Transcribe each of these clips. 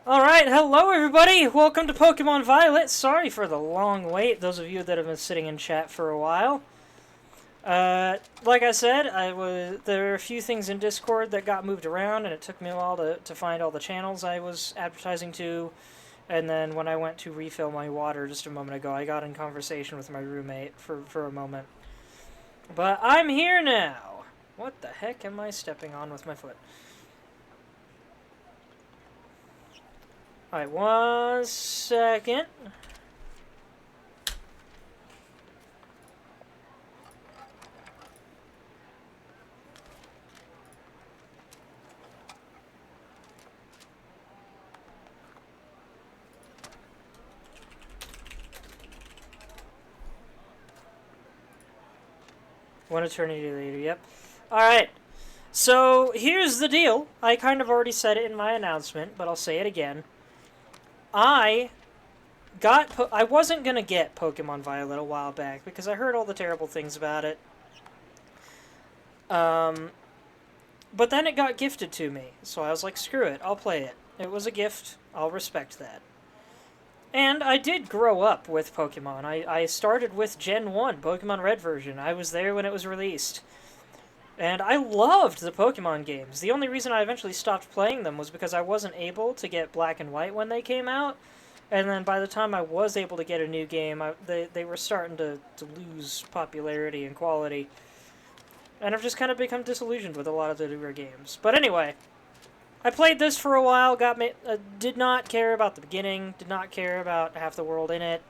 Alright, hello everybody! Welcome to Pokemon Violet. Sorry for the long wait, those of you that have been sitting in chat for a while. Like I said, there are a few things in Discord that got moved around, and it took me a while to find all the channels I was advertising to. And then when I went to refill my water just a moment ago, I got in conversation with my roommate for a moment. But I'm here now! What the heck am I stepping on with my foot? Alright, 1 second. One eternity later, yep. Alright, so here's the deal. I kind of already said it in my announcement, but I'll say it again. I wasn't going to get Pokemon Violet a while back because I heard all the terrible things about it. But then it got gifted to me, so I was like, screw it, I'll play it. It was a gift, I'll respect that. And I did grow up with Pokemon. I started with Gen 1, Pokemon Red version. I was there when it was released. And I loved the Pokemon games. The only reason I eventually stopped playing them was because I wasn't able to get Black and White when they came out. And then by the time I was able to get a new game, they were starting to lose popularity and quality. And I've just kind of become disillusioned with a lot of the newer games. But anyway, I played this for a while, did not care about the beginning, did not care about half the world in it.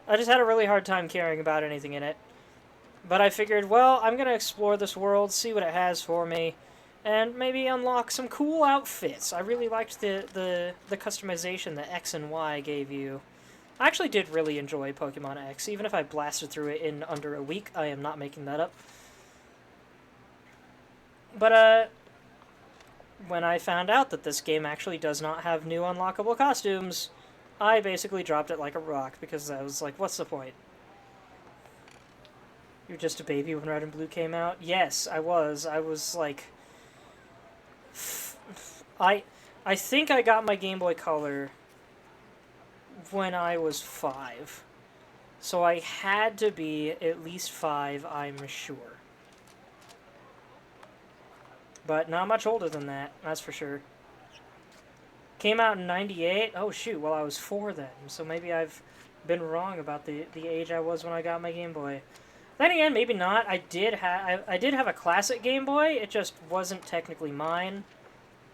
I just had a really hard time caring about anything in it. But I figured, well, I'm going to explore this world, see what it has for me, and maybe unlock some cool outfits. I really liked the customization that X and Y gave you. I actually did really enjoy Pokemon X, even if I blasted through it in under a week. I am not making that up. But, when I found out that this game actually does not have new unlockable costumes, I basically dropped it like a rock, because I was like, what's the point? You're just a baby when Red and Blue came out? Yes, I was. I was like... I think I got my Game Boy Color when I was 5. So I had to be at least 5, I'm sure. But not much older than that, that's for sure. Came out in 98? Oh shoot, well I was 4 then, so maybe I've been wrong about the age I was when I got my Game Boy. Then again, maybe not. I did have a classic Game Boy, it just wasn't technically mine.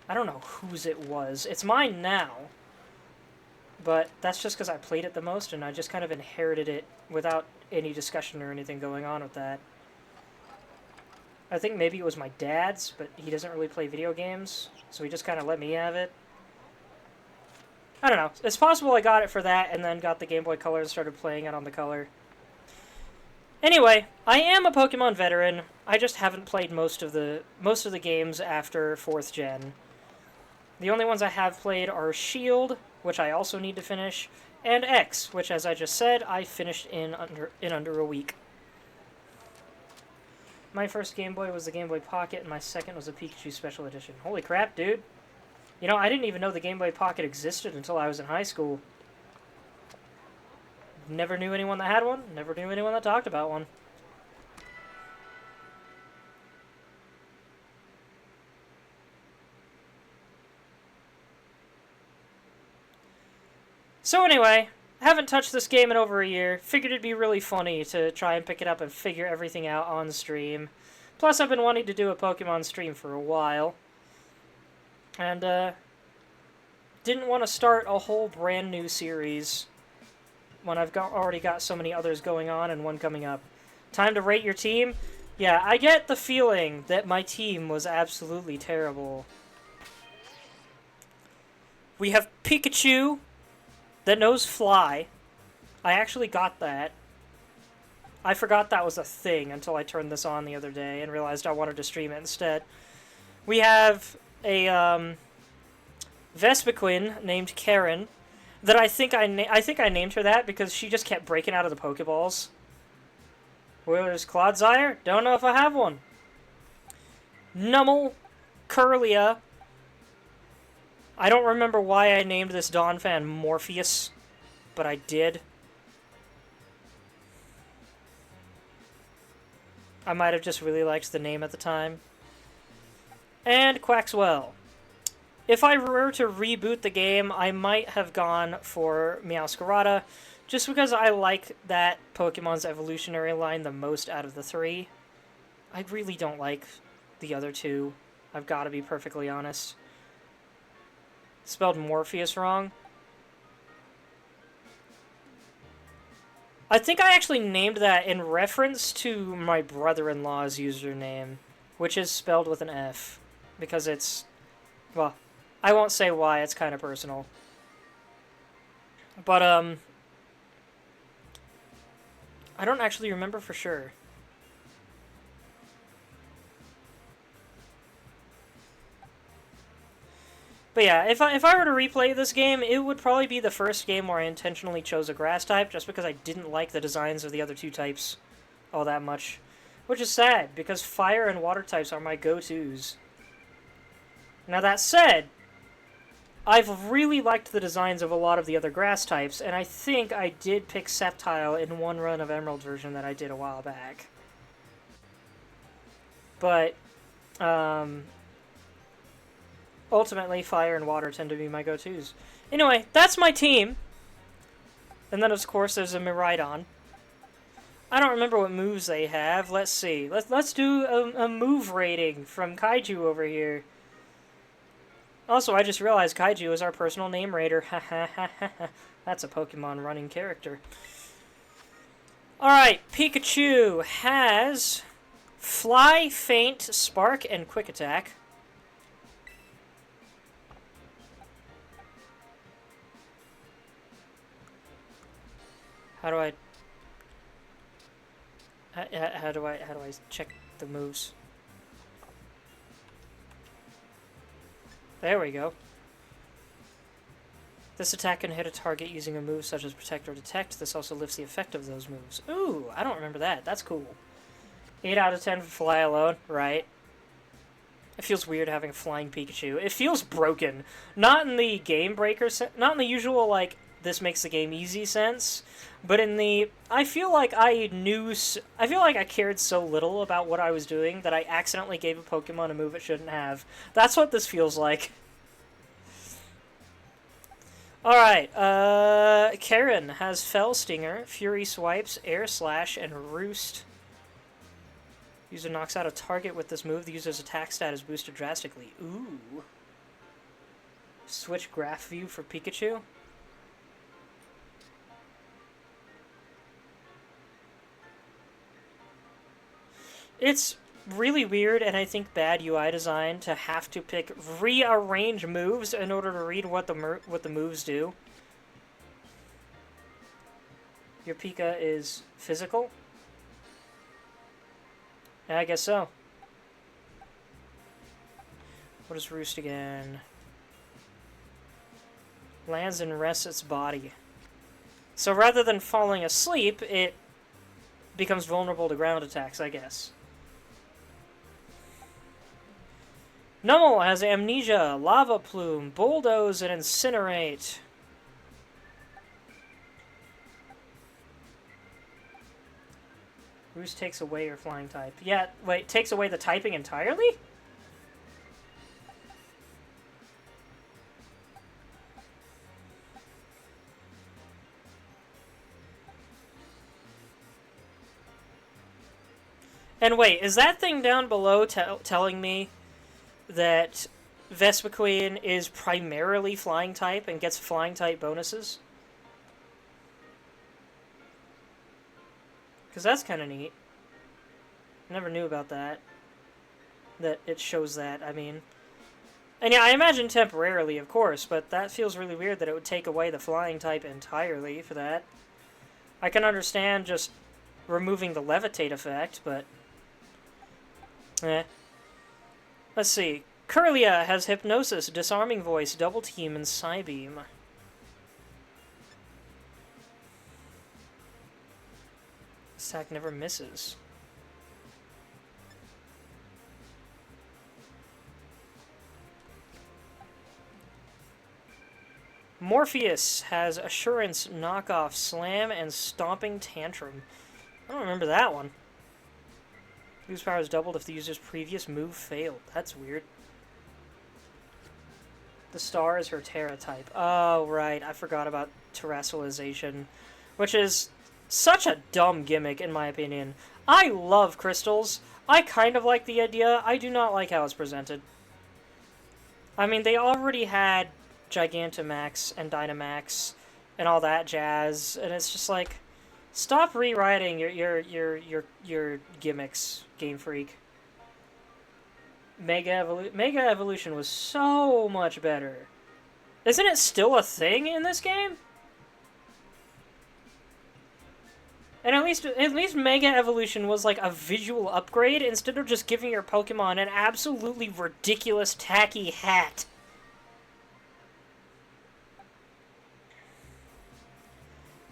I don't know whose it was. It's mine now. But that's just because I played it the most, and I just kind of inherited it without any discussion or anything going on with that. I think maybe it was my dad's, but he doesn't really play video games, so he just kind of let me have it. I don't know. It's possible I got it for that, and then got the Game Boy Color and started playing it on the Color. Anyway, I am a Pokemon veteran. I just haven't played most of the games after 4th gen. The only ones I have played are Shield, which I also need to finish, and X, which, as I just said, I finished in under a week. My first Game Boy was the Game Boy Pocket, and my second was a Pikachu Special Edition. Holy crap, dude. You know, I didn't even know the Game Boy Pocket existed until I was in high school. Never knew anyone that had one, never knew anyone that talked about one. So anyway, haven't touched this game in over a year. Figured it'd be really funny to try and pick it up and figure everything out on stream. Plus, I've been wanting to do a Pokemon stream for a while. And, didn't want to start a whole brand new series when I've already got so many others going on and one coming up. Time to rate your team? Yeah, I get the feeling that my team was absolutely terrible. We have Pikachu that knows Fly. I actually got that. I forgot that was a thing until I turned this on the other day and realized I wanted to stream it instead. We have a Vespiquen named Karen that I think I named her that because she just kept breaking out of the Pokeballs. Where's Clodsire? Don't know if I have one. Nummel, Curlia, I don't remember why I named this Donphan Morpheus, but I did. I might have just really liked the name at the time. And Quaxwell. If I were to reboot the game, I might have gone for Meowscarada, just because I like that Pokemon's evolutionary line the most out of the three. I really don't like the other two. I've got to be perfectly honest. Spelled Morpheus wrong. I think I actually named that in reference to my brother-in-law's username, which is spelled with an F, because it's, well, I won't say why, it's kind of personal. But, I don't actually remember for sure. But yeah, if I were to replay this game, it would probably be the first game where I intentionally chose a grass type, just because I didn't like the designs of the other two types all that much. Which is sad, because fire and water types are my go-tos. Now that said, I've really liked the designs of a lot of the other grass types, and I think I did pick Sceptile in one run of Emerald version that I did a while back. But, ultimately, fire and water tend to be my go-tos. Anyway, that's my team. And then, of course, there's a Miraidon. I don't remember what moves they have. Let's see. Let's do a move rating from Kaiju over here. Also, I just realized Kaiju is our personal name raider. Ha ha ha ha. That's a Pokemon running character. Alright, Pikachu has Fly, Faint, Spark, and Quick Attack. How do I check the moves? There we go. This attack can hit a target using a move such as Protect or Detect. This also lifts the effect of those moves. Ooh, I don't remember that. That's cool. 8 out of 10 for Fly alone, right? It feels weird having a flying Pikachu. It feels broken. Not in the game breaker not in the usual, like, this makes the game easy sense, but in the, I feel like I cared so little about what I was doing that I accidentally gave a Pokemon a move it shouldn't have. That's what this feels like. Alright, Karen has Fell Stinger, Fury Swipes, Air Slash, and Roost. User knocks out a target with this move. The user's attack stat is boosted drastically. Ooh. Switch graph view for Pikachu. It's really weird, and I think bad UI design to have to rearrange moves in order to read what the moves do. Your Pika is physical? Yeah, I guess so. What is Roost again? Lands and rests its body. So rather than falling asleep, it becomes vulnerable to ground attacks, I guess. Numel has Amnesia, Lava Plume, Bulldoze, and Incinerate. Roost takes away your flying type. Yeah, wait, takes away the typing entirely? And wait, is that thing down below telling me that Vespiquen is primarily flying type and gets flying type bonuses? Because that's kind of neat. Never knew about that. That it shows that, I mean. And yeah, I imagine temporarily, of course, but that feels really weird that it would take away the flying type entirely for that. I can understand just removing the levitate effect, but... Let's see. Kirlia has Hypnosis, Disarming Voice, Double Team, and Psybeam. This attack never misses. Morpheus has Assurance, Knockoff, Slam, and Stomping Tantrum. I don't remember that one. Use power is doubled if the user's previous move failed. That's weird. The star is her Terra type. Oh, right. I forgot about terrestrialization, which is such a dumb gimmick, in my opinion. I love crystals. I kind of like the idea. I do not like how it's presented. I mean, they already had Gigantamax and Dynamax and all that jazz, and it's just like, stop rewriting your gimmicks, Game Freak. Mega Evolution was so much better. Isn't it still a thing in this game? And at least Mega Evolution was like a visual upgrade instead of just giving your Pokemon an absolutely ridiculous tacky hat.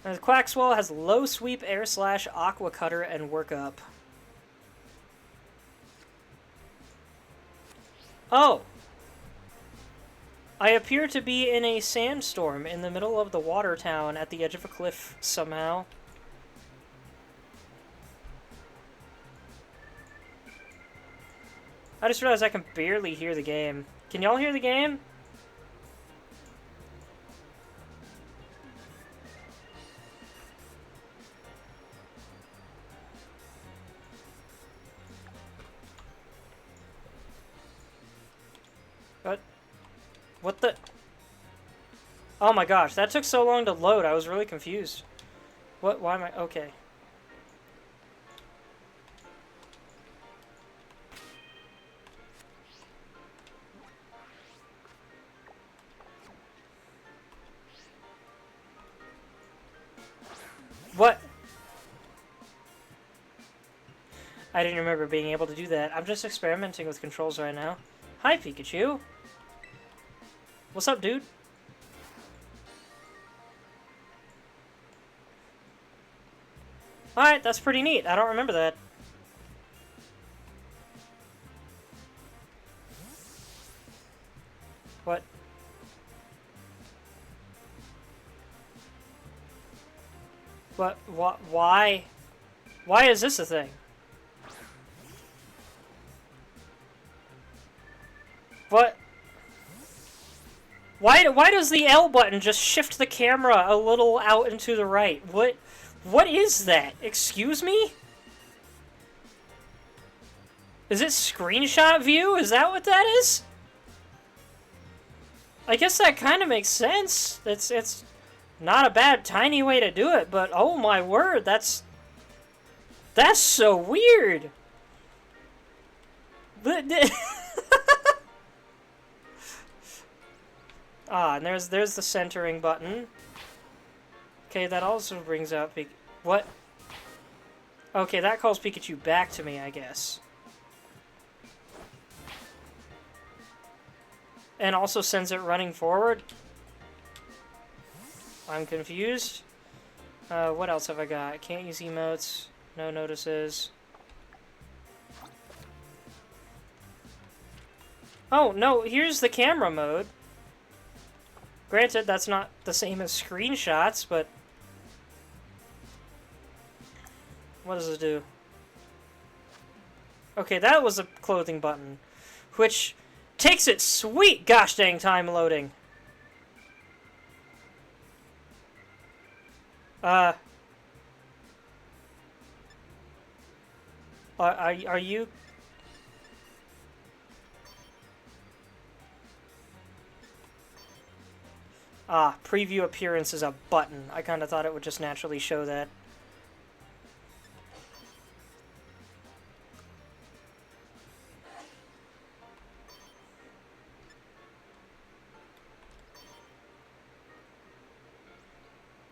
And Quaxwell has Low Sweep, Air Slash, Aqua Cutter, and Work Up. Oh! I appear to be in a sandstorm in the middle of the water town at the edge of a cliff somehow. I just realized I can barely hear the game. Can y'all hear the game? What the? Oh my gosh, that took so long to load. I was really confused. What? Why am I? Okay. What? I didn't remember being able to do that. I'm just experimenting with controls right now. Hi, Pikachu. What's up, dude? Alright, that's pretty neat. I don't remember that. What? What? Why? Why is this a thing? What? Why does the L button just shift the camera a little out and to the right? What is that? Excuse me? Is it screenshot view? Is that what that is? I guess that kind of makes sense. It's not a bad tiny way to do it, but oh my word, that's so weird. Ah, and there's the centering button. Okay, that also brings out what? Okay, that calls Pikachu back to me, I guess. And also sends it running forward. I'm confused. What else have I got? Can't use emotes. No notices. Oh, no, here's the camera mode. Granted, that's not the same as screenshots, but... What does it do? Okay, that was a clothing button, which takes its sweet gosh dang time loading. Are you... Ah, preview appearance is a button. I kind of thought it would just naturally show that.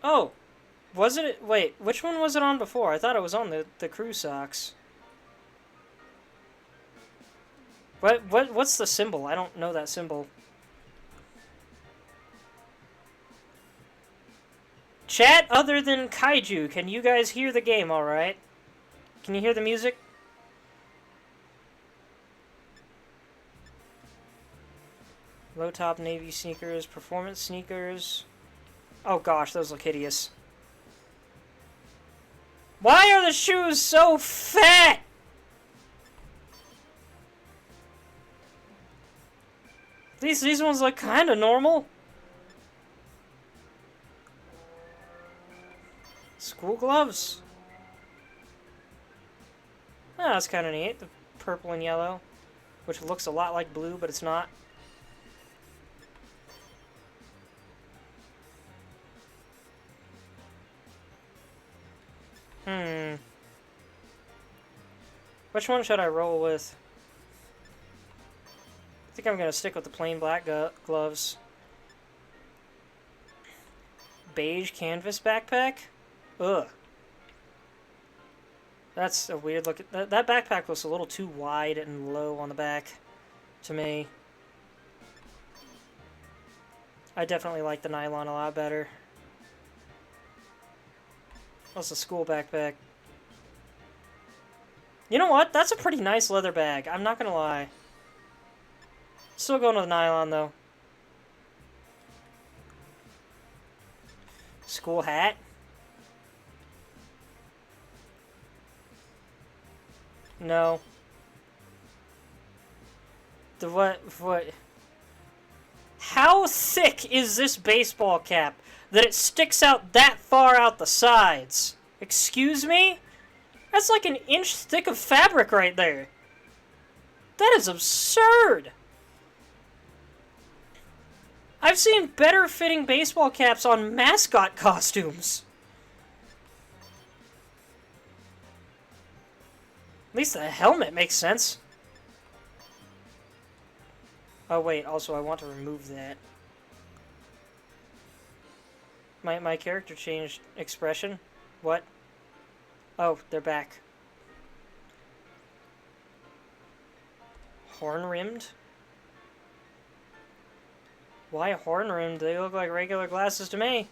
Oh! Wasn't it? Wait, which one was it on before? I thought it was on the crew socks. What's the symbol? I don't know that symbol. Chat, other than Kaiju, can you guys hear the game alright? Can you hear the music? Low-top navy sneakers, performance sneakers. Oh gosh, those look hideous. Why are the shoes so fat? These ones look kind of normal. School gloves. Oh, that's kind of neat. The purple and yellow, which looks a lot like blue, but it's not. Which one should I roll with? I think I'm going to stick with the plain black gloves. Beige canvas backpack? Ugh. That's a weird look. That backpack looks a little too wide and low on the back to me. I definitely like the nylon a lot better. That's a school backpack. You know what? That's a pretty nice leather bag. I'm not gonna lie. Still going with nylon though. School hat. No. The what? How thick is this baseball cap that it sticks out that far out the sides? Excuse me? That's like an inch thick of fabric right there. That is absurd. I've seen better fitting baseball caps on mascot costumes. At least the helmet makes sense. Oh wait, also I want to remove that. My character changed expression. What? Oh, they're back. Horn-rimmed? Why horn-rimmed? They look like regular glasses to me.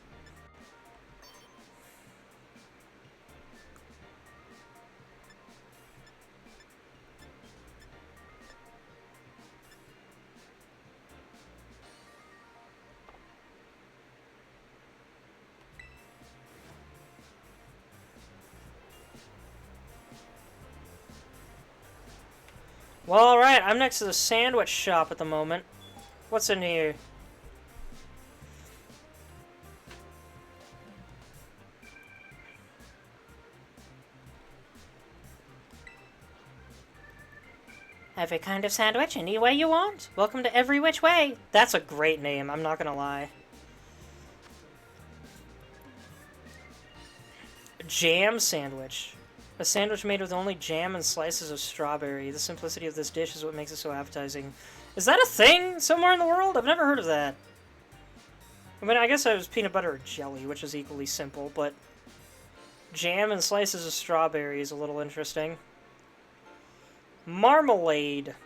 Well, alright, I'm next to the sandwich shop at the moment. What's in here? Every kind of sandwich, any way you want. Welcome to Every Which Way. That's a great name, I'm not gonna lie. Jam sandwich. A sandwich made with only jam and slices of strawberry. The simplicity of this dish is what makes it so appetizing. Is that a thing somewhere in the world? I've never heard of that. I mean, I guess it was peanut butter or jelly, which is equally simple, but jam and slices of strawberry is a little interesting. Marmalade.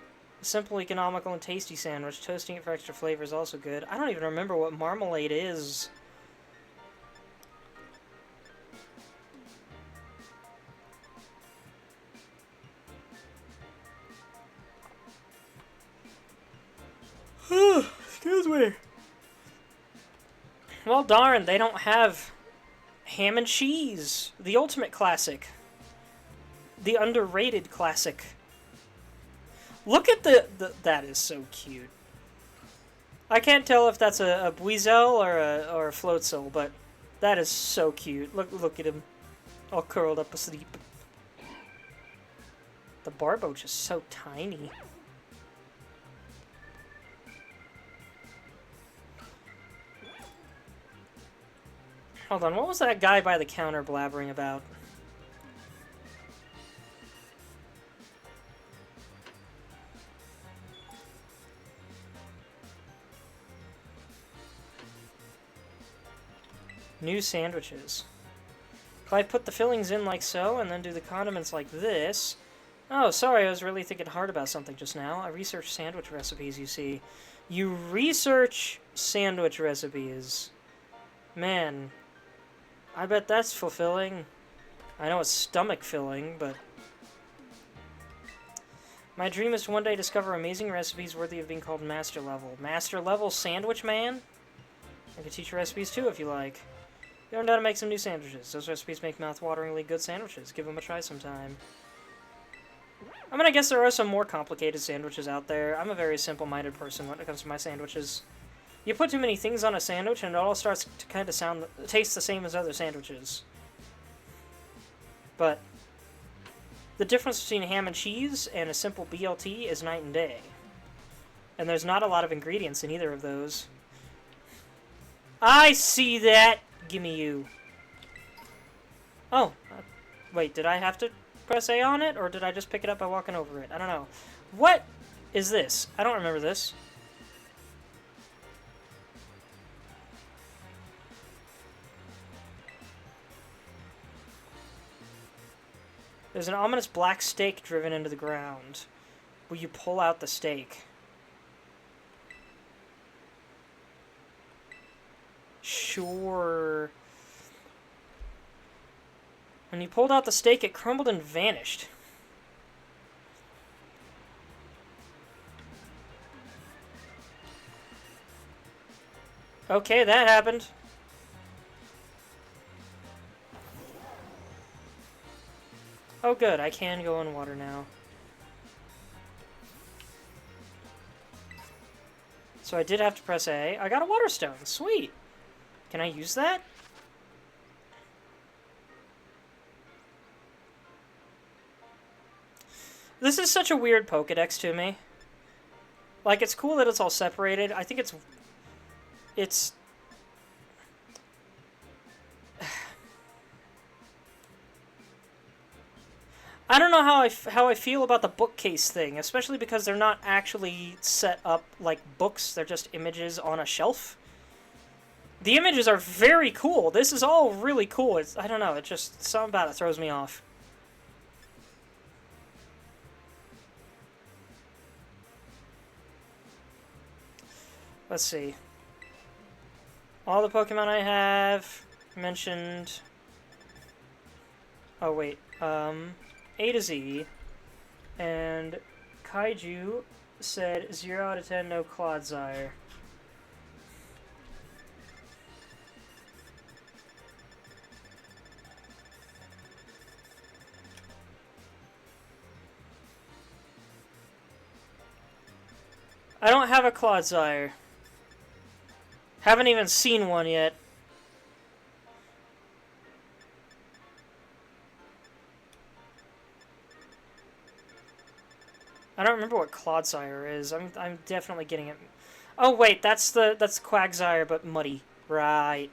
A simple, economical, and tasty sandwich. Toasting it for extra flavor is also good. I don't even remember what marmalade is. Excuse me. Well, darn, they don't have ham and cheese. The ultimate classic. The underrated classic. Look at that is so cute. I can't tell if that's a Buizel or a Floatzel, but that is so cute. Look at him, all curled up asleep. The Barboach is so tiny. Hold on, what was that guy by the counter blabbering about? New sandwiches. If I put the fillings in like so, and then do the condiments like this... Oh, sorry, I was really thinking hard about something just now. I researched sandwich recipes, you see. You research sandwich recipes. Man, I bet that's fulfilling. I know it's stomach filling, but... My dream is to one day discover amazing recipes worthy of being called master level. Master level sandwich man? I can teach you recipes too if you like. You learned how to make some new sandwiches. Those recipes make mouth-wateringly good sandwiches. Give them a try sometime. I mean, I guess there are some more complicated sandwiches out there. I'm a very simple-minded person when it comes to my sandwiches. You put too many things on a sandwich and it all starts to kind of taste the same as other sandwiches. But the difference between ham and cheese and a simple BLT is night and day. And there's not a lot of ingredients in either of those. I see that! Gimme you. Oh. Wait, did I have to press A on it? Or did I just pick it up by walking over it? I don't know. What is this? I don't remember this. There's an ominous black stake driven into the ground. Will you pull out the stake? Sure. When you pulled out the stake, it crumbled and vanished. Okay, that happened. Oh good, I can go in water now. So I did have to press A. I got a water stone. Sweet. Can I use that? This is such a weird Pokedex to me. Like, it's cool that it's all separated. I think it's... I don't know how I feel about the bookcase thing, especially because they're not actually set up like books. They're just images on a shelf. The images are very cool. This is all really cool. I don't know. It just... something about it throws me off. Let's see. All the Pokemon I have mentioned... Oh, wait. A to Z. And Kaiju said 0 out of 10, no Clodsire. I don't have a Clodsire. Haven't even seen one yet. I don't remember what Clodsire is. I'm definitely getting it. Oh wait, that's Quagsire but muddy. Right.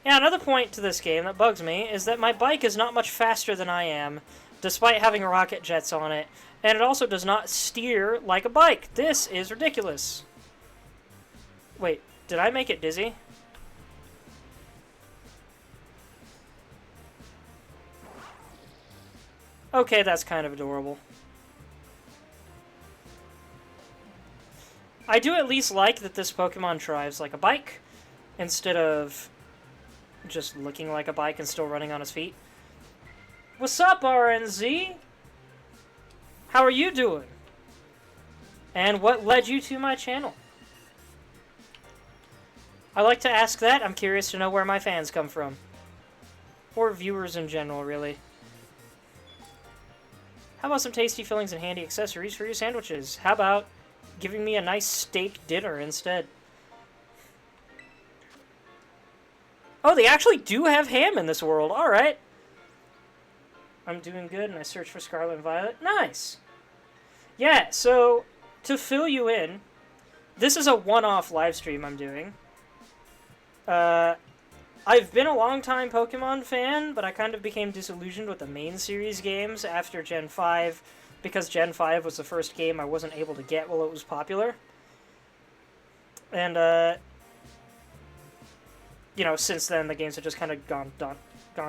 Yeah, another point to this game that bugs me is that my bike is not much faster than I am, despite having rocket jets on it, and it also does not steer like a bike. This is ridiculous. Wait, did I make it dizzy? Okay, that's kind of adorable. I do at least like that this Pokemon drives like a bike, instead of just looking like a bike and still running on his feet. What's up, RNZ? How are you doing? And what led you to my channel? I like to ask that. I'm curious to know where my fans come from. Or viewers in general, really. How about some tasty fillings and handy accessories for your sandwiches? How about giving me a nice steak dinner instead? Oh, they actually do have ham in this world. Alright. I'm doing good, and I search for Scarlet and Violet. Nice! Yeah, so, to fill you in, this is a one-off live stream I'm doing. I've been a long-time Pokemon fan, but I kind of became disillusioned with the main series games after Gen 5, because Gen 5 was the first game I wasn't able to get while it was popular. And, you know, since then, the games have just kind of gone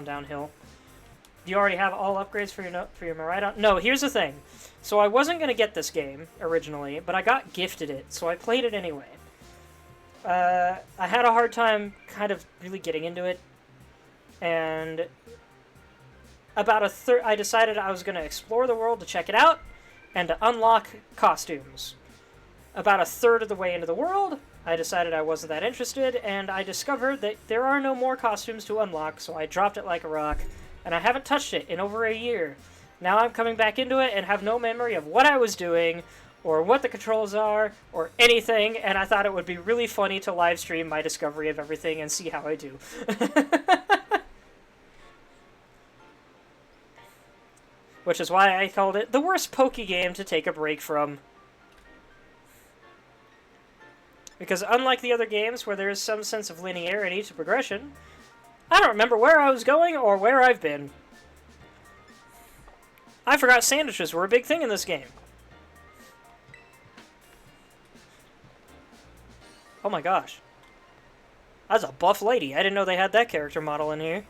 downhill. Do you already have all upgrades for your Miraidon? No, here's the thing. So I wasn't going to get this game, originally, but I got gifted it, so I played it anyway. I had a hard time kind of really getting into it. and about a third, I decided I was going to explore the world to check it out and to unlock costumes. About a third of the way into the world, I decided I wasn't that interested, and I discovered that there are no more costumes to unlock, so I dropped it like a rock, and I haven't touched it in over a year. Now I'm coming back into it and have no memory of what I was doing, or what the controls are, or anything, and I thought it would be really funny to live stream my discovery of everything and see how I do. Which is why I called it the worst Pokegame to take a break from. Because unlike the other games where there is some sense of linearity to progression, I don't remember where I was going or where I've been. I forgot sandwiches were a big thing in this game. Oh my gosh. That's a buff lady. I didn't know they had that character model in here.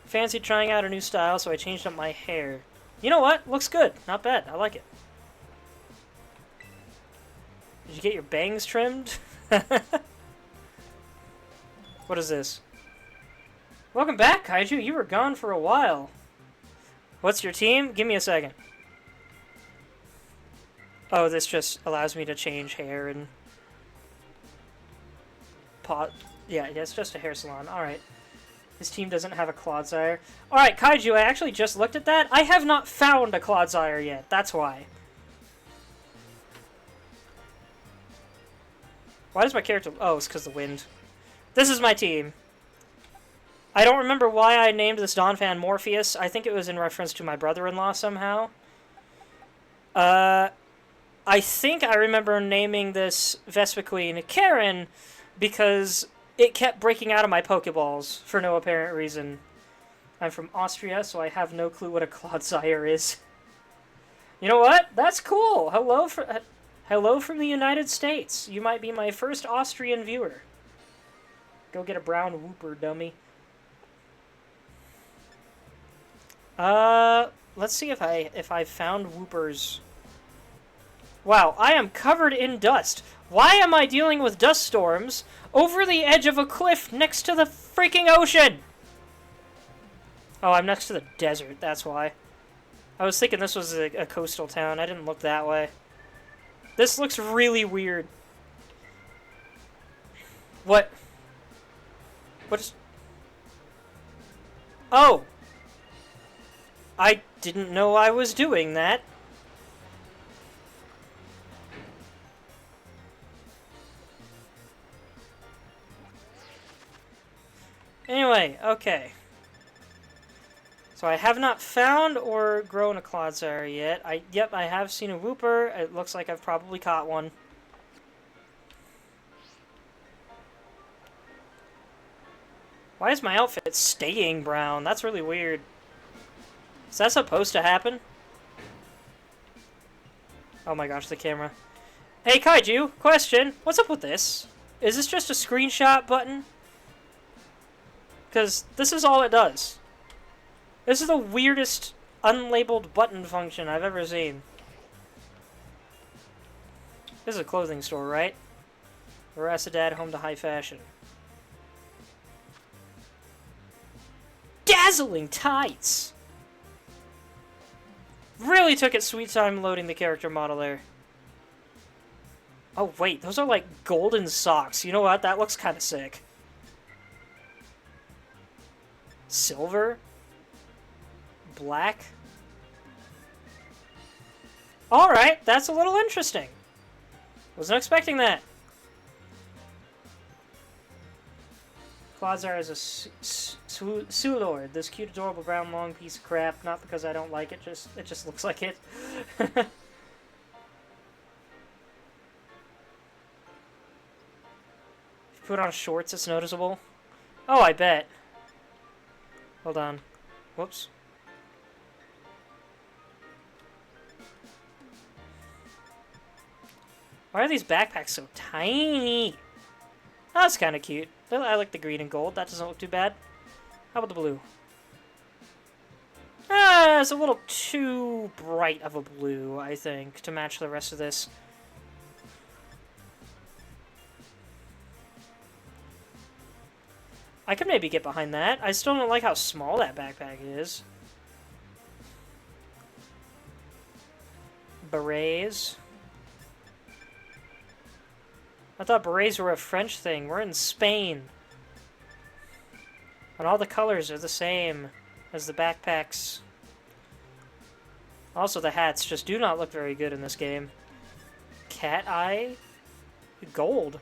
Fancied trying out a new style, so I changed up my hair. You know what? Looks good. Not bad. I like it. Did you get your bangs trimmed? What is this? Welcome back, Kaiju. You were gone for a while. What's your team? Give me a second. Oh, this just allows me to change hair and... Yeah, it's just a hair salon. Alright. His team doesn't have a Clodsire. Alright, Kaiju, I actually just looked at that. I have not found a Clodsire yet. That's why. Why does my character... Oh, it's because of the wind. This is my team. I don't remember why I named this Donphan Morpheus. I think it was in reference to my brother-in-law somehow. I think I remember naming this Vespiquen Karen because it kept breaking out of my Pokeballs for no apparent reason. I'm from Austria, so I have no clue what a Clodsire is. You know what? That's cool. Hello from the United States. You might be my first Austrian viewer. Go get a brown whooper, dummy. Let's see if I found whoopers. Wow, I am covered in dust. Why am I dealing with dust storms over the edge of a cliff next to the freaking ocean? Oh, I'm next to the desert, that's why. I was thinking this was a coastal town. I didn't look that way. This looks really weird. What? What's... Oh! I didn't know I was doing that. Anyway, okay. So I have not found or grown a Clodsire yet. Yep, I have seen a Wooper. It looks like I've probably caught one. Why is my outfit staying brown? That's really weird. Is that supposed to happen? Oh my gosh, the camera. Hey, Kaiju, question. What's up with this? Is this just a screenshot button? Because this is all it does. This is the weirdest unlabeled button function I've ever seen. This is a clothing store, right? Veracidad, home to high fashion. Dazzling tights! Really took its sweet time loading the character model there. Oh wait, those are like golden socks. You know what? That looks kind of sick. Silver? Black? Alright, that's a little interesting. Wasn't expecting that. Clodsire is a Sulord, this cute, adorable brown long piece of crap. Not because I don't like it, it just looks like it. If you put on shorts, it's noticeable. Oh, I bet. Hold on. Whoops. Why are these backpacks so tiny? Oh, that's kind of cute. I like the green and gold. That doesn't look too bad. How about the blue? Ah, it's a little too bright of a blue, I think, to match the rest of this. I could maybe get behind that. I still don't like how small that backpack is. Berets. I thought berets were a French thing. We're in Spain. And all the colors are the same as the backpacks. Also, the hats just do not look very good in this game. Cat eye? Gold.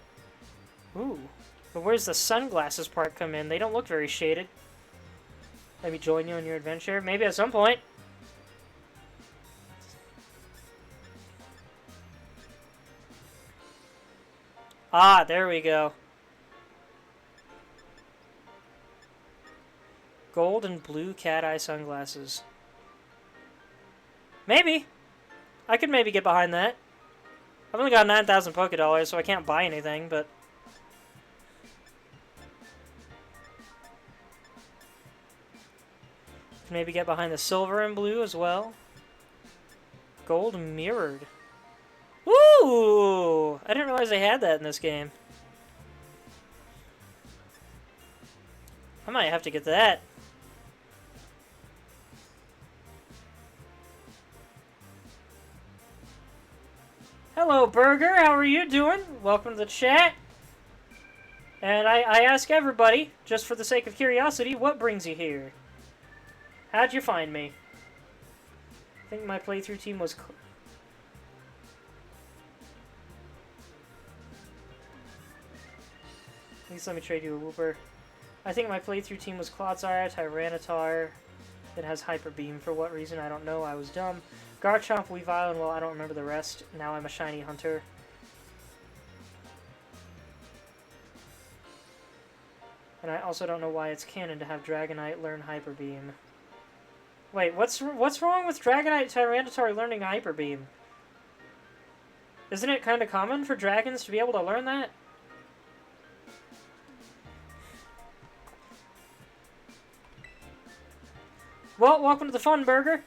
Ooh. But where's the sunglasses part come in? They don't look very shaded. Maybe join you on your adventure? Maybe at some point. Ah, there we go. Gold and blue cat eye sunglasses. Maybe. I could maybe get behind that. I've only got 9,000 Poké-Dollars, so I can't buy anything, but... maybe get behind the silver and blue as well. Gold mirrored. Woo! I didn't realize they had that in this game. I might have to get that. Hello, Burger. How are you doing? Welcome to the chat. And I ask everybody, just for the sake of curiosity, what brings you here? How'd you find me? I think my playthrough team was... Please let me trade you a Wooper. I think my playthrough team was Clodsire, Tyranitar. It has Hyper Beam. For what reason, I don't know. I was dumb. Garchomp, Weavile, and well, I don't remember the rest. Now I'm a shiny hunter. And I also don't know why it's canon to have Dragonite learn Hyper Beam. Wait, what's wrong with Dragonite Tyranitar learning Hyper Beam? Isn't it kind of common for dragons to be able to learn that? Well, welcome to the fun, Burger.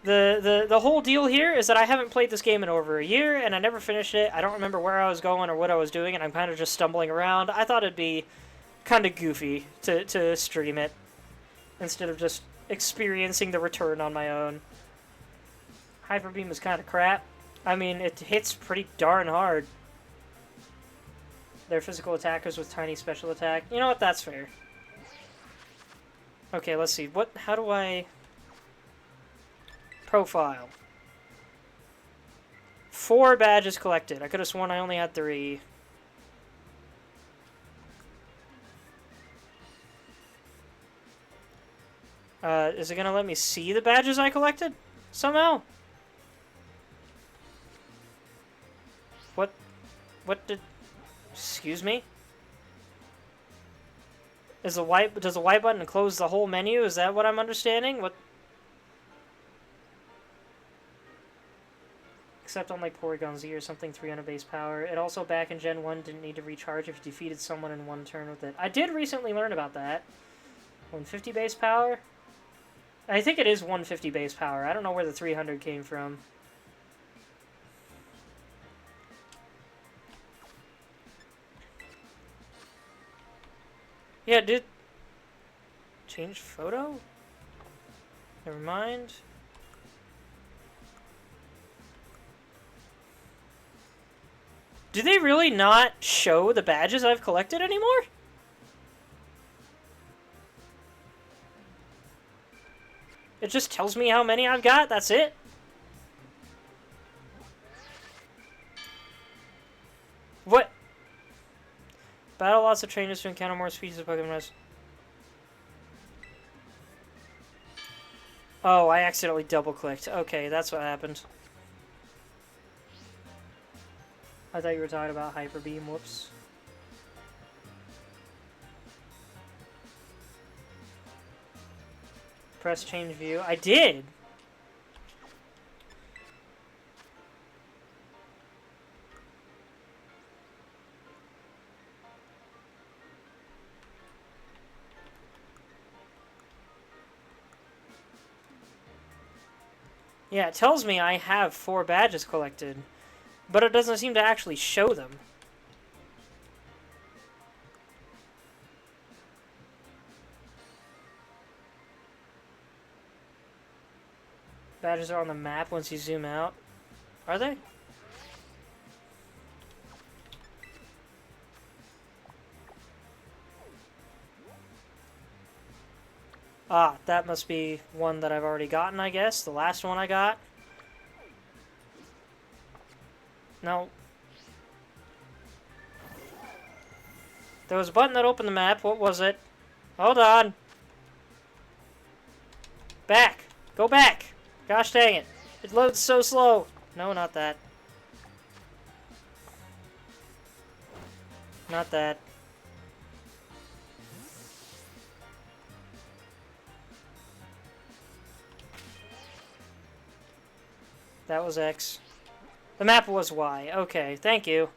The whole deal here is that I haven't played this game in over a year, and I never finished it. I don't remember where I was going or what I was doing, and I'm kind of just stumbling around. I thought it'd be kind of goofy to stream it instead of just experiencing the return on my own. Hyper Beam is kind of crap. I mean, it hits pretty darn hard. They're physical attackers with tiny special attack. You know what? That's fair. Okay, let's see. How do I... Profile. 4 badges collected. I could have sworn I only had 3. Is it gonna let me see the badges I collected? Somehow? What did... Excuse me? Does the Y button close the whole menu? Is that what I'm understanding? What? Except on like Porygon Z or something, 300 base power. It also back in Gen 1 didn't need to recharge if you defeated someone in one turn with it. I did recently learn about that. 150 base power? I think it is 150 base power. I don't know where the 300 came from. Yeah, dude. Change photo? Never mind. Do they really not show the badges I've collected anymore? It just tells me how many I've got, that's it? What? Battle lots of trainers to encounter more species of Pokemon. Oh, I accidentally double-clicked. Okay, that's what happened. I thought you were talking about Hyper Beam. Whoops. Press change view. I did! Yeah, it tells me I have 4 badges collected, but it doesn't seem to actually show them. badges are on the map once you zoom out. Are they? Ah, that must be one that I've already gotten, I guess. The last one I got. No. There was a button that opened the map. What was it? Hold on. Back. Go back. Gosh dang it. It loads so slow. No, not that. Not that. That was X. The map was Y. Okay, thank you.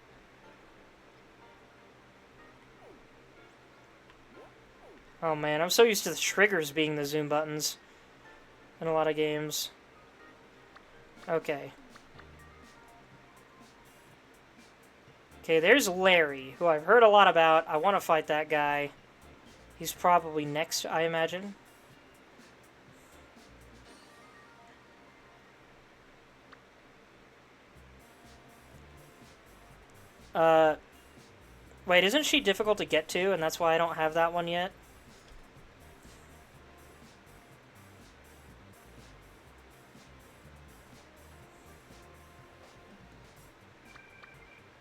Oh man, I'm so used to the triggers being the zoom buttons in a lot of games. Okay. Okay, there's Larry, who I've heard a lot about. I want to fight that guy. He's probably next, I imagine. Wait, isn't she difficult to get to, and that's why I don't have that one yet?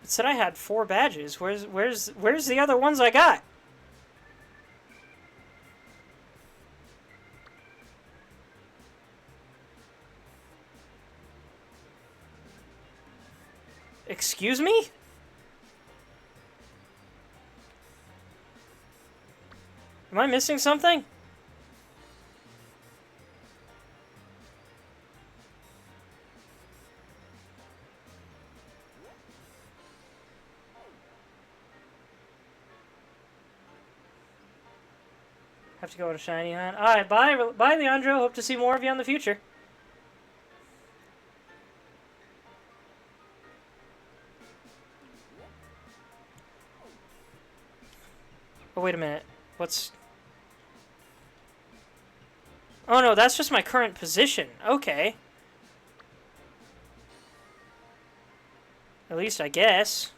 It said I had 4 badges. Where's the other ones I got? Excuse me? Am I missing something? Have to go on a shiny hunt. Alright, bye, Leandro. Hope to see more of you in the future. Oh, wait a minute. What's... Oh, no, that's just my current position. Okay. At least I guess.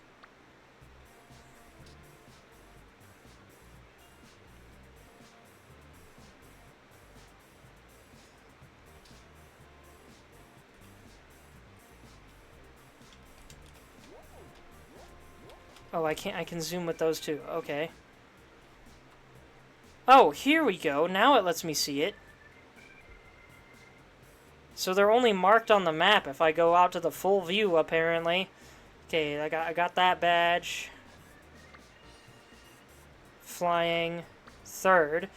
Oh, I can zoom with those too. Okay. Oh, here we go. Now it lets me see it. So they're only marked on the map if I go out to the full view, apparently. Okay, I got that badge. Flying. 3rd.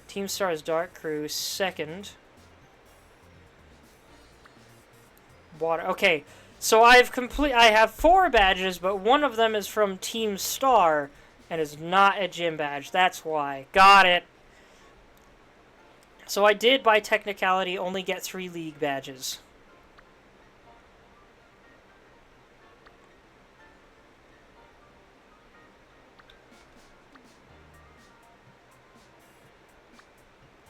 Team Stars Dark Crew. 2nd. Water. Okay, so I have 4 badges, but one of them is from Team Star and is not a gym badge. That's why. Got it. So I did, by technicality, only get 3 league badges.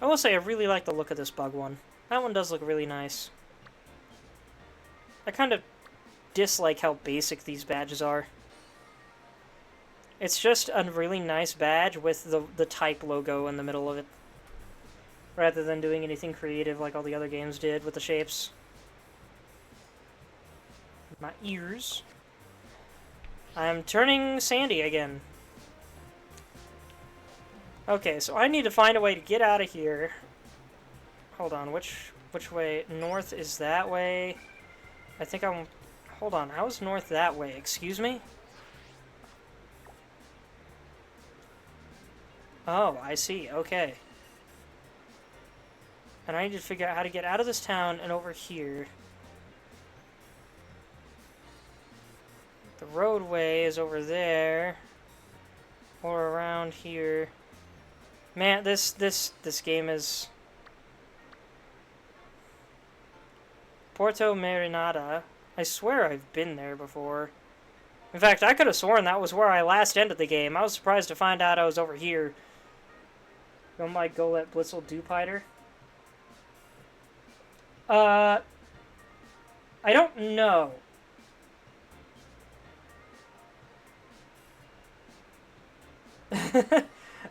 I will say I really like the look of this bug one. That one does look really nice. I kind of dislike how basic these badges are. It's just a really nice badge with the type logo in the middle of it, rather than doing anything creative like all the other games did with the shapes. My ears. I'm turning sandy again. Okay, so I need to find a way to get out of here. Hold on, which way? North is that way. I think I'm... Hold on, how is north that way? Excuse me? Oh, I see. Okay. And I need to figure out how to get out of this town and over here. The roadway is over there. Or around here. Man, this game is... Porto Marinada. I swear I've been there before. In fact, I could have sworn that was where I last ended the game. I was surprised to find out I was over here. Oh my, go let Blitzel dupe hider. I don't know.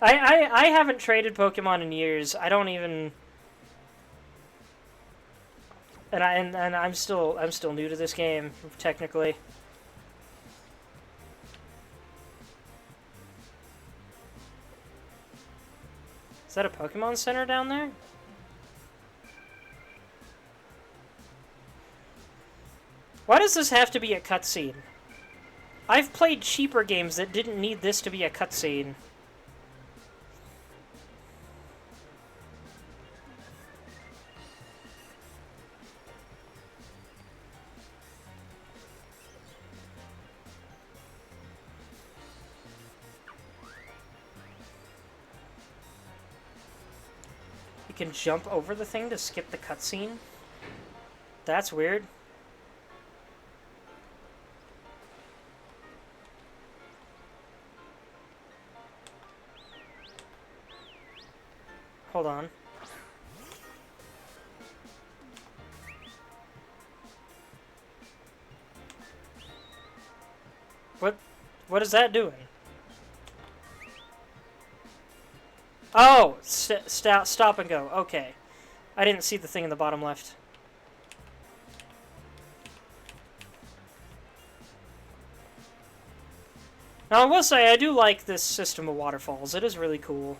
I haven't traded Pokemon in years. I don't even... And I'm still new to this game, technically. Is that a Pokemon Center down there? Why does this have to be a cutscene? I've played cheaper games that didn't need this to be a cutscene. You can jump over the thing to skip the cutscene? That's weird. Hold on. What is that doing? Oh! Stop and go. Okay. I didn't see the thing in the bottom left. Now, I will say, I do like this system of waterfalls. It is really cool.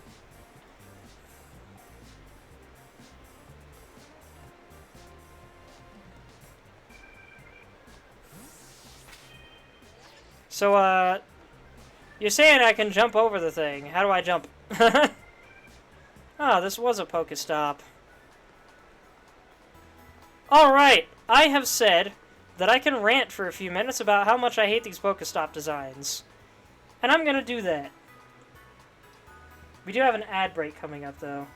So, you're saying I can jump over the thing. How do I jump? Oh, this was a Pokestop. Alright, I have said that I can rant for a few minutes about how much I hate these Pokestop designs. And I'm gonna do that. We do have an ad break coming up, though.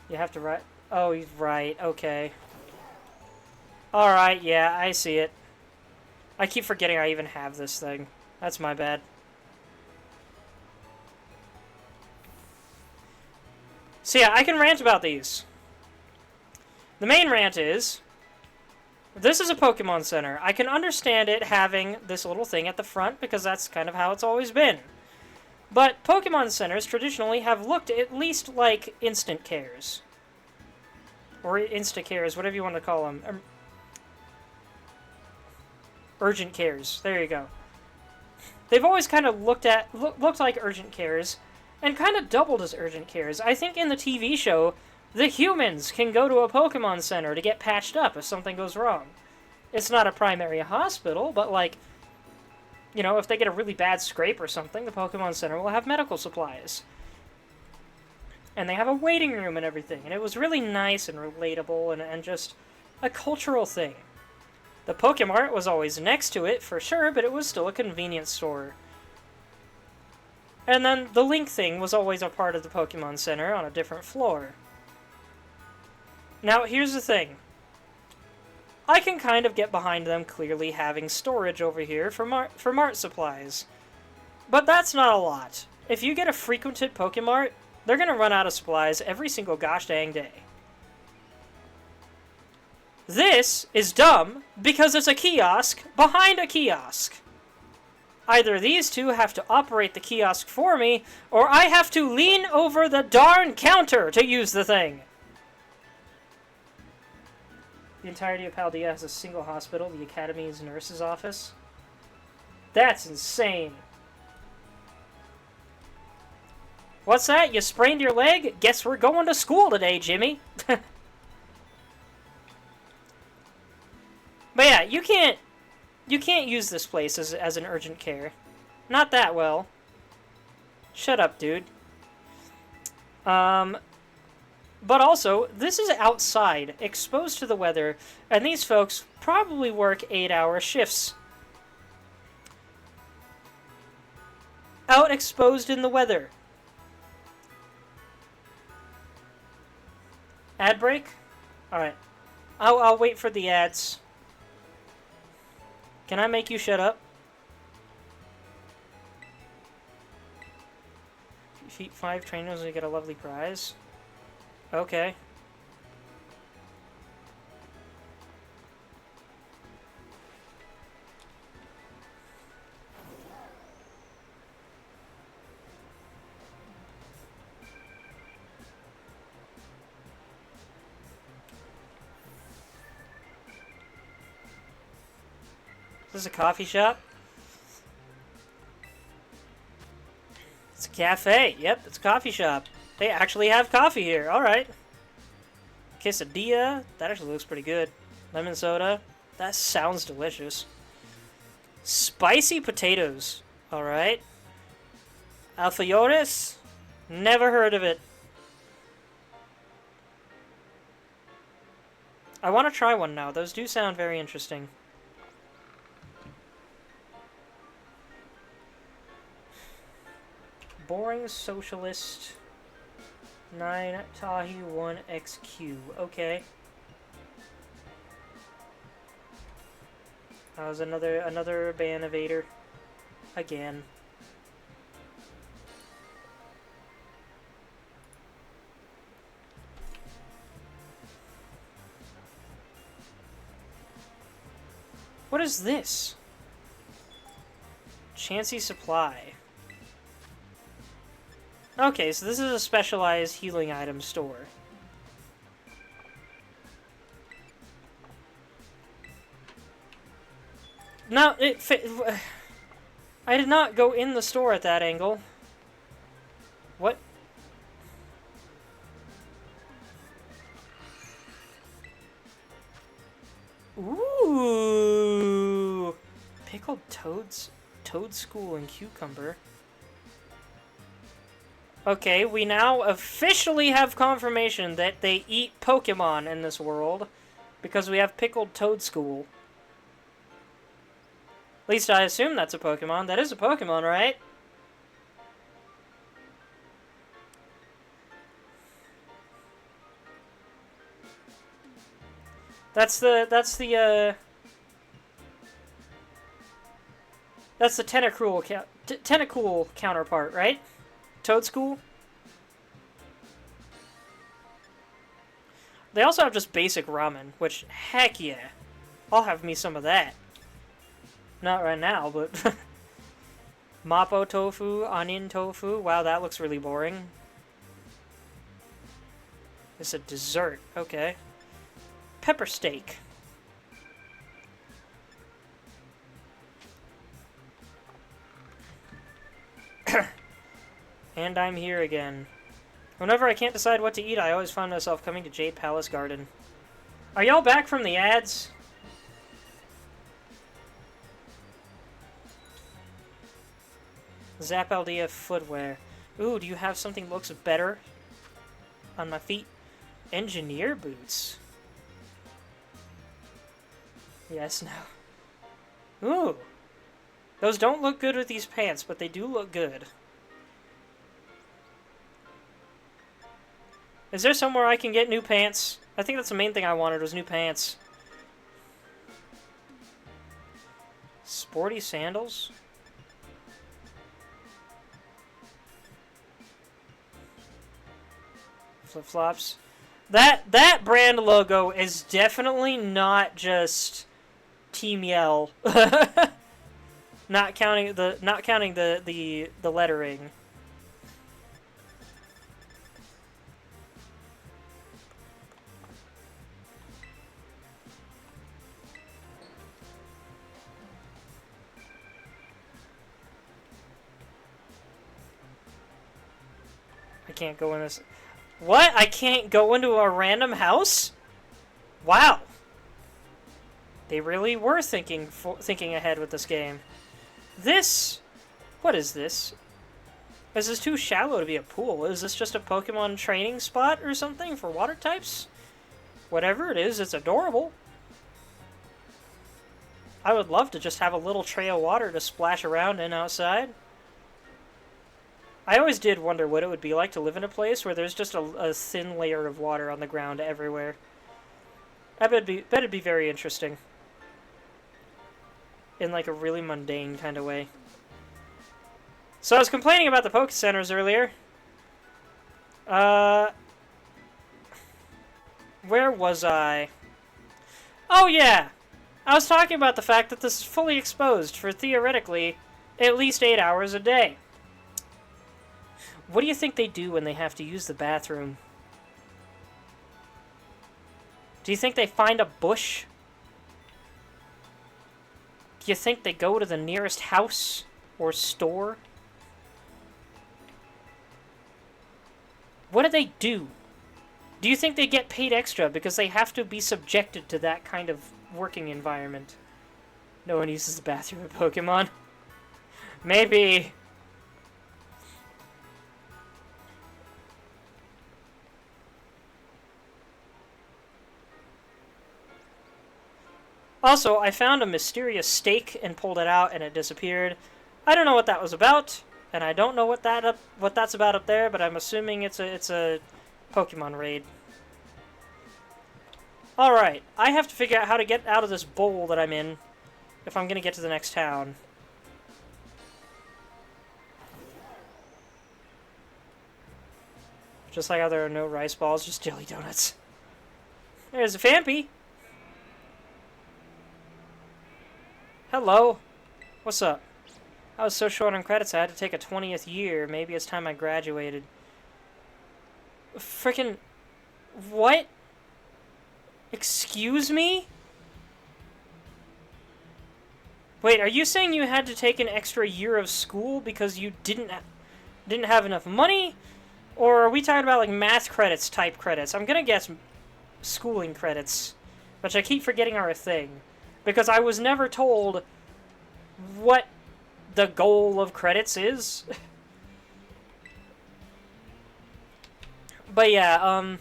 You have to write... Oh, he's right. Okay. Alright, yeah, I see it. I keep forgetting I even have this thing. That's my bad. So yeah, I can rant about these. The main rant is... This is a Pokemon Center. I can understand it having this little thing at the front because that's kind of how it's always been. But Pokemon Centers traditionally have looked at least like instant cares. Or insta-cares, whatever you want to call them. Urgent cares. There you go. They've always kind of looked like urgent cares, and kind of doubled as urgent cares. I think in the TV show, the humans can go to a Pokemon Center to get patched up if something goes wrong. It's not a primary hospital, but like, you know, if they get a really bad scrape or something, the Pokemon Center will have medical supplies. And they have a waiting room and everything, and it was really nice and relatable and just a cultural thing. The Pokemart was always next to it, for sure, but it was still a convenience store. And then the Link thing was always a part of the Pokemon Center on a different floor. Now, here's the thing. I can kind of get behind them clearly having storage over here for Mart supplies. But that's not a lot. If you get a frequented Pokemart, they're gonna run out of supplies every single gosh dang day. This is dumb because it's a kiosk behind a kiosk. Either these two have to operate the kiosk for me, or I have to lean over the darn counter to use the thing. The entirety of Paldea has a single hospital, the Academy's nurse's office. That's insane. What's that? You sprained your leg? Guess we're going to school today, Jimmy. But yeah, you can't use this place as an urgent care. Not that well. Shut up, dude. But also, this is outside, exposed to the weather, and these folks probably work 8-hour shifts. Out exposed in the weather. Ad break? Alright. I'll wait for the ads. Can I make you shut up? Defeat 5 trainers and you get a lovely prize. Okay. This is a coffee shop. It's a cafe. Yep, it's a coffee shop. They actually have coffee here. Alright. Quesadilla. That actually looks pretty good. Lemon soda. That sounds delicious. Spicy potatoes. Alright. Alfajores. Never heard of it. I want to try one now. Those do sound very interesting. Boring socialist. 9 Tahi 1 XQ. Okay. That was another ban evader. Again. What is this? Chansey Supply. Okay, so this is a specialized healing item store. No, I did not go in the store at that angle. What? Ooh! Pickled toad school and cucumber. Okay, we now officially have confirmation that they eat Pokemon in this world, because we have pickled toad school. At least I assume that's a Pokemon. That is a Pokemon, right? That's the Tentacool counterpart, right? Toad School. They also have just basic ramen, which, heck yeah. I'll have me some of that. Not right now, but... Mapo tofu, onion tofu. Wow, that looks really boring. It's a dessert. Okay. Pepper steak. And I'm here again. Whenever I can't decide what to eat, I always find myself coming to Jade Palace Garden. Are y'all back from the ads? Zapaldia footwear. Ooh, do you have something that looks better on my feet? Engineer boots. Yes, no. Ooh. Those don't look good with these pants, but they do look good. Is there somewhere I can get new pants? I think that's the main thing I wanted, was new pants. Sporty sandals? Flip-flops. That brand logo is definitely not just Team Yell. not counting the lettering. I can't go in this. What? I can't go into a random house? Wow. They really were thinking ahead with this game. This... What is this? Is this too shallow to be a pool? Is this just a Pokemon training spot or something for water types? Whatever it is, it's adorable. I would love to just have a little tray of water to splash around in outside. I always did wonder what it would be like to live in a place where there's just a thin layer of water on the ground everywhere. I bet it'd be very interesting. In like a really mundane kind of way. So I was complaining about the Poke Centers earlier. Where was I? Oh yeah! I was talking about the fact that this is fully exposed for theoretically at least 8 hours a day. What do you think they do when they have to use the bathroom? Do you think they find a bush? Do you think they go to the nearest house or store? What do they do? Do you think they get paid extra because they have to be subjected to that kind of working environment? No one uses the bathroom at Pokemon. Maybe. Also, I found a mysterious stake and pulled it out and it disappeared. I don't know what that was about, and I don't know what that's about up there, but I'm assuming it's a Pokemon raid. Alright, I have to figure out how to get out of this bowl that I'm in if I'm gonna get to the next town. Just like how there are no rice balls, just jelly donuts. There's a Phanpy. Hello. What's up? I was so short on credits I had to take a 20th year. Maybe it's time I graduated. Frickin'... What? Excuse me? Wait, are you saying you had to take an extra year of school because you didn't have enough money? Or are we talking about like math credits type credits? I'm gonna guess schooling credits, which I keep forgetting are a thing. Because I was never told what the goal of credits is. But yeah,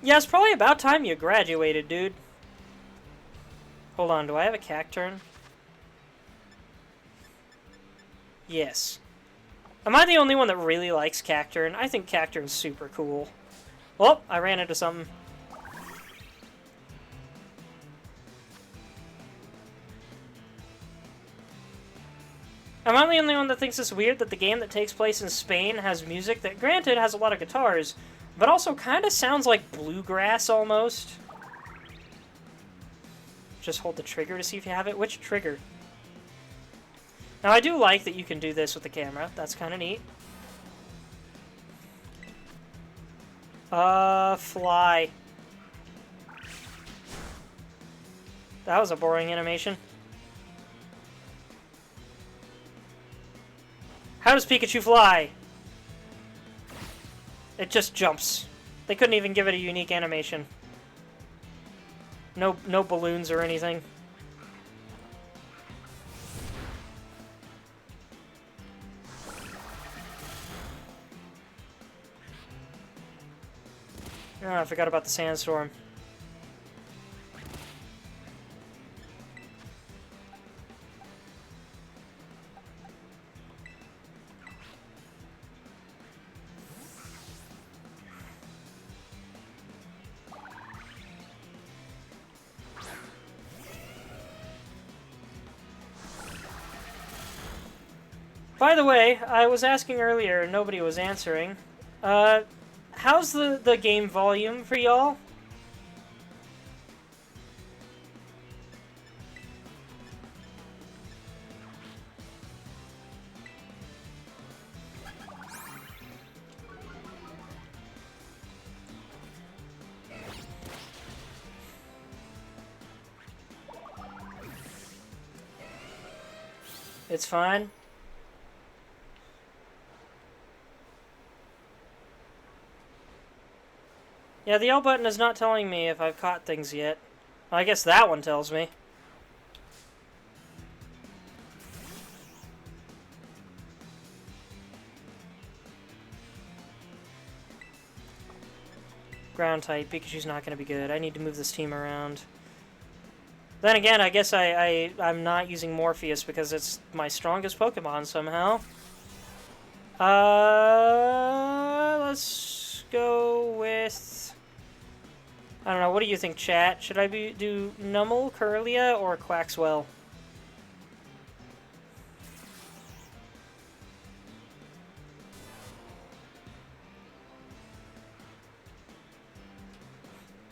yeah, it's probably about time you graduated, dude. Hold on, do I have a Cacturn? Yes. Am I the only one that really likes Cacturn? I think Cacturn's super cool. Oh, I ran into something. Am I the only one that thinks it's weird that the game that takes place in Spain has music that, granted, has a lot of guitars, but also kind of sounds like bluegrass almost? Just hold the trigger to see if you have it. Which trigger? Now, I do like that you can do this with the camera. That's kind of neat. Fly. That was a boring animation. How does Pikachu fly? It just jumps. They couldn't even give it a unique animation. No balloons or anything. Oh, I forgot about the sandstorm. By the way, I was asking earlier and nobody was answering. How's the game volume for y'all? It's fine. Yeah, the L button is not telling me if I've caught things yet. Well, I guess that one tells me. Ground type, Pikachu's not going to be good. I need to move this team around. Then again, I guess I'm not using Morpheus because it's my strongest Pokemon somehow. Let's go with... I don't know, what do you think, chat? Should I do Numel, Curlia, or Quaxwell?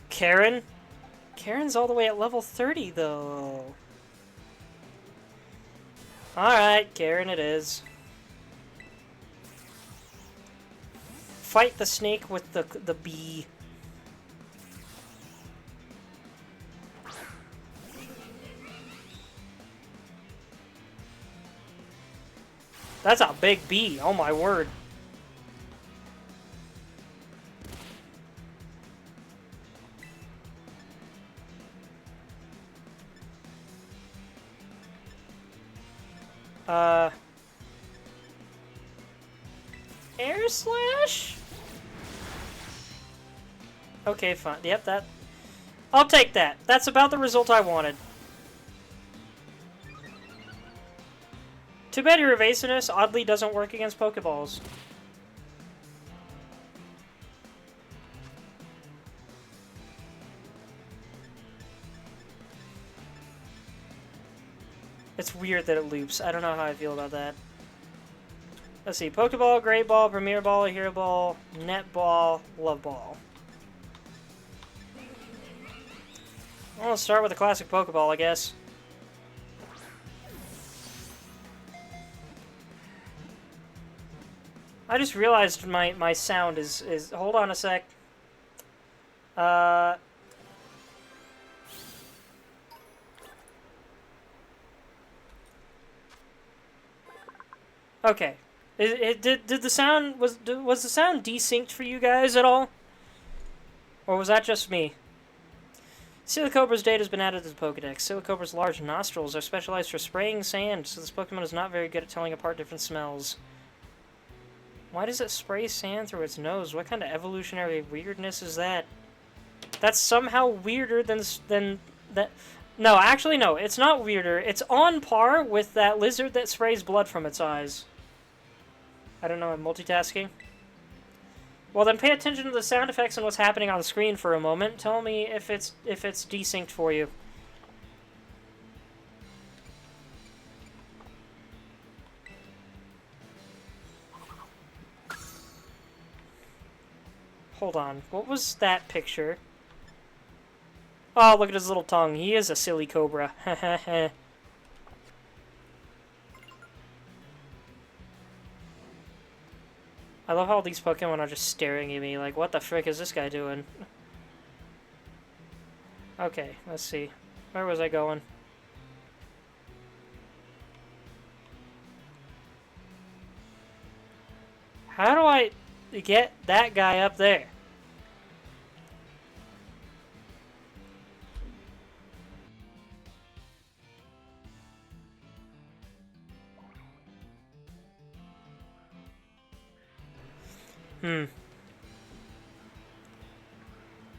Karen? Karen's all the way at level 30, though. Alright, Karen it is. Fight the snake with the bee. That's a big bee. Oh my word. Air slash? Okay, fine. Yep, that... I'll take that. That's about the result I wanted. Too bad your evasiveness oddly doesn't work against Pokeballs. It's weird that it loops. I don't know how I feel about that. Let's see. Pokeball, Great Ball, Premier Ball, Hero Ball, Net Ball, Love Ball. Well, let's start with a classic Pokeball, I guess. I just realized my sound is... Hold on a sec. Okay. Did the sound... Was the sound desynced for you guys at all? Or was that just me? Silicobra's data has been added to the Pokedex. Silicobra's large nostrils are specialized for spraying sand, so this Pokemon is not very good at telling apart different smells. Why does it spray sand through its nose? What kind of evolutionary weirdness is that? That's somehow weirder than that... No, actually no, it's not weirder. It's on par with that lizard that sprays blood from its eyes. I don't know, I'm multitasking. Well, then pay attention to the sound effects and what's happening on the screen for a moment. Tell me if it's desynced for you. Hold on. What was that picture? Oh, look at his little tongue. He is a silly cobra. I love how all these Pokemon are just staring at me like, what the frick is this guy doing? Okay, let's see. Where was I going? How do I get that guy up there?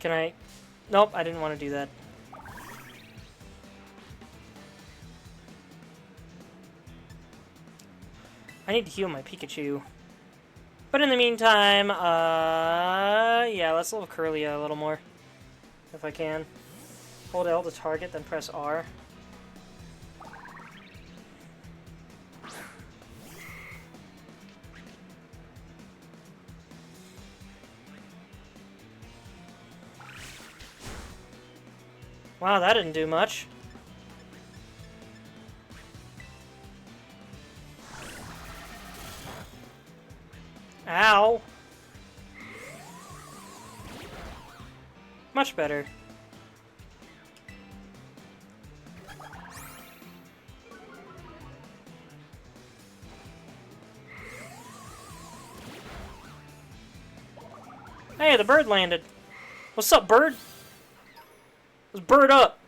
Can I... Nope, I didn't want to do that. I need to heal my Pikachu. But in the meantime, yeah, let's level Curlia a little more. If I can. Hold L to target, then press R. Wow, that didn't do much. Ow! Much better. Hey, the bird landed. What's up, bird? Let's bird up.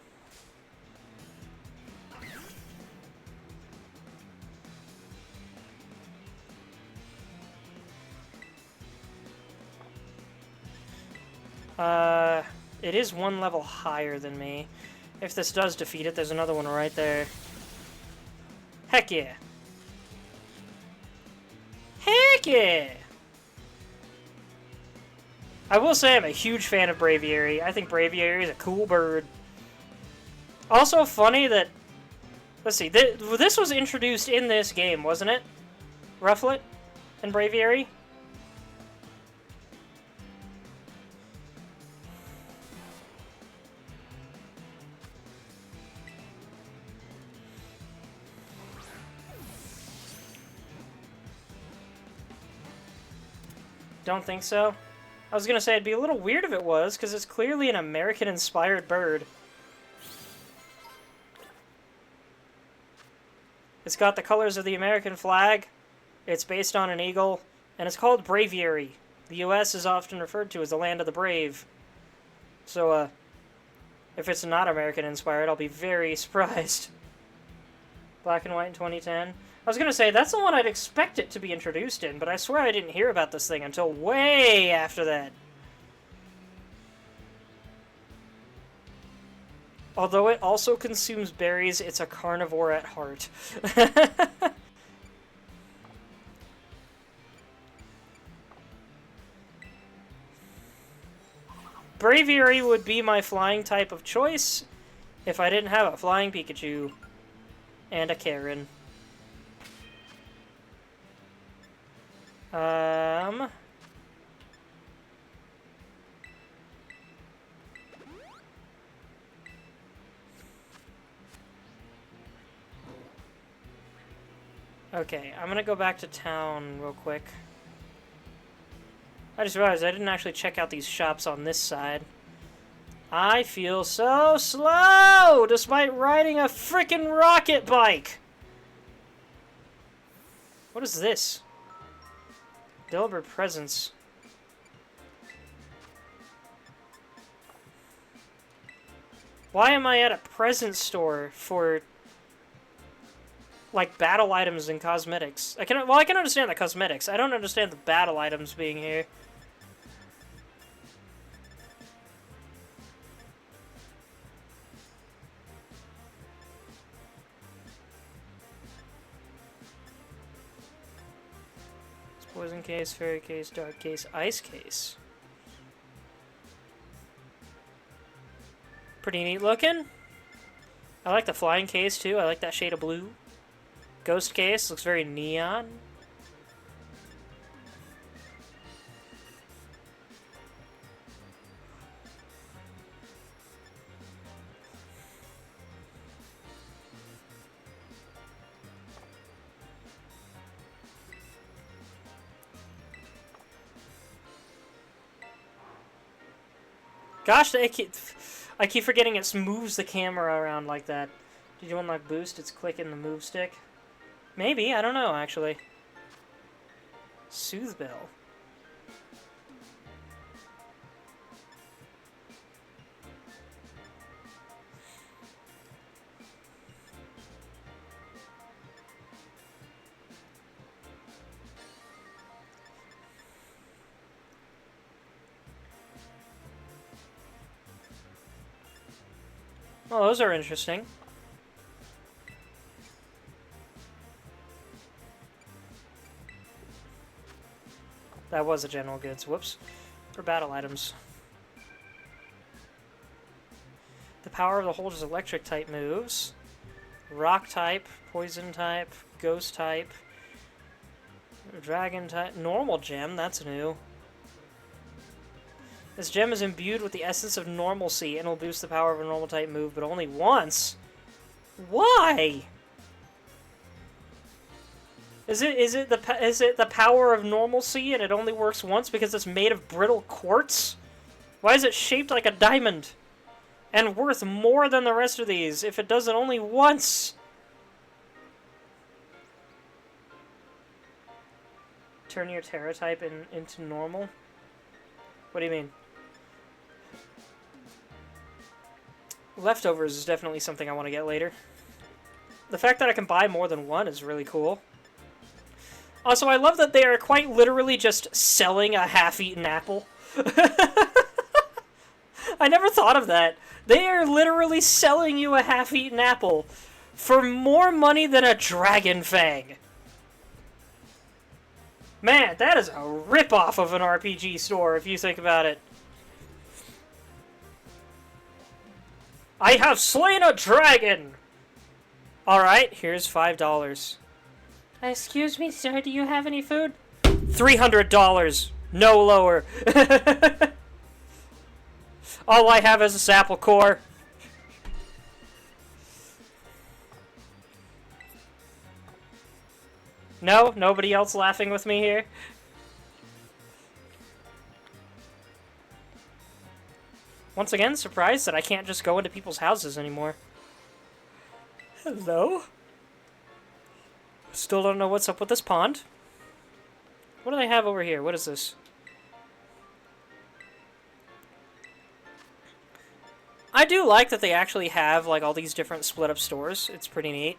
It is one level higher than me. If this does defeat it, there's another one right there. Heck yeah. Heck yeah! I will say I'm a huge fan of Braviary. I think Braviary is a cool bird. Also funny that... Let's see, this was introduced in this game, wasn't it? Rufflet and Braviary? Don't think so? I was gonna say it'd be a little weird if it was, because it's clearly an American-inspired bird. It's got the colors of the American flag. It's based on an eagle, and it's called Braviary. The U.S. is often referred to as the land of the brave. So, if it's not American-inspired, I'll be very surprised. Black and white in 2010. I was going to say, that's the one I'd expect it to be introduced in, but I swear I didn't hear about this thing until way after that. Although it also consumes berries, it's a carnivore at heart. Braviary would be my flying type of choice if I didn't have a flying Pikachu and a Karen. Okay, I'm gonna go back to town real quick. I just realized I didn't actually check out these shops on this side. I feel so slow, despite riding a frickin' rocket bike! What is this? Deliberate presence. Why am I at a present store for, like, battle items and cosmetics? I can understand the cosmetics. I don't understand the battle items being here. Poison case, fairy case, dark case, ice case. Pretty neat looking. I like the flying case too. I like that shade of blue. Ghost case looks very neon. Gosh, I keep forgetting it moves the camera around like that. Did you unlock boost? It's clicking the move stick. Maybe, I don't know, actually. Soothe Bell. Oh, those are interesting. That was a general goods. Whoops. For battle items. The power of the holder's electric type moves. Rock type, poison type, ghost type, dragon type, normal gem, that's new. This gem is imbued with the essence of normalcy and will boost the power of a normal type move, but only once. Why? Is it the power of normalcy and it only works once because it's made of brittle quartz? Why is it shaped like a diamond and worth more than the rest of these if it does it only once? Turn your Terra type into normal? What do you mean? Leftovers is definitely something I want to get later. The fact that I can buy more than one is really cool. Also, I love that they are quite literally just selling a half-eaten apple. I never thought of that. They are literally selling you a half-eaten apple for more money than a dragon fang. Man, that is a rip-off of an RPG store, if you think about it. I have slain a dragon! Alright, here's $5. Excuse me, sir, do you have any food? $300! No lower! All I have is this apple core. No? Nobody else laughing with me here? Once again, surprised that I can't just go into people's houses anymore. Hello? Still don't know what's up with this pond. What do they have over here? What is this? I do like that they actually have, like, all these different split-up stores. It's pretty neat.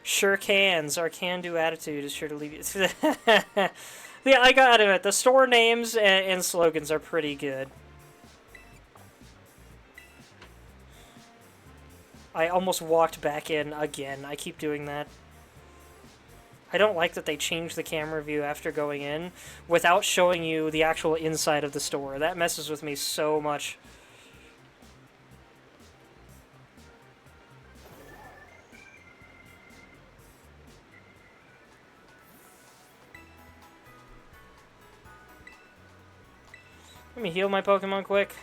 Sure cans. Our can-do attitude is sure to leave you... Yeah, I gotta admit, the store names and slogans are pretty good. I almost walked back in again. I keep doing that. I don't like that they change the camera view after going in without showing you the actual inside of the store. That messes with me so much. Let me heal my Pokemon quick.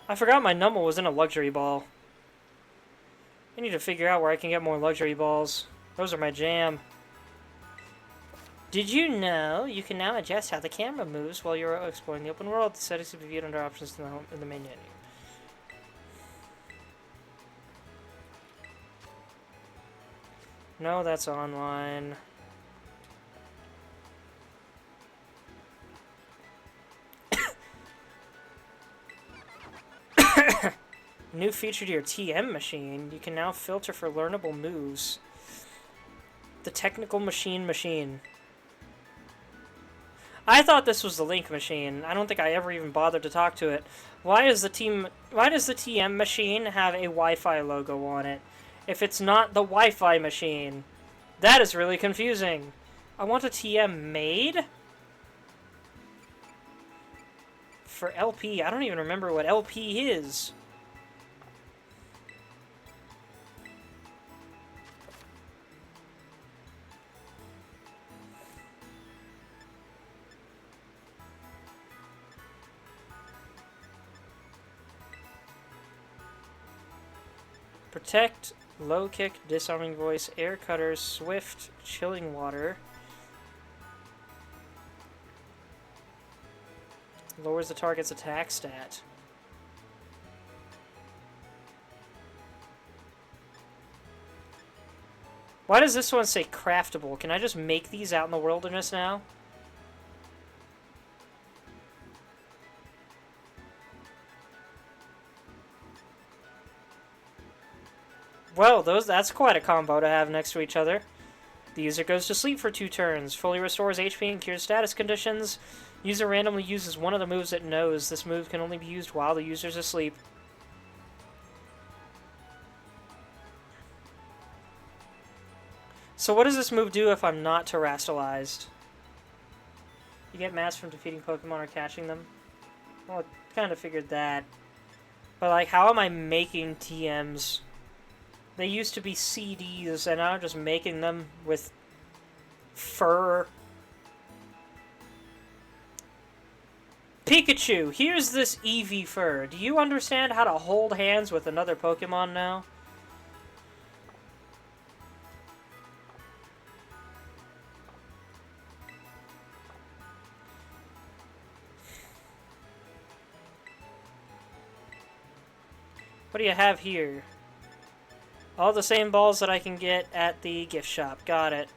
I forgot my Numel was in a luxury ball. I need to figure out where I can get more luxury balls. Those are my jam. Did you know you can now adjust how the camera moves while you're exploring the open world? The settings can be viewed under options in the main menu. No, that's online. New feature to your TM machine. You can now filter for learnable moves. The technical machine. I thought this was the Link machine. I don't think I ever even bothered to talk to it. Why does the TM machine have a Wi-Fi logo on it if it's not the Wi-Fi machine? That is really confusing. I want a TM made for LP. I don't even remember what LP is. Protect, low kick, disarming voice, air cutters, swift, chilling water. Lowers the target's attack stat. Why does this one say craftable? Can I just make these out in the wilderness now? Well, that's quite a combo to have next to each other. The user goes to sleep for 2 turns, fully restores HP and cures status conditions. User randomly uses one of the moves it knows. This move can only be used while the user's asleep. So what does this move do if I'm not terastallized? You get mass from defeating Pokemon or catching them? Well, I kind of figured that. But, like, how am I making TMs? They used to be CDs, and now I'm just making them with fur. Pikachu, here's this Eevee fur. Do you understand how to hold hands with another Pokemon now? What do you have here? All the same balls that I can get at the gift shop. Got it.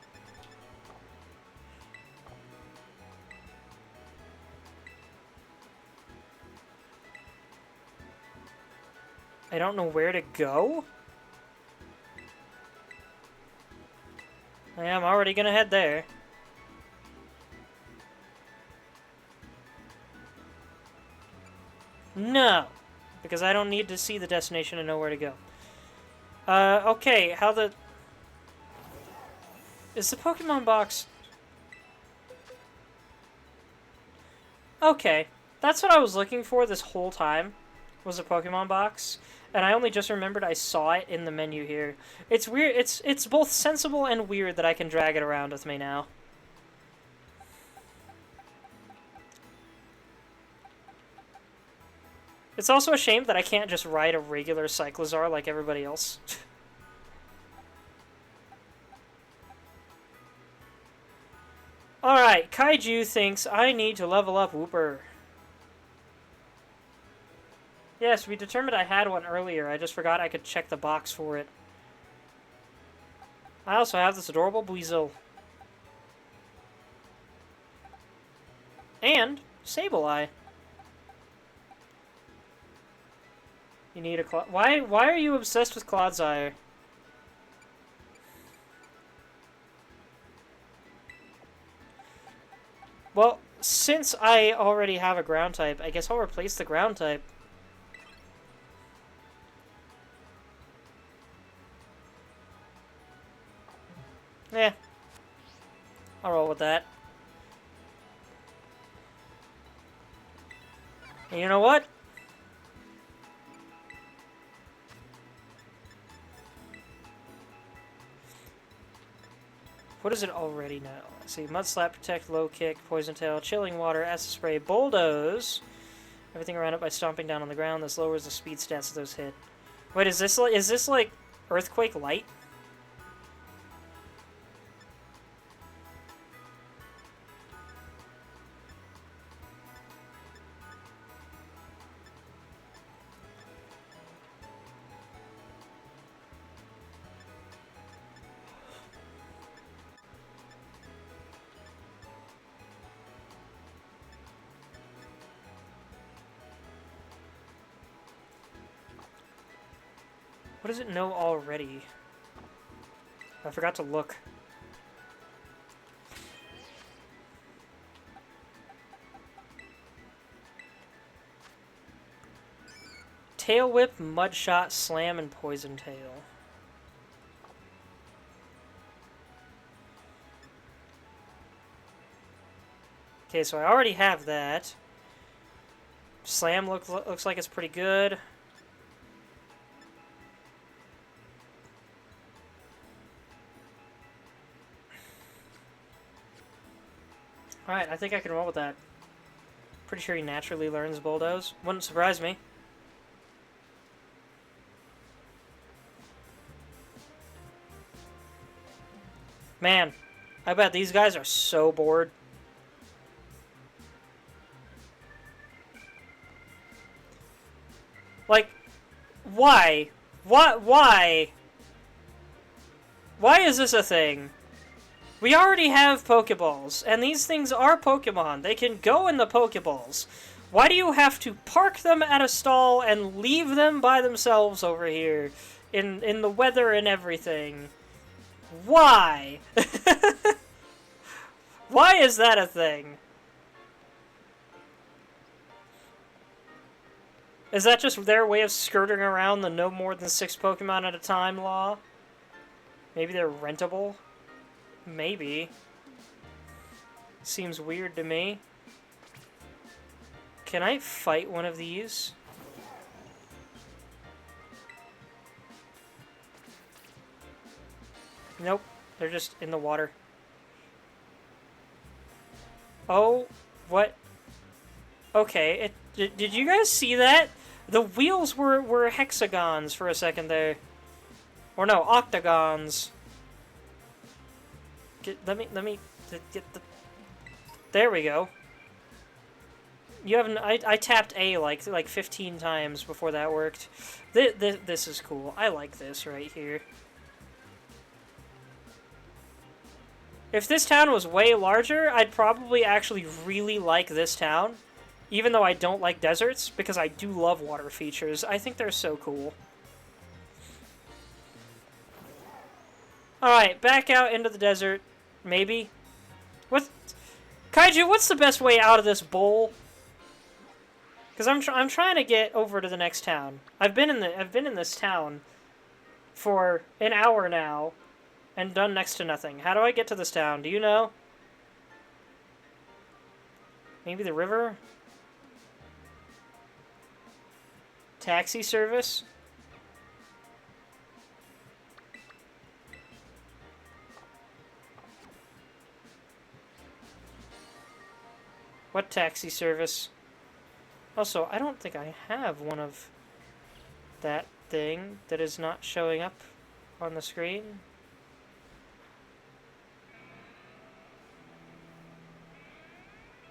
I don't know where to go? I'm already gonna head there. No! Because I don't need to see the destination to know where to go. Okay, is the Pokemon box... Okay, that's what I was looking for this whole time, was a Pokemon box, and I only just remembered I saw it in the menu here. It's weird, it's both sensible and weird that I can drag it around with me now. It's also a shame that I can't just ride a regular Cyclizar like everybody else. Alright, Kaiju thinks I need to level up Wooper. Yes, we determined I had one earlier. I just forgot I could check the box for it. I also have this adorable Buizel. And Sableye. You need a Why are you obsessed with Clodsire? Well, since I already have a ground type, I guess I'll replace the ground type. Yeah. I'll roll with that. And you know what? What is it already now? Let's see. Mud Slap, Protect, Low Kick, Poison Tail, Chilling Water, Acid Spray, Bulldoze. Everything around it by stomping down on the ground. This lowers the speed stats of those hit. Wait, is this like Earthquake Light? What does it know already? I forgot to look. Tail Whip, Mud Shot, Slam, and Poison Tail. Okay, so I already have that. Slam looks like it's pretty good. Alright, I think I can roll with that. Pretty sure he naturally learns Bulldoze. Wouldn't surprise me. Man, I bet these guys are so bored. Like, why? What? Why? Why is this a thing? We already have Pokeballs, and these things are Pokemon. They can go in the Pokeballs. Why do you have to park them at a stall and leave them by themselves over here in the weather and everything? Why? Why is that a thing? Is that just their way of skirting around the no more than 6 Pokemon at a time law? Maybe they're rentable? Maybe. Seems weird to me. Can I fight one of these? Nope. They're just in the water. Oh, what? Okay, did you guys see that? The wheels were hexagons for a second there. Or no, octagons. Let me get the... There we go. You haven't... I tapped A like 15 times before that worked. This is cool. I like this right here. If this town was way larger, I'd probably actually really like this town. Even though I don't like deserts, because I do love water features. I think they're so cool. Alright, back out into the desert. Maybe. What? Kaiju, what's the best way out of this bowl? Because I'm trying to get over to the next town. I've been in this town for an hour now and done next to nothing. How do I get to this town? Do you know? Maybe the river? Taxi service? What taxi service? Also, I don't think I have one of that thing that is not showing up on the screen.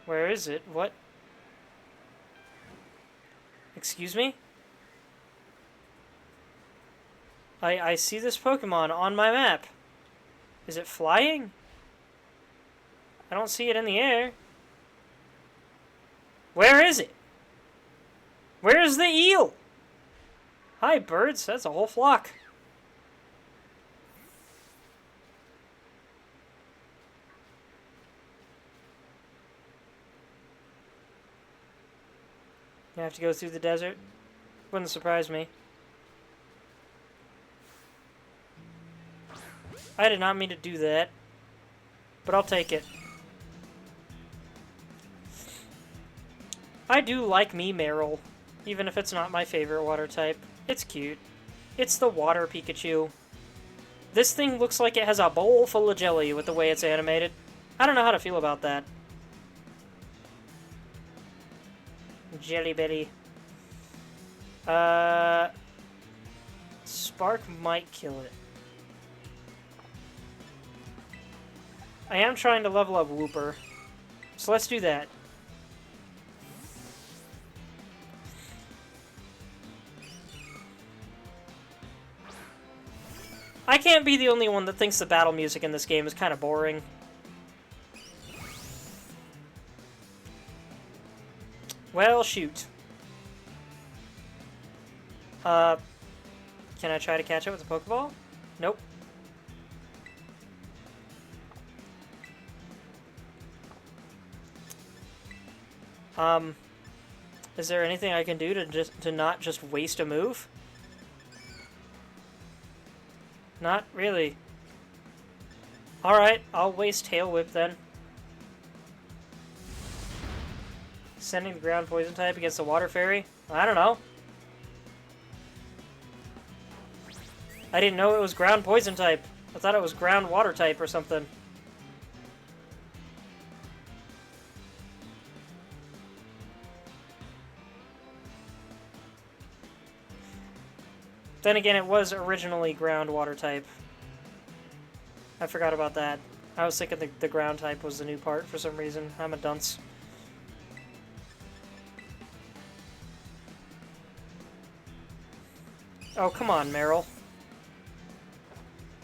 Where is it? What? Excuse me? I see this Pokemon on my map. Is it flying? I don't see it in the air. Where is it? Where's the eel? Hi, birds. That's a whole flock. You have to go through the desert? Wouldn't surprise me. I did not mean to do that, but I'll take it. I do like me Meryl, even if it's not my favorite water type. It's cute. It's the water Pikachu. This thing looks like it has a bowl full of jelly with the way it's animated. I don't know how to feel about that. Jelly Betty. Spark might kill it. I am trying to level up Wooper, so let's do that. I can't be the only one that thinks the battle music in this game is kind of boring. Well, shoot. Can I try to catch it with a Pokeball? Nope. Is there anything I can do to not just waste a move? Not really. Alright, I'll waste Tail Whip then. Sending the ground poison type against the water fairy? I don't know. I didn't know it was ground poison type. I thought it was ground water type or something. Then again, it was originally ground water type. I forgot about that. I was thinking the ground type was the new part for some reason. I'm a dunce. Oh, come on, Meryl.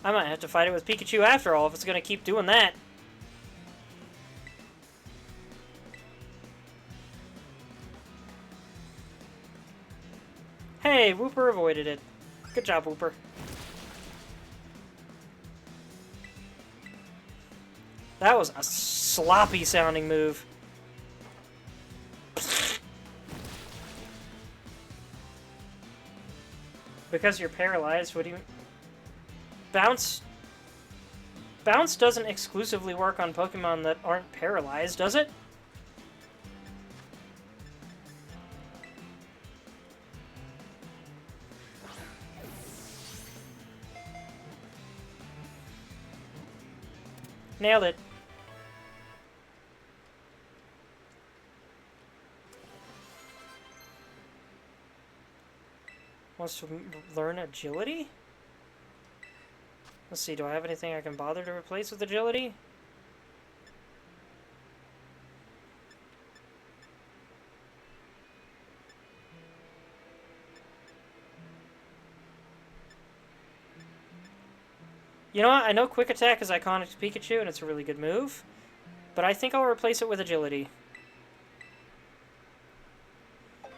I might have to fight it with Pikachu after all if it's going to keep doing that. Hey, Wooper avoided it. Good job, Wooper. That was a sloppy sounding move. Because you're paralyzed, what do you... Bounce doesn't exclusively work on Pokemon that aren't paralyzed, does it? Nailed it. Wants to learn agility? Let's see, do I have anything I can bother to replace with agility? You know what? I know Quick Attack is iconic to Pikachu, and it's a really good move. But I think I'll replace it with agility.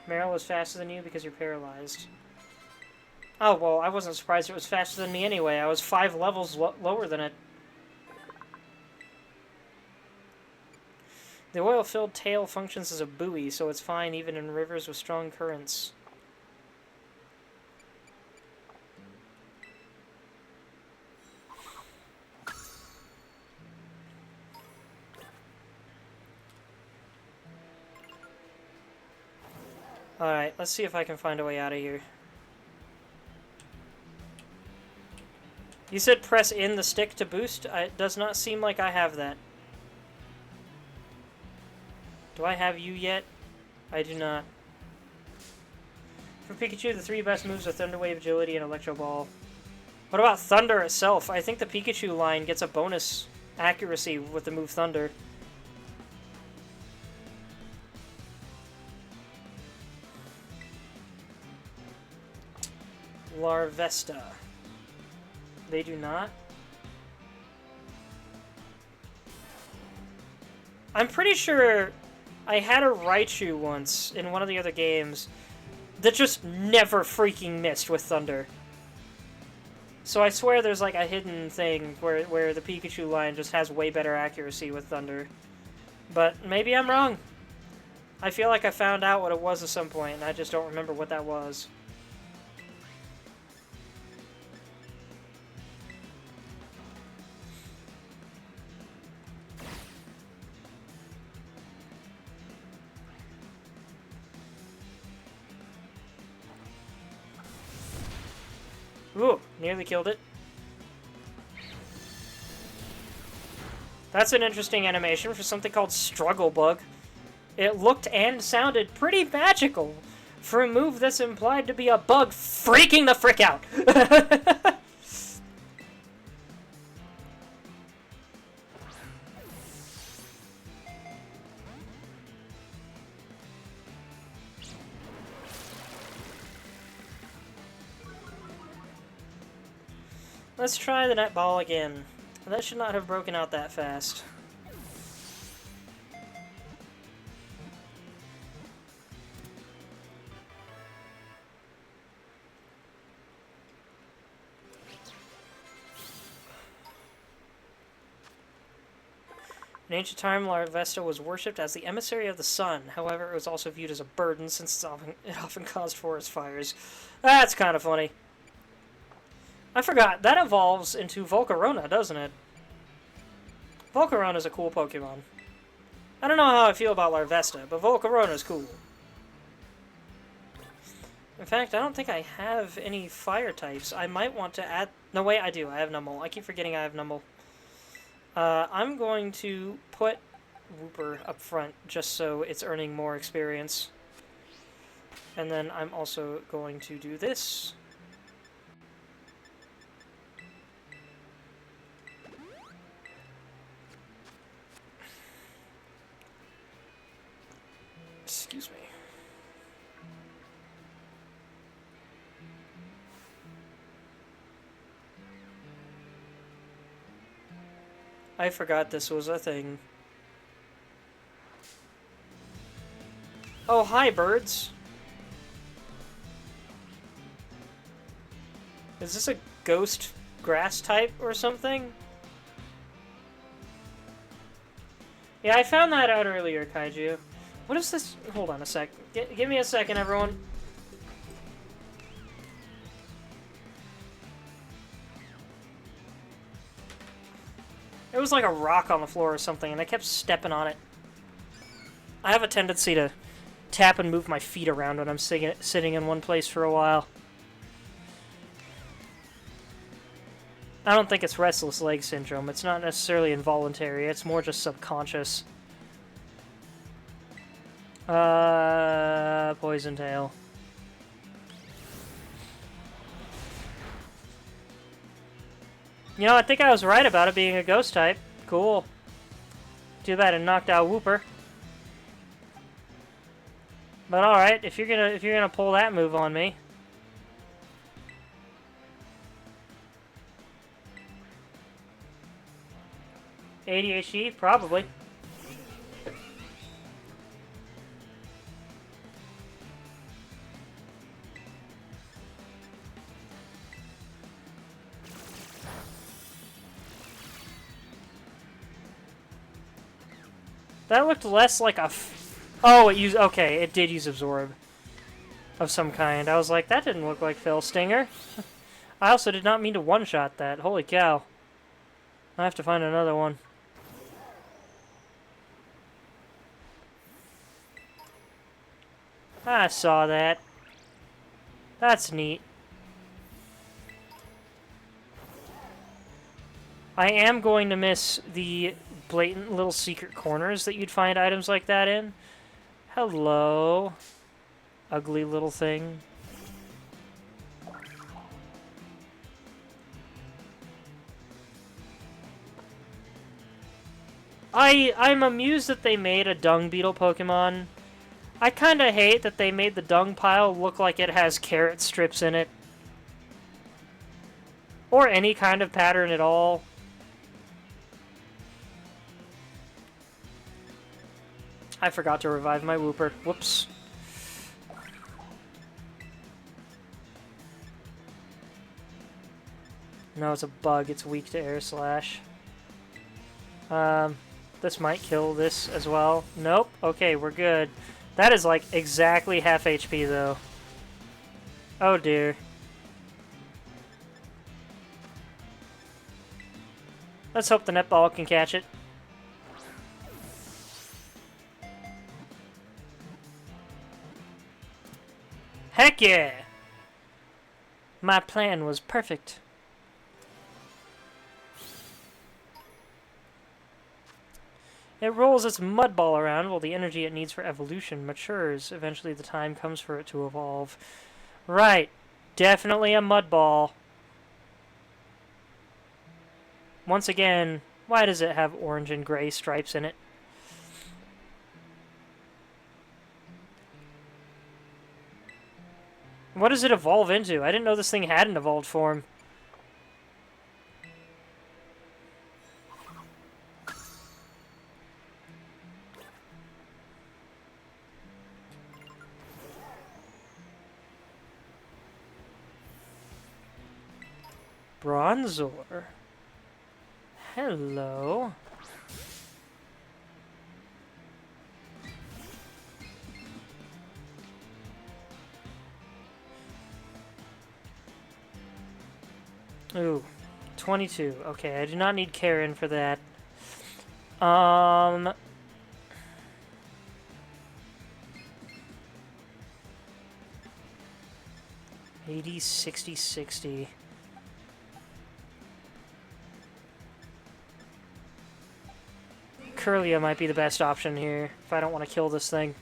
Meryl is faster than you because you're paralyzed. Oh, well, I wasn't surprised it was faster than me anyway. I was 5 levels lower than it. The oil-filled tail functions as a buoy, so it's fine even in rivers with strong currents. Alright, let's see if I can find a way out of here. You said press in the stick to boost? It does not seem like I have that. Do I have you yet? I do not. For Pikachu, the 3 best moves are Thunder Wave, Agility, and Electro Ball. What about Thunder itself? I think the Pikachu line gets a bonus accuracy with the move Thunder. Larvesta. They do not? I'm pretty sure I had a Raichu once in one of the other games that just never freaking missed with Thunder. So I swear there's like a hidden thing where the Pikachu line just has way better accuracy with Thunder. But maybe I'm wrong. I feel like I found out what it was at some point, and I just don't remember what that was. Ooh, nearly killed it. That's an interesting animation for something called Struggle Bug. It looked and sounded pretty magical for a move that's implied to be a bug freaking the frick out. Let's try the netball again. That should not have broken out that fast. In ancient time, Larvesta was worshipped as the emissary of the sun. However, it was also viewed as a burden since it often caused forest fires. That's kind of funny. I forgot, that evolves into Volcarona, doesn't it? Volcarona is a cool Pokemon. I don't know how I feel about Larvesta, but Volcarona is cool. In fact, I don't think I have any fire types. I might want to add... No, wait, I do. I have Numble. I keep forgetting I have Numble. I'm going to put Wooper up front just so it's earning more experience. And then I'm also going to do this. Excuse me. I forgot this was a thing. Oh, hi, birds. Is this a ghost grass type or something? Yeah, I found that out earlier, Kaiju. What is this? Hold on a sec. Give me a second, everyone. It was like a rock on the floor or something, and I kept stepping on it. I have a tendency to tap and move my feet around when I'm sitting in one place for a while. I don't think it's restless leg syndrome. It's not necessarily involuntary. It's more just subconscious. Poison tail. You know, I think I was right about it being a ghost type. Cool. Too bad it knocked out Wooper. But all right, if you're gonna pull that move on me. ADHD, probably. That looked less like a... Oh, it used... Okay, it did use Absorb. Of some kind. I was like, that didn't look like Phil Stinger. I also did not mean to one-shot that. Holy cow. I have to find another one. I saw that. That's neat. I am going to miss the blatant little secret corners that you'd find items like that in. Hello, ugly little thing. I'm amused that they made a dung beetle Pokemon. I kinda hate that they made the dung pile look like it has carrot strips in it. Or any kind of pattern at all. I forgot to revive my Wooper. Whoops. No, it's a bug. It's weak to Air Slash. This might kill this as well. Nope. Okay, we're good. That is like exactly half HP though. Oh dear. Let's hope the netball can catch it. Heck yeah! My plan was perfect. It rolls its mud ball around while the energy it needs for evolution matures. Eventually the time comes for it to evolve. Right. Definitely a mud ball. Once again, why does it have orange and gray stripes in it? What does it evolve into? I didn't know this thing had an evolved form. Bronzor. Hello. Ooh, 22. Okay, I do not need Karen for that. 80, 60, 60. Curlia might be the best option here if I don't want to kill this thing.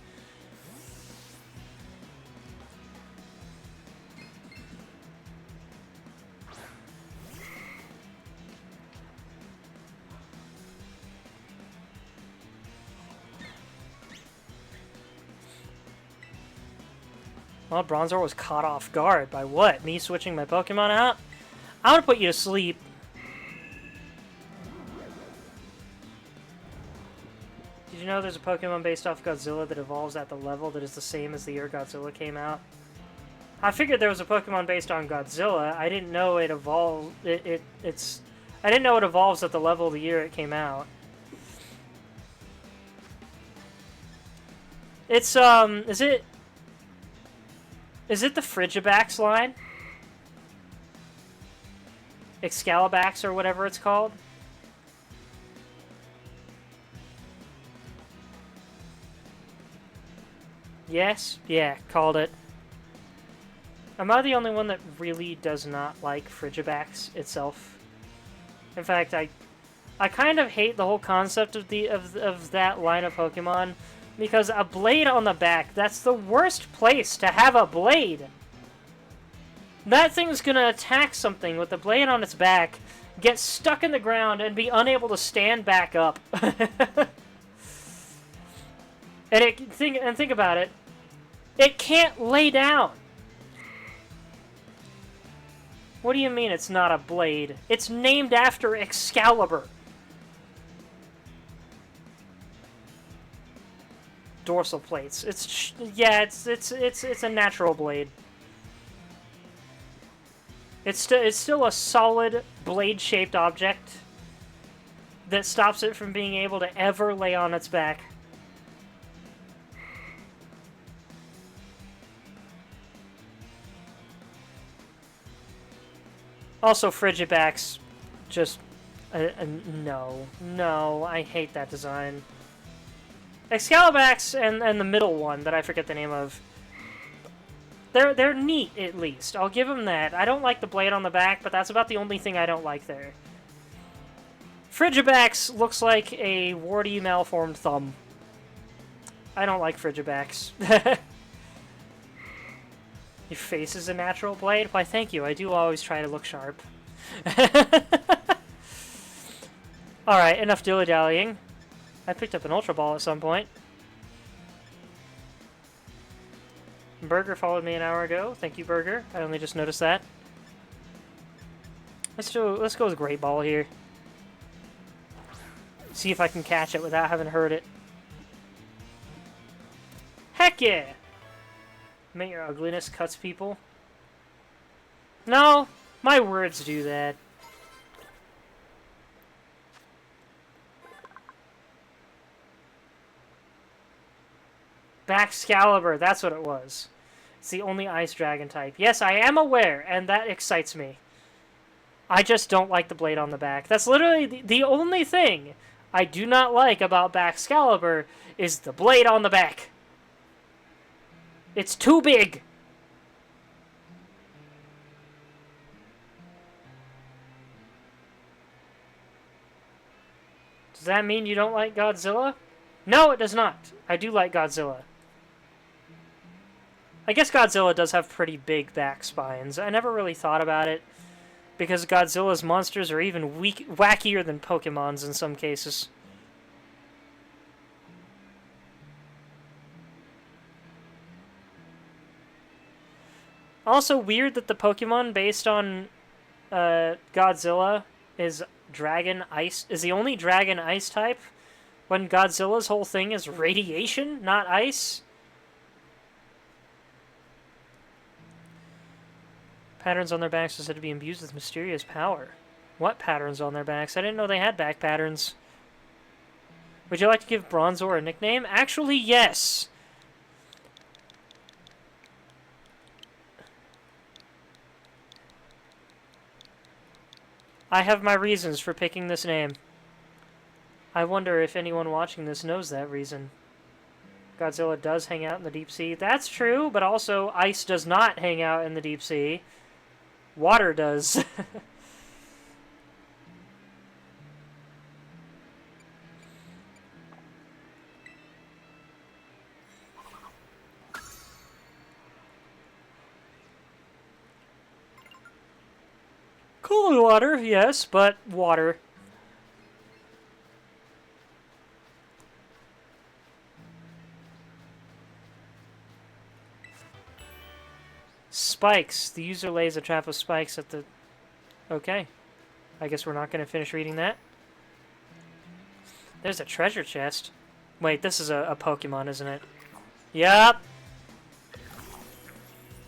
Well, Bronzor was caught off guard by what? Me switching my Pokemon out? I'm gonna put you to sleep. Did you know there's a Pokemon based off Godzilla that evolves at the level that is the same as the year Godzilla came out? I figured there was a Pokemon based on Godzilla. I didn't know it evolved. I didn't know it evolves at the level of the year it came out. It's Is it the Frigibax line? Excalibax or whatever it's called? Yes? Yeah, called it. Am I the only one that really does not like Frigibax itself? In fact, I kind of hate the whole concept of that line of Pokemon, because a blade on the back, that's the worst place to have a blade. That thing's gonna attack something with the blade on its back, get stuck in the ground, and be unable to stand back up. Think about it. It can't lay down. What do you mean it's not a blade? It's named after Excalibur. Dorsal plates. It's a natural blade. It's still a solid blade-shaped object that stops it from being able to ever lay on its back. Also, Frigibax, just no, I hate that design. Excalibax and the middle one that I forget the name of. They're neat, at least. I'll give them that. I don't like the blade on the back, but that's about the only thing I don't like there. Frigibax looks like a warty, malformed thumb. I don't like Frigibax. Your face is a natural blade? Why, thank you. I do always try to look sharp. Alright, enough dilly-dallying. I picked up an Ultra Ball at some point. Burger followed me an hour ago. Thank you, Burger. I only just noticed that. Let's go with Great Ball here. See if I can catch it without having heard it. Heck yeah! Admit your ugliness cuts people. No, my words do that. Baxcalibur, that's what it was. It's the only ice dragon type. Yes, I am aware, and that excites me. I just don't like the blade on the back. That's literally the only thing I do not like about Baxcalibur is the blade on the back. It's too big. Does that mean you don't like Godzilla? No, it does not. I do like Godzilla. I guess Godzilla does have pretty big back spines. I never really thought about it, because Godzilla's monsters are even wackier than Pokemon's in some cases. Also weird that the Pokemon based on Godzilla is the only dragon ice type, when Godzilla's whole thing is radiation, not ice. Patterns on their backs are said to be imbued with mysterious power. What patterns on their backs? I didn't know they had back patterns. Would you like to give Bronzor a nickname? Actually, yes. I have my reasons for picking this name. I wonder if anyone watching this knows that reason. Godzilla does hang out in the deep sea. That's true, but also ice does not hang out in the deep sea. Water does. Cold water, yes, but water. Spikes. The user lays a trap of spikes at the... Okay. I guess we're not going to finish reading that. There's a treasure chest. Wait, this is a Pokemon, isn't it? Yup!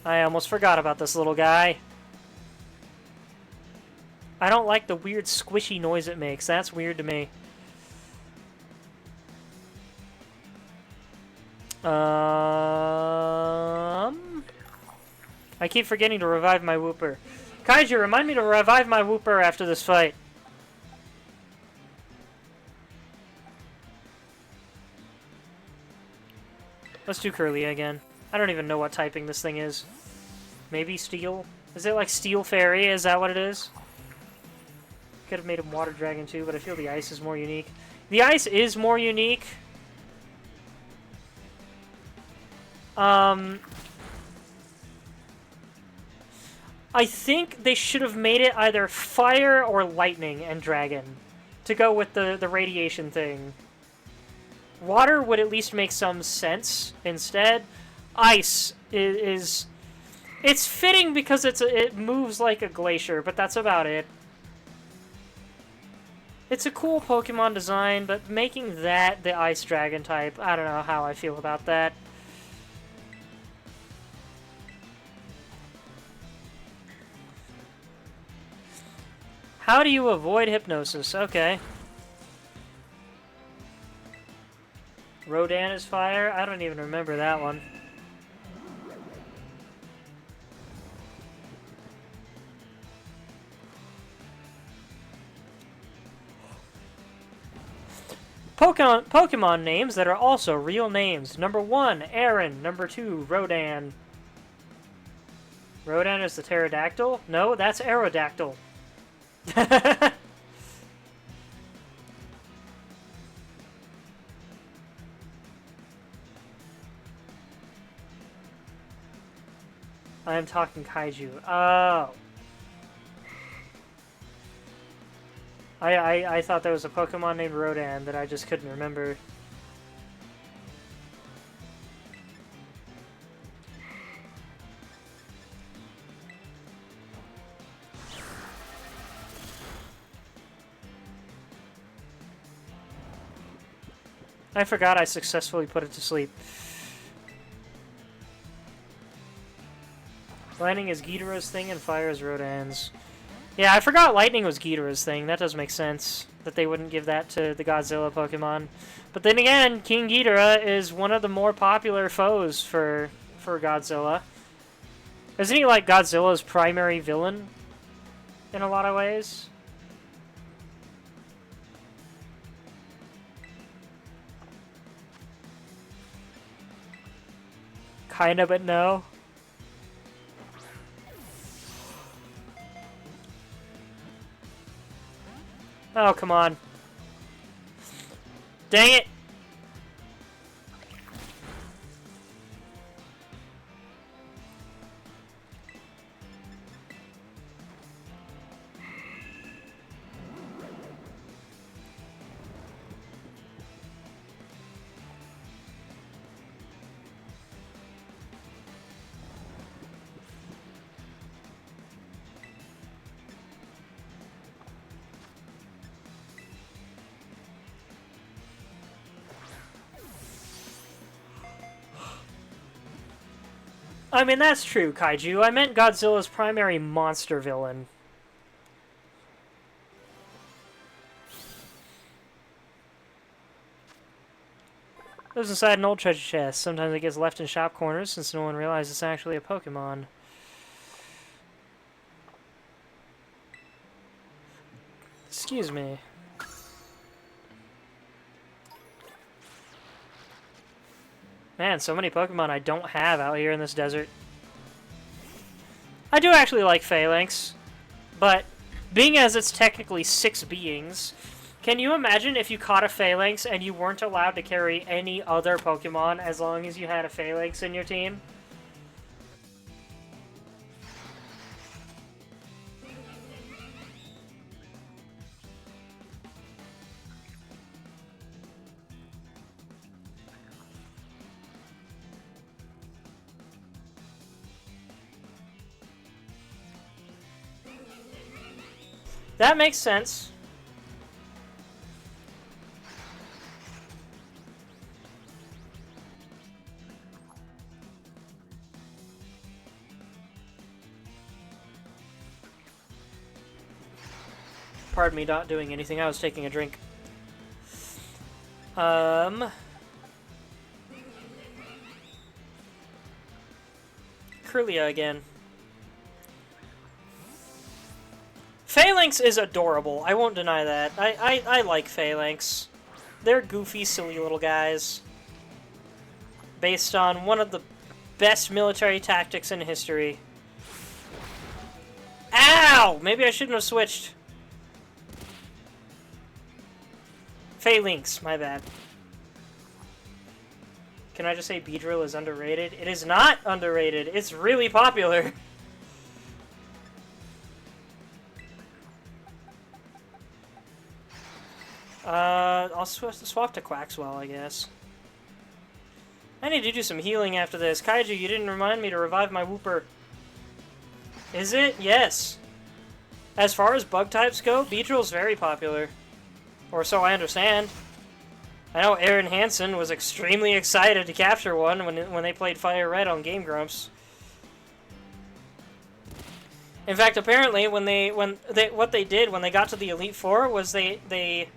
I almost forgot about this little guy. I don't like the weird squishy noise it makes. That's weird to me. I keep forgetting to revive my Wooper. Kaiju, remind me to revive my Wooper after this fight. Let's do Curly again. I don't even know what typing this thing is. Maybe Steel? Is it like Steel Fairy? Is that what it is? Could have made him Water Dragon too, but I feel the ice is more unique. The ice is more unique. I think they should have made it either fire or lightning and dragon to go with the radiation thing. Water would at least make some sense. Instead, ice is it's fitting because it moves like a glacier, but that's about it. It's a cool Pokemon design, but making that the Ice Dragon type, I don't know how I feel about that. How do you avoid hypnosis? Okay. Rodan is fire? I don't even remember that one. Pokemon names that are also real names. Number 1, Aaron. Number 2, Rodan. Rodan is the pterodactyl? No, that's Aerodactyl. I am talking kaiju. Oh. I thought there was a Pokemon named Rodan that I just couldn't remember. I forgot I successfully put it to sleep. Lightning is Ghidorah's thing and fire is Rodan's. Yeah, I forgot lightning was Ghidorah's thing. That does make sense that they wouldn't give that to the Godzilla Pokemon. But then again, King Ghidorah is one of the more popular foes for Godzilla. Isn't he like Godzilla's primary villain in a lot of ways? Kinda, but no. Oh, come on. Dang it! I mean, that's true, Kaiju. I meant Godzilla's primary monster villain. Lives inside an old treasure chest. Sometimes it gets left in shop corners since no one realizes it's actually a Pokemon. Excuse me. Man, so many Pokemon I don't have out here in this desert. I do actually like Phalanx, but being as it's technically 6 beings, can you imagine if you caught a Phalanx and you weren't allowed to carry any other Pokemon as long as you had a Phalanx in your team? That makes sense. Pardon me not doing anything, I was taking a drink. Kirlia again. Phalanx is adorable, I won't deny that. I like Phalanx. They're goofy, silly little guys. Based on one of the best military tactics in history. Ow! Maybe I shouldn't have switched. Phalanx, my bad. Can I just say Beedrill is underrated? It is not underrated. It's really popular. I'll swap to Quaxwell, I guess. I need to do some healing after this. Kaiju, you didn't remind me to revive my Wooper. Is it? Yes. As far as bug types go, Beedrill's very popular. Or so I understand. I know Aaron Hansen was extremely excited to capture one when they played Fire Red on Game Grumps. In fact, apparently, what they did when they got to the Elite Four was they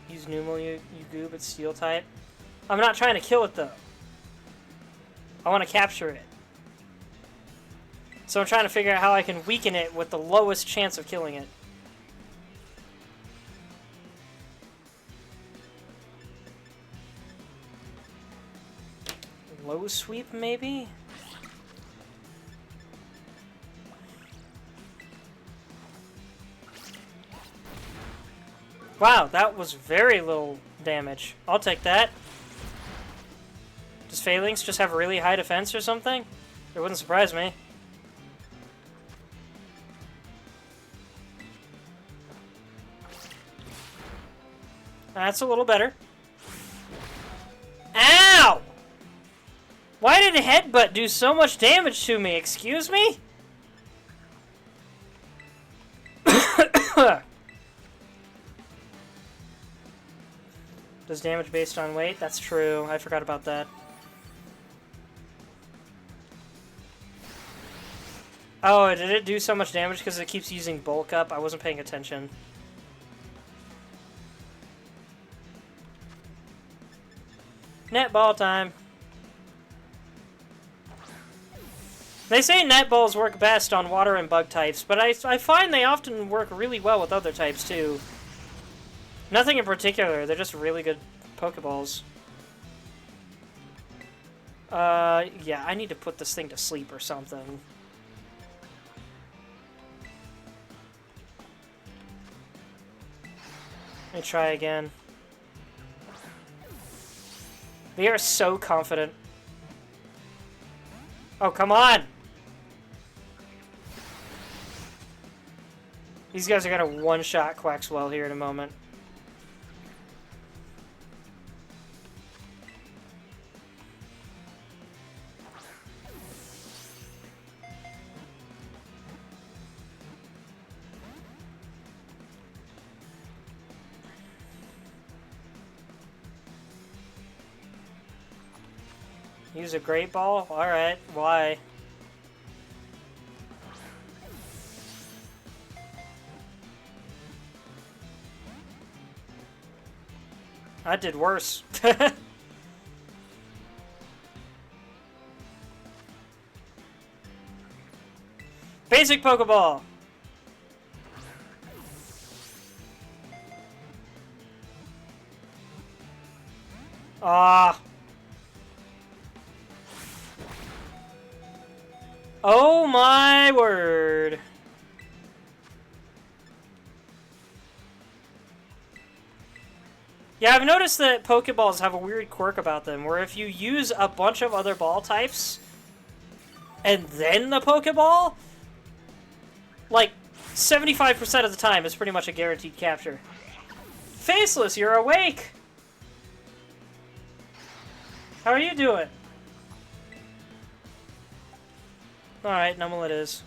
use Numel Ugoo, but Steel type. I'm not trying to kill it though. I want to capture it. So I'm trying to figure out how I can weaken it with the lowest chance of killing it. Low sweep, maybe? Wow, that was very little damage. I'll take that. Does Phalanx just have really high defense or something? It wouldn't surprise me. That's a little better. Ow! Why did a headbutt do so much damage to me? Excuse me? Does damage based on weight? That's true. I forgot about that. Oh, did it do so much damage because it keeps using bulk up? I wasn't paying attention. Netball time. They say netballs work best on water and bug types, but I find they often work really well with other types too. Nothing in particular, they're just really good Pokeballs. Yeah, I need to put this thing to sleep or something. Let me try again. They are so confident. Oh, come on! These guys are gonna one-shot Quaxwell here in a moment. Use a Great Ball? Alright, why? I did worse. Basic Pokeball! Ah. Oh my word. Yeah, I've noticed that Pokeballs have a weird quirk about them, where if you use a bunch of other ball types, and then the Pokeball, like, 75% of the time it's pretty much a guaranteed capture. Faceless, you're awake! How are you doing? Alright, Numel it is.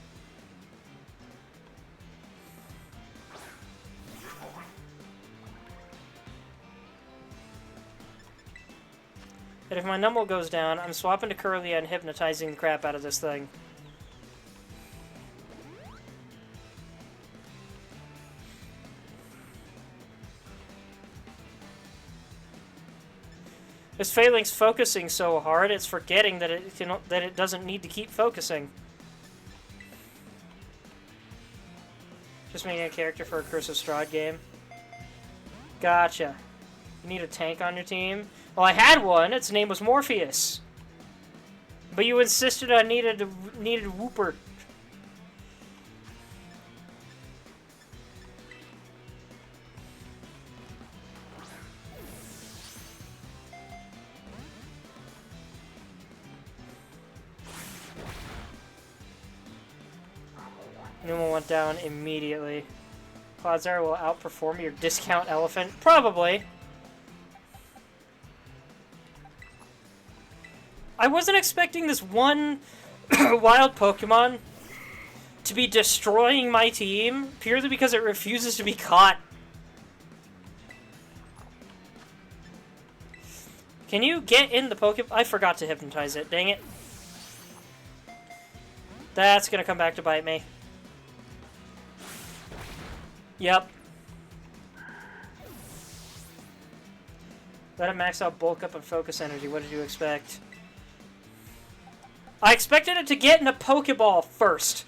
And if my Numel goes down, I'm swapping to Curlia and hypnotizing the crap out of this thing. This Phaling's focusing so hard, it's forgetting that it doesn't need to keep focusing. Just making a character for a Curse of Strahd game. Gotcha. You need a tank on your team? Well, I had one. Its name was Morpheus. But you insisted I needed Wooper. Numel went down immediately. Clodsire will outperform your discount elephant? Probably. I wasn't expecting this one wild Pokemon to be destroying my team purely because it refuses to be caught. Can you get in the Pokemon? I forgot to hypnotize it. Dang it. That's gonna come back to bite me. Yep. Let it max out bulk up and focus energy. What did you expect? I expected it to get in a Pokeball first.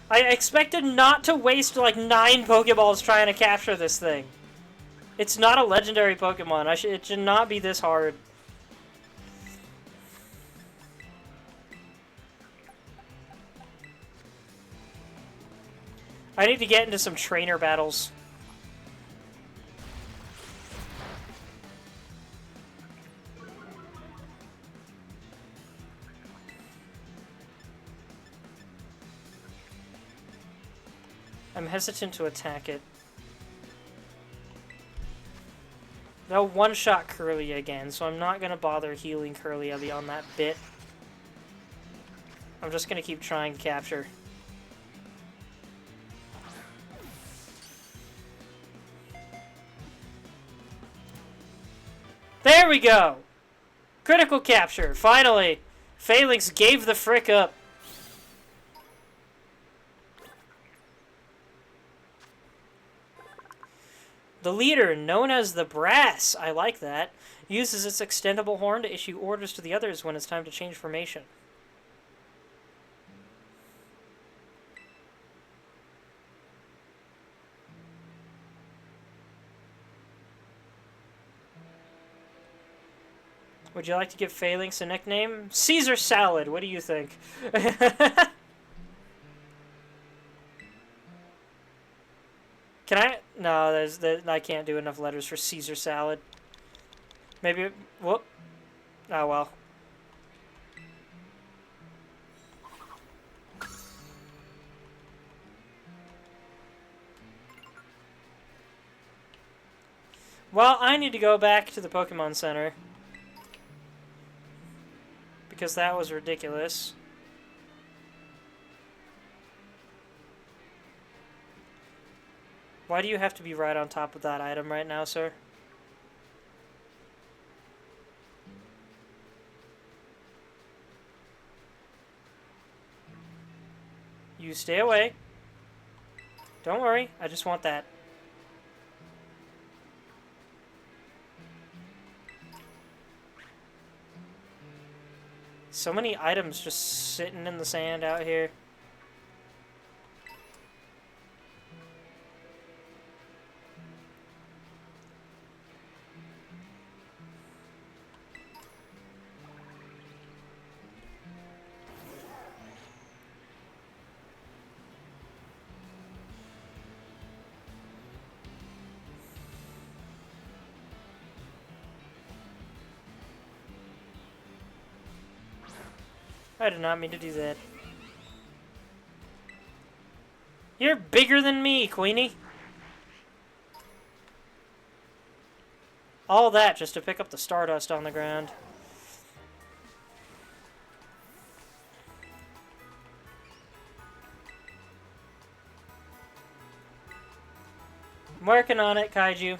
I expected not to waste like 9 Pokeballs trying to capture this thing. It's not a legendary Pokemon. It should not be this hard. I need to get into some trainer battles. I'm hesitant to attack it. They'll one-shot Curlia again, so I'm not going to bother healing Curlia beyond that bit. I'm just going to keep trying capture. There we go! Critical capture, finally! Phalanx gave the frick up. The leader, known as the Brass, I like that, uses its extendable horn to issue orders to the others when it's time to change formation. Would you like to give Phalanx a nickname? Caesar Salad, what do you think? Can I? No, I can't do enough letters for Caesar Salad. Maybe, whoop. Oh well. Well, I need to go back to the Pokemon Center. Because that was ridiculous. Why do you have to be right on top of that item right now, sir? You stay away. Don't worry, I just want that. So many items just sitting in the sand out here. I did not mean to do that. You're bigger than me, Queenie. All that just to pick up the Stardust on the ground. I'm working on it, Kaiju.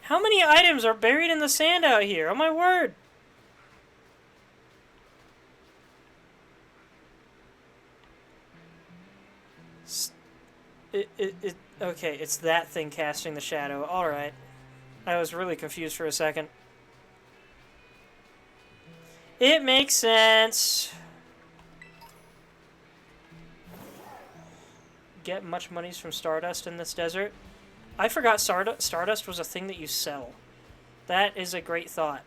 How many items are buried in the sand out here? Oh my word! Okay, it's that thing casting the shadow. Alright. I was really confused for a second. It makes sense. Get much monies from Stardust in this desert? I forgot Stardust was a thing that you sell. That is a great thought.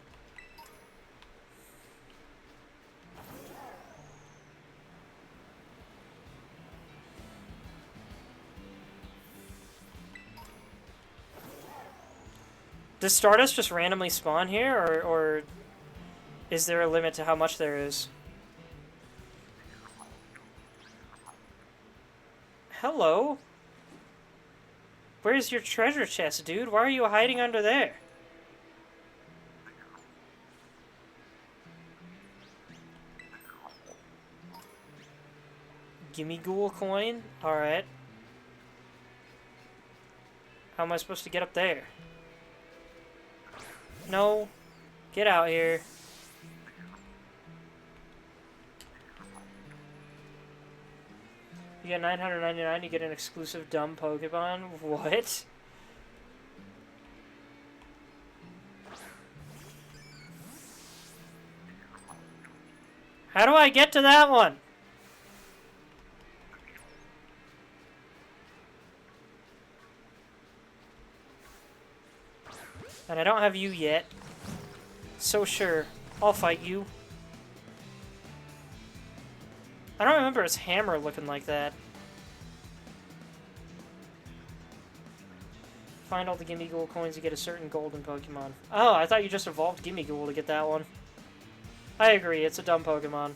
Does Stardust just randomly spawn here, or is there a limit to how much there is? Hello? Where's your treasure chest, dude? Why are you hiding under there? Gimme Ghoul coin? Alright. How am I supposed to get up there? No. Get out here. You get 999, you get an exclusive dumb Pokemon? What? How do I get to that one? And I don't have you yet. So sure, I'll fight you. I don't remember his hammer looking like that. Find all the Gimmighoul coins, you get a certain golden Pokemon. Oh, I thought you just evolved Gimmighoul to get that one. I agree, it's a dumb Pokemon.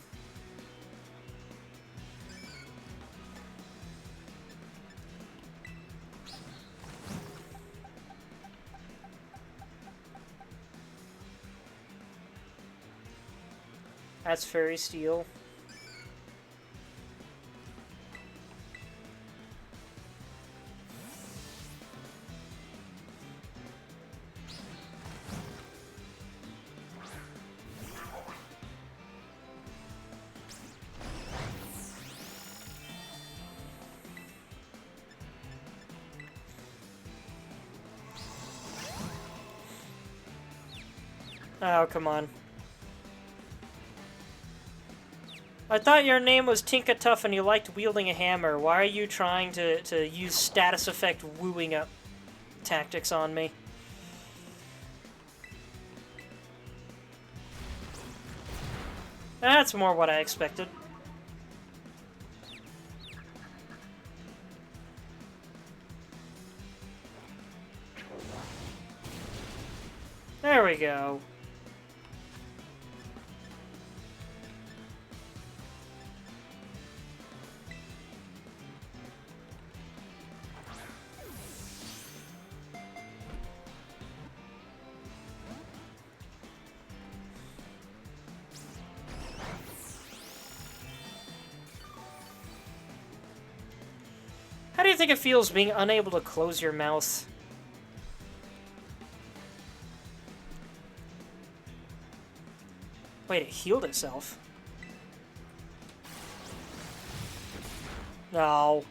That's Fairy Steel. Oh, come on. I thought your name was Tinka Tough and you liked wielding a hammer. Why are you trying to use status effect wooing up tactics on me? That's more what I expected. There we go. How do you think it feels being unable to close your mouth? Wait, it healed itself? No.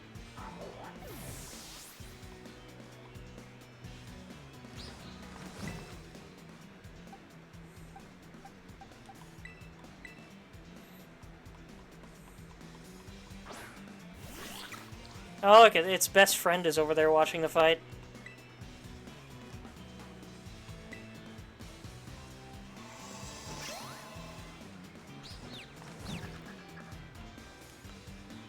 Oh, look, its best friend is over there watching the fight.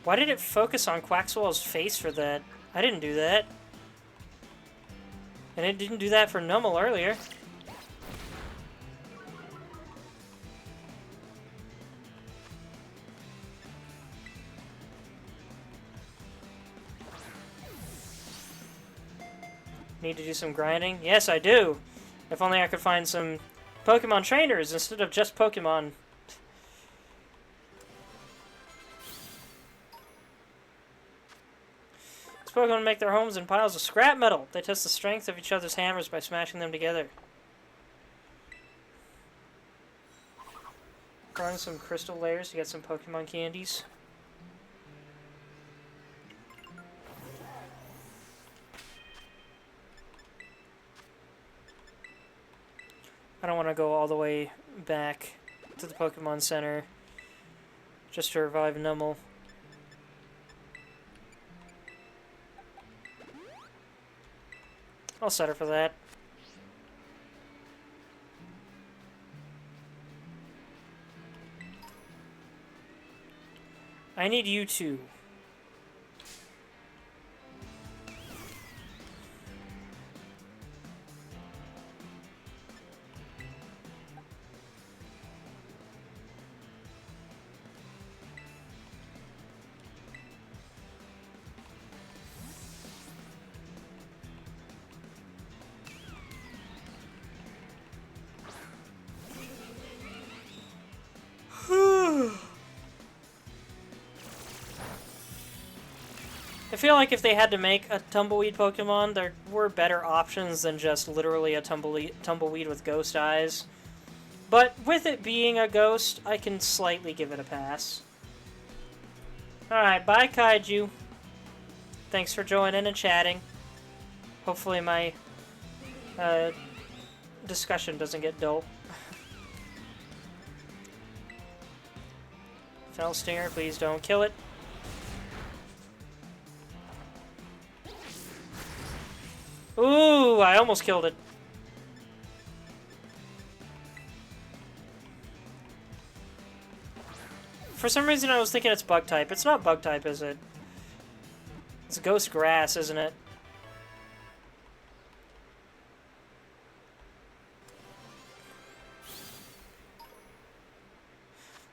Why did it focus on Quaxwell's face for that? I didn't do that. And it didn't do that for Numel earlier. Need to do some grinding? Yes, I do! If only I could find some Pokemon trainers instead of just Pokemon. These Pokemon make their homes in piles of scrap metal. They test the strength of each other's hammers by smashing them together. Growing some crystal layers to get some Pokemon candies. I don't want to go all the way back to the Pokemon Center just to revive Numel. I'll set her for that. I need you two. I feel like if they had to make a Tumbleweed Pokemon, there were better options than just literally a Tumbleweed with ghost eyes. But with it being a ghost, I can slightly give it a pass. Alright, bye Kaiju. Thanks for joining and chatting. Hopefully my discussion doesn't get dull. Fell Stinger, please don't kill it. Ooh, I almost killed it. For some reason I was thinking it's bug type. It's not bug type, is it? It's ghost grass, isn't it?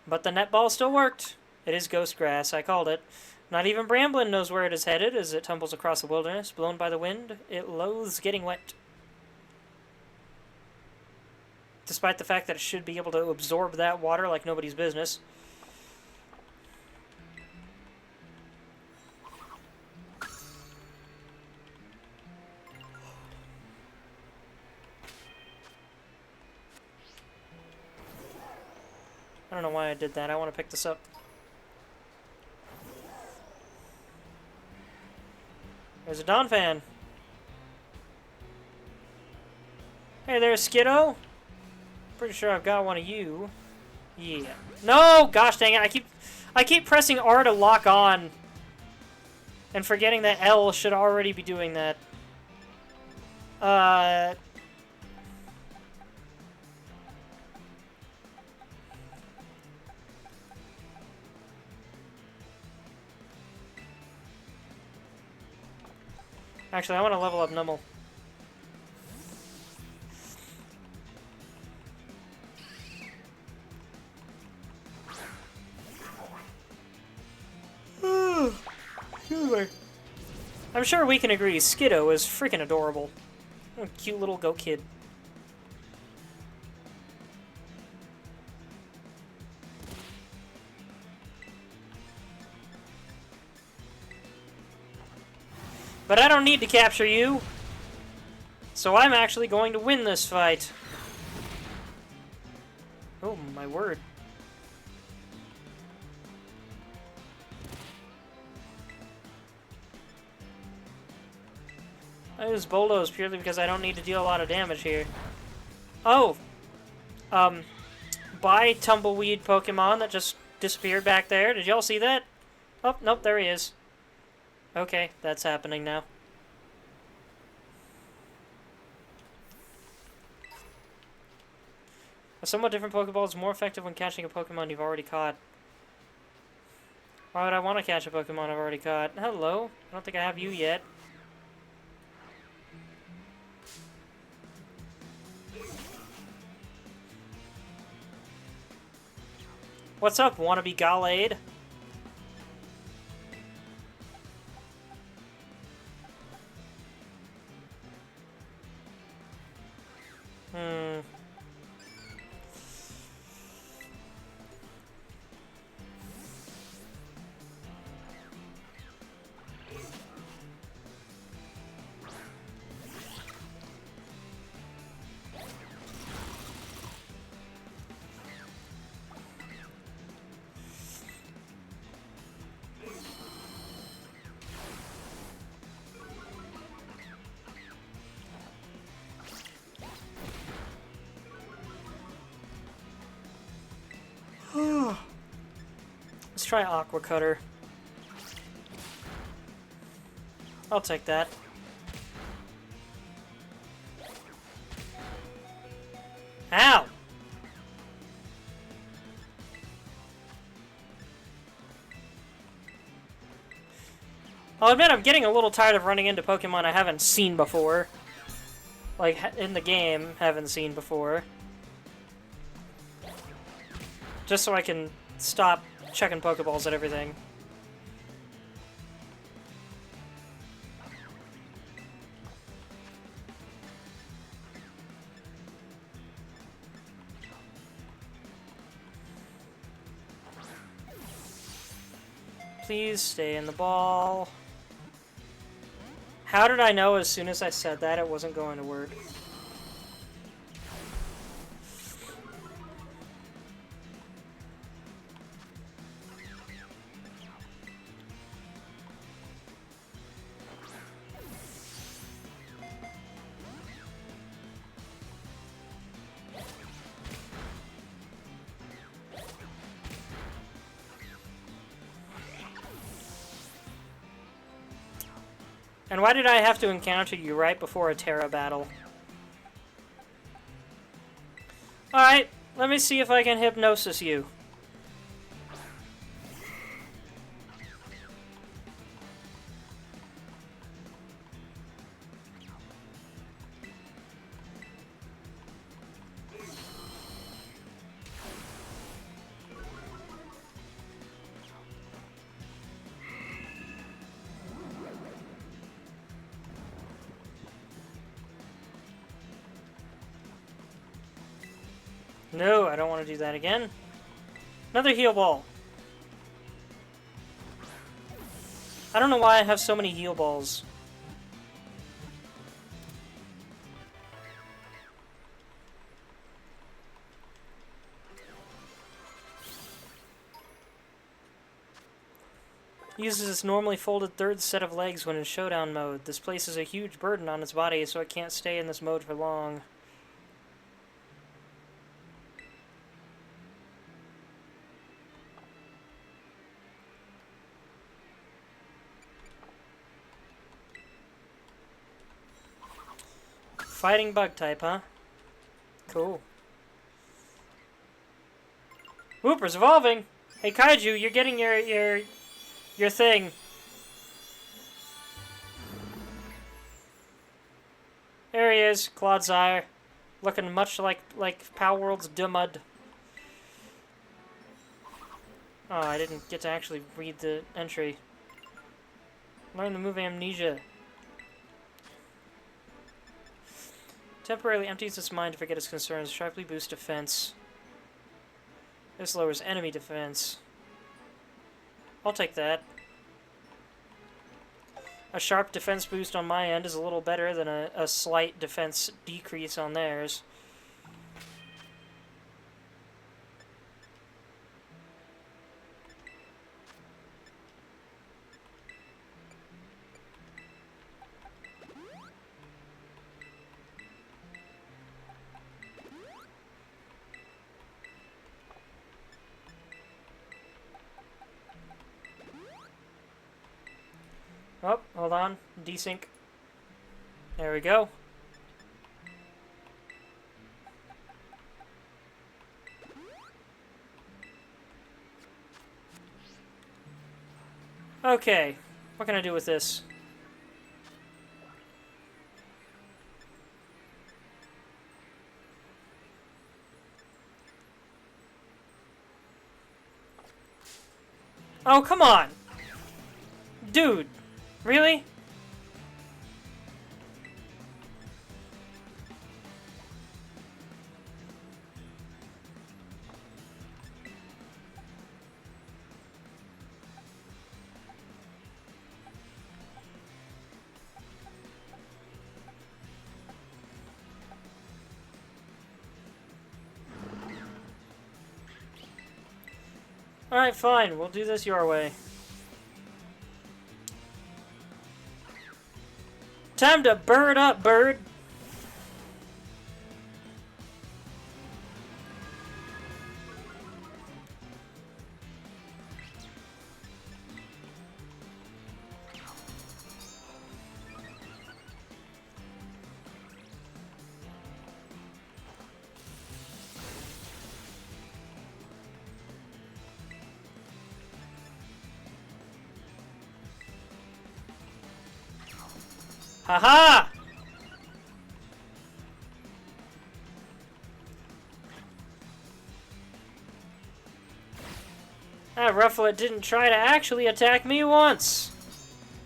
But the netball still worked. It is ghost grass, I called it. Not even Bramblin knows where it is headed as it tumbles across the wilderness. Blown by the wind, it loathes getting wet. Despite the fact that it should be able to absorb that water like nobody's business. I don't know why I did that. I want to pick this up. There's a Don fan. Hey there, Skiddo. Pretty sure I've got one of you. Yeah. No! Gosh dang it. I keep pressing R to lock on. And forgetting that L should already be doing that. Actually, I want to level up Numble. I'm sure we can agree Skiddo is freaking adorable. What a cute little goat kid. But I don't need to capture you. So I'm actually going to win this fight. Oh, my word. I use Bulldoze purely because I don't need to deal a lot of damage here. Oh! Bye, Tumbleweed Pokemon that just disappeared back there. Did y'all see that? Oh, nope, there he is. Okay, that's happening now. A somewhat different Pokeball is more effective when catching a Pokemon you've already caught. Why would I want to catch a Pokemon I've already caught? Hello? I don't think I have you yet. What's up, wannabe Gallade? Let's try Aqua Cutter. I'll take that. Ow! I'll admit I'm getting a little tired of running into Pokemon I haven't seen before. Like, in the game, haven't seen before. Just so I can stop checking Pokeballs at everything. Please stay in the ball. How did I know as soon as I said that it wasn't going to work? And why did I have to encounter you right before a Terra battle? Alright, let me see if I can hypnosis you. No, I don't want to do that again. Another heal ball. I don't know why I have so many heal balls. Uses its normally folded third set of legs when in showdown mode. This places a huge burden on its body, so it can't stay in this mode for long. Fighting bug type, huh? Cool. Whooper's evolving! Hey Kaiju, you're getting your thing. There he is, Clodsire. Looking much like Power World's Dumud. Oh, I didn't get to actually read the entry. Learn the move Amnesia. Temporarily empties its mind to forget its concerns. Sharply boosts defense. This lowers enemy defense. I'll take that. A sharp defense boost on my end is a little better than a slight defense decrease on theirs. Oh, hold on. Desync. There we go. Okay. What can I do with this? Oh, come on! Dude! Really? Alright, fine. We'll do this your way. Time to bird up, bird! Haha! That Rufflet didn't try to actually attack me once!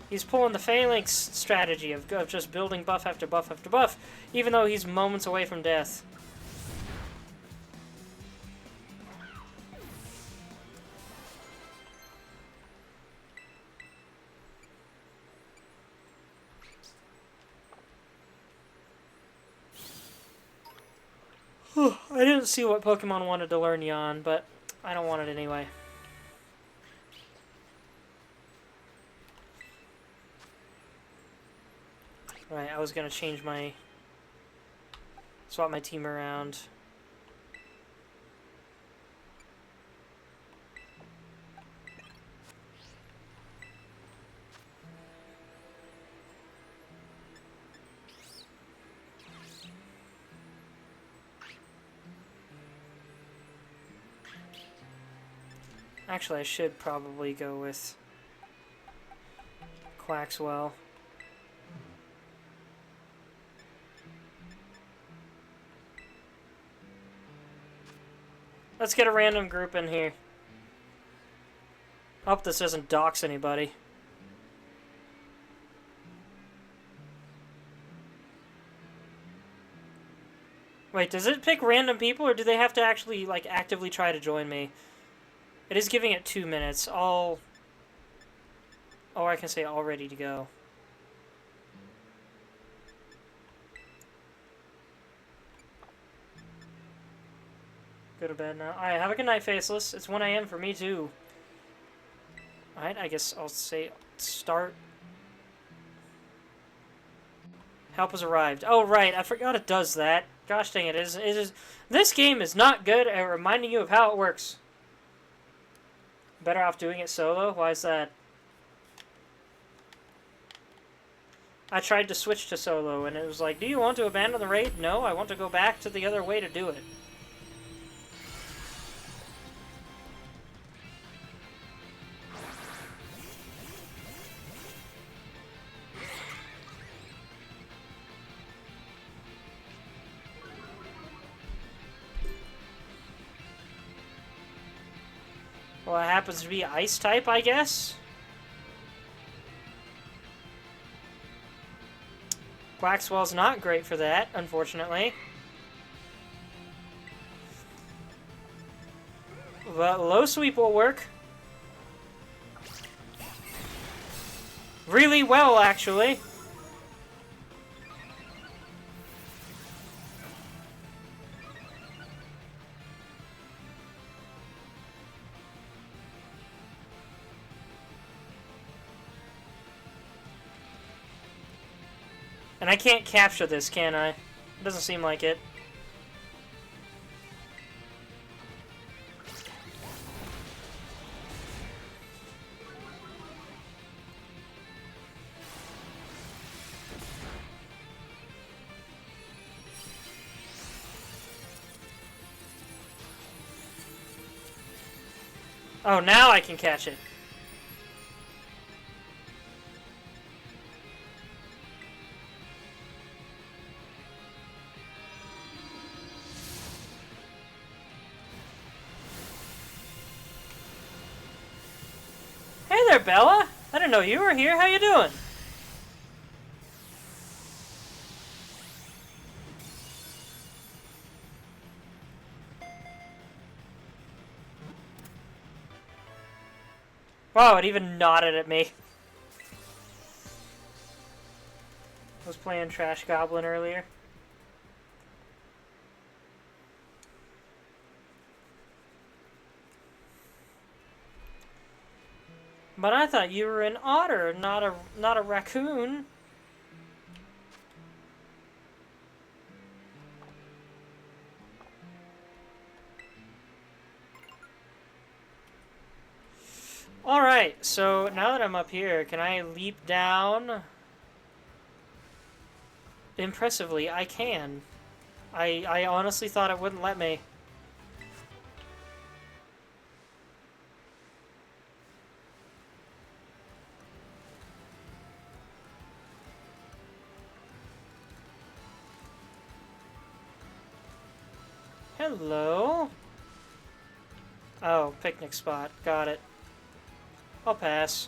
He's pulling the Phalanx strategy of just building buff after buff after buff, even though he's moments away from death. I didn't see what Pokemon wanted to learn Yawn, but I don't want it anyway. Right, I was gonna change my... swap my team around. Actually, I should probably go with Quaxwell. Let's get a random group in here. Hope this doesn't dox anybody. Wait, does it pick random people, or do they have to actually, like, actively try to join me? It is giving it 2 minutes. Or I can say all ready to go. Go to bed now. Alright, have a good night, Faceless. It's 1 a.m. for me, too. Alright, I guess I'll say start. Help has arrived. Oh, right, I forgot it does that. Gosh dang it, it is. This game is not good at reminding you of how it works. Better off doing it solo? Why is that? I tried to switch to solo, and it was like, do you want to abandon the raid? No, I want to go back to the other way to do it. Well, it happens to be ice type, I guess? Quaxwell's not great for that, unfortunately. But low sweep will work. Really well, actually. And I can't capture this, can I? It doesn't seem like it. Oh, now I can catch it. Hey there, Bella. I didn't know you were here. How you doing? Wow, it even nodded at me. I was playing Trash Goblin earlier. But I thought you were an otter, not a raccoon. Alright, so now that I'm up here, can I leap down? Impressively, I can. I honestly thought it wouldn't let me. Hello? Oh, picnic spot. Got it. I'll pass.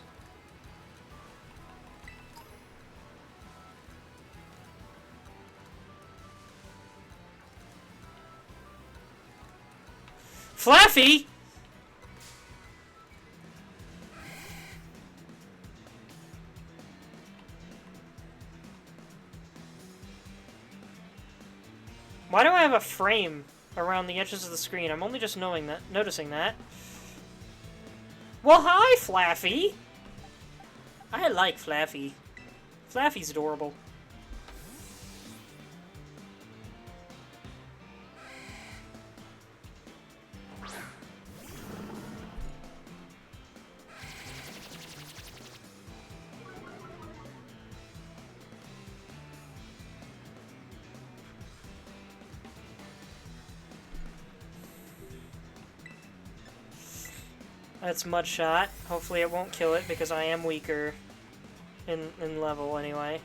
Flaffy? Why do I have a frame around the edges of the screen? I'm only just noticing that. Well, hi, Flaffy! I like Flaffy. Flaffy's adorable. That's Mud Shot. Hopefully it won't kill it because I am weaker in level anyway.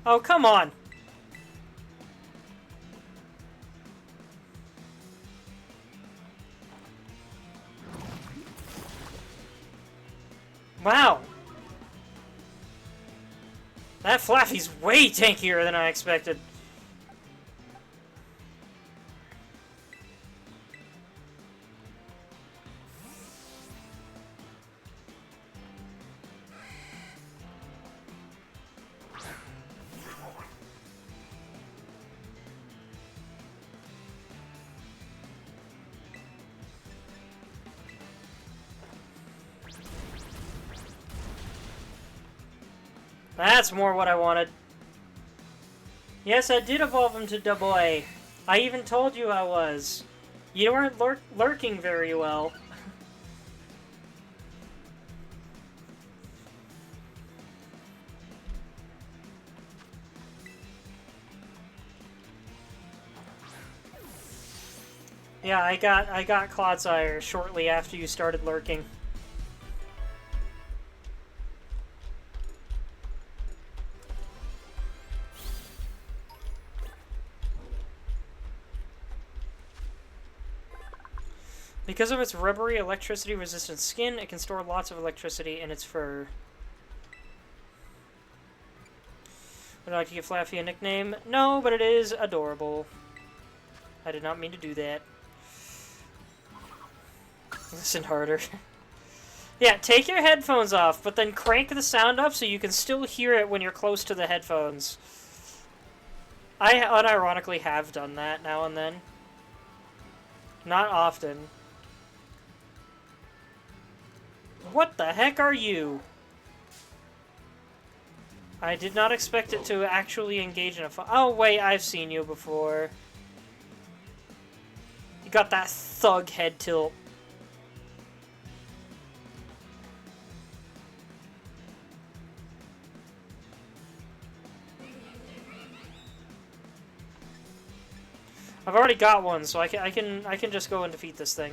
Oh, come on! Wow! That Flaffy's way tankier than I expected. That's more what I wanted. Yes, I did evolve him to double A. I even told you I was. You weren't lurking very well. Yeah, I got Clodsire shortly after you started lurking. Because of its rubbery, electricity-resistant skin, it can store lots of electricity in its fur. Would I like to give Flaffy a nickname? No, but it is adorable. I did not mean to do that. Listen harder. Yeah, take your headphones off, but then crank the sound up so you can still hear it when you're close to the headphones. I unironically have done that now and then. Not often. What the heck are you? I did not expect it to actually engage in a fight. Oh, wait, I've seen you before. You got that thug head tilt. I've already got one, so I can just go and defeat this thing.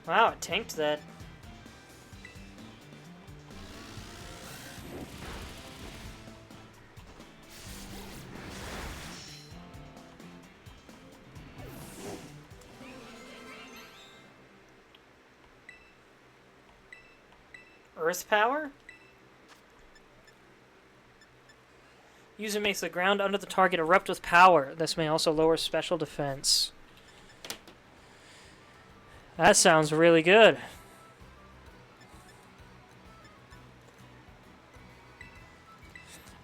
Wow, it tanked that. Earth power? User makes the ground under the target erupt with power. This may also lower special defense. That sounds really good.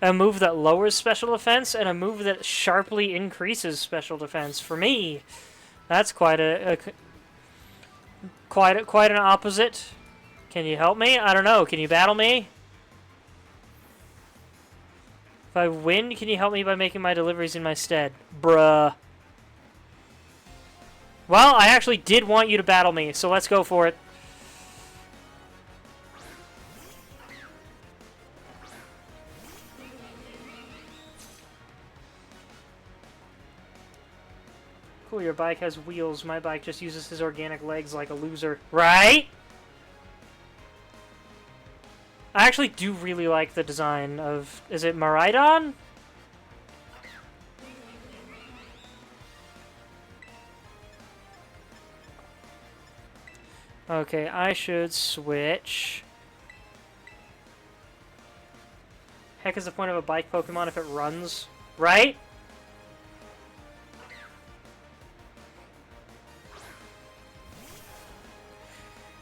A move that lowers special defense and a move that sharply increases special defense. For me, that's quite an opposite. Can you help me? I don't know. Can you battle me? If I win, can you help me by making my deliveries in my stead? Bruh. Well, I actually did want you to battle me, so let's go for it. Cool, your bike has wheels. My bike just uses his organic legs like a loser. Right? I actually do really like the design of... Is it Miraidon? Okay, I should switch. Heck is the point of a bike Pokemon if it runs, right?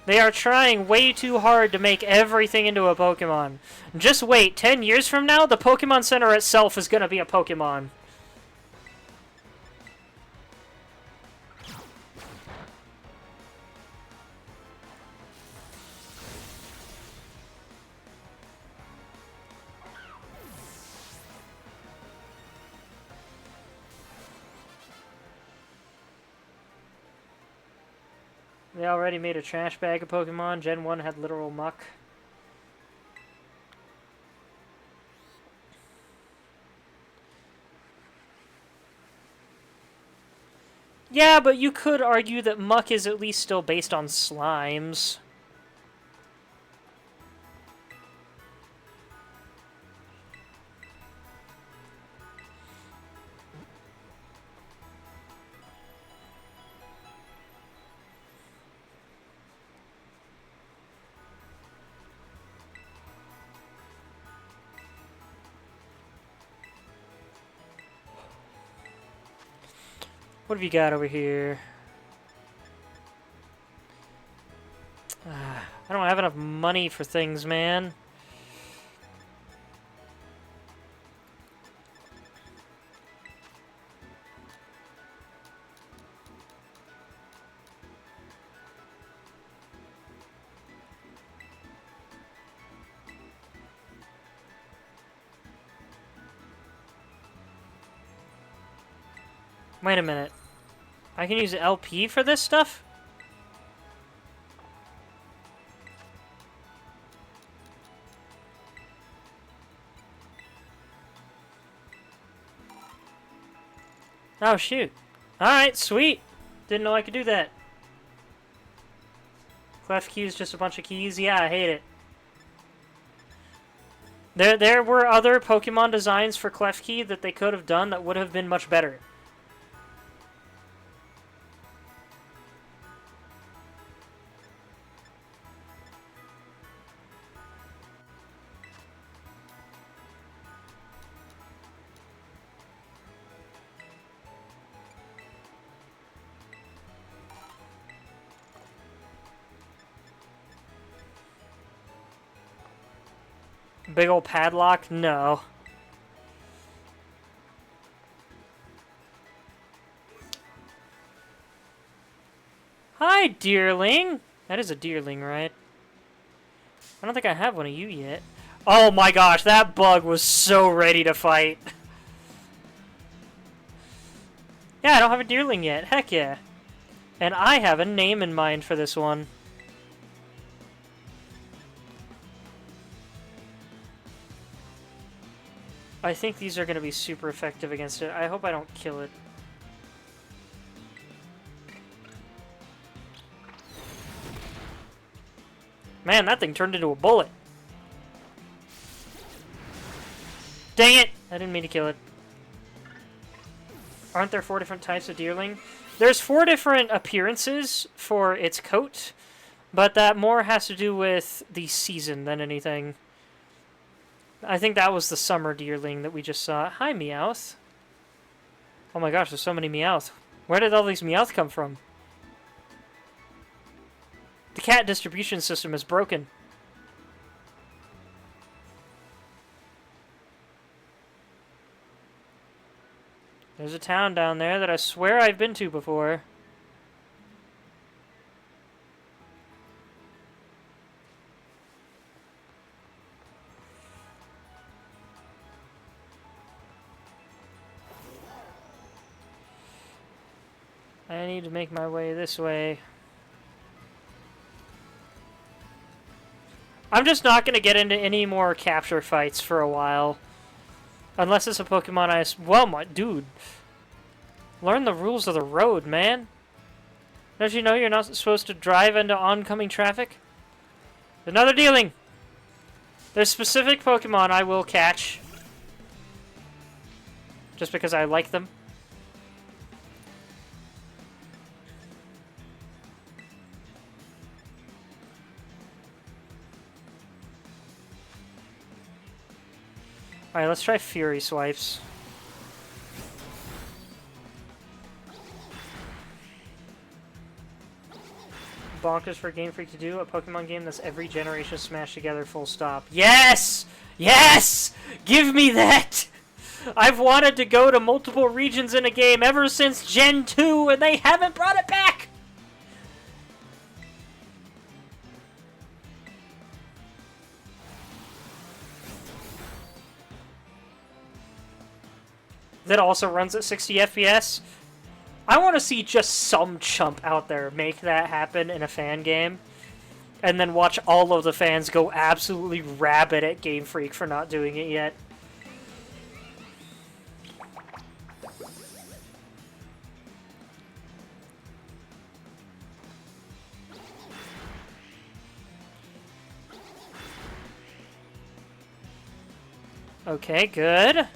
They are trying way too hard to make everything into a Pokemon. Just wait, 10 years from now, the Pokemon Center itself is going to be a Pokemon. They already made a trash bag of Pokemon. Gen 1 had literal muck. Yeah, but you could argue that muck is at least still based on slimes. What have you got over here? I don't have enough money for things, man. Wait a minute. I can use LP for this stuff? Oh, shoot. Alright, sweet. Didn't know I could do that. Clef key is just a bunch of keys. Yeah, I hate it. There were other Pokemon designs for Clef Key that they could have done that would have been much better. Big old padlock? No. Hi, deerling! That is a deerling, right? I don't think I have one of you yet. Oh my gosh, that bug was so ready to fight. Yeah, I don't have a deerling yet. Heck yeah. And I have a name in mind for this one. I think these are going to be super effective against it. I hope I don't kill it. Man, that thing turned into a bullet. Dang it! I didn't mean to kill it. Aren't there 4 different types of deerling? There's 4 different appearances for its coat, but that more has to do with the season than anything. I think that was the summer deerling that we just saw. Hi, Meowth. Oh my gosh, there's so many Meowth. Where did all these Meowth come from? The cat distribution system is broken. There's a town down there that I swear I've been to before. I need to make my way this way. I'm just not going to get into any more capture fights for a while. Unless it's a Pokemon I... Well, my dude. Learn the rules of the road, man. Don't you know you're not supposed to drive into oncoming traffic? Another dealing! There's specific Pokemon I will catch. Just because I like them. Alright, let's try Fury Swipes. Bonkers for Game Freak to do. A Pokemon game that's every generation smashed together, full stop. Yes! Yes! Give me that! I've wanted to go to multiple regions in a game ever since Gen 2, and they haven't brought it back! That also runs at 60 FPS. I want to see just some chump out there make that happen in a fan game, and then watch all of the fans go absolutely rabid at Game Freak for not doing it yet. Okay, good.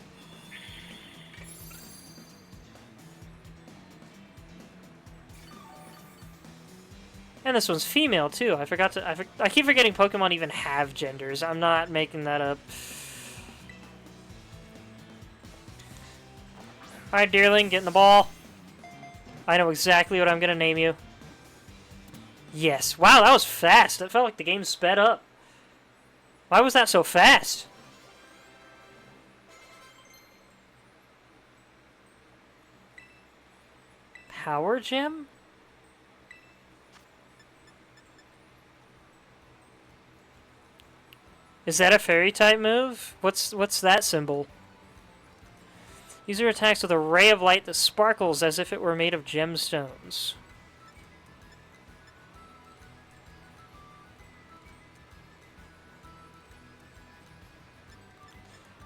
And this one's female, too. I forgot to... I keep forgetting Pokemon even have genders. I'm not making that up. Alright, Deerling, get in the ball. I know exactly what I'm gonna name you. Yes. Wow, that was fast. That felt like the game sped up. Why was that so fast? Power Gem? Is that a fairy type move? What's that symbol? User attacks with a ray of light that sparkles as if it were made of gemstones.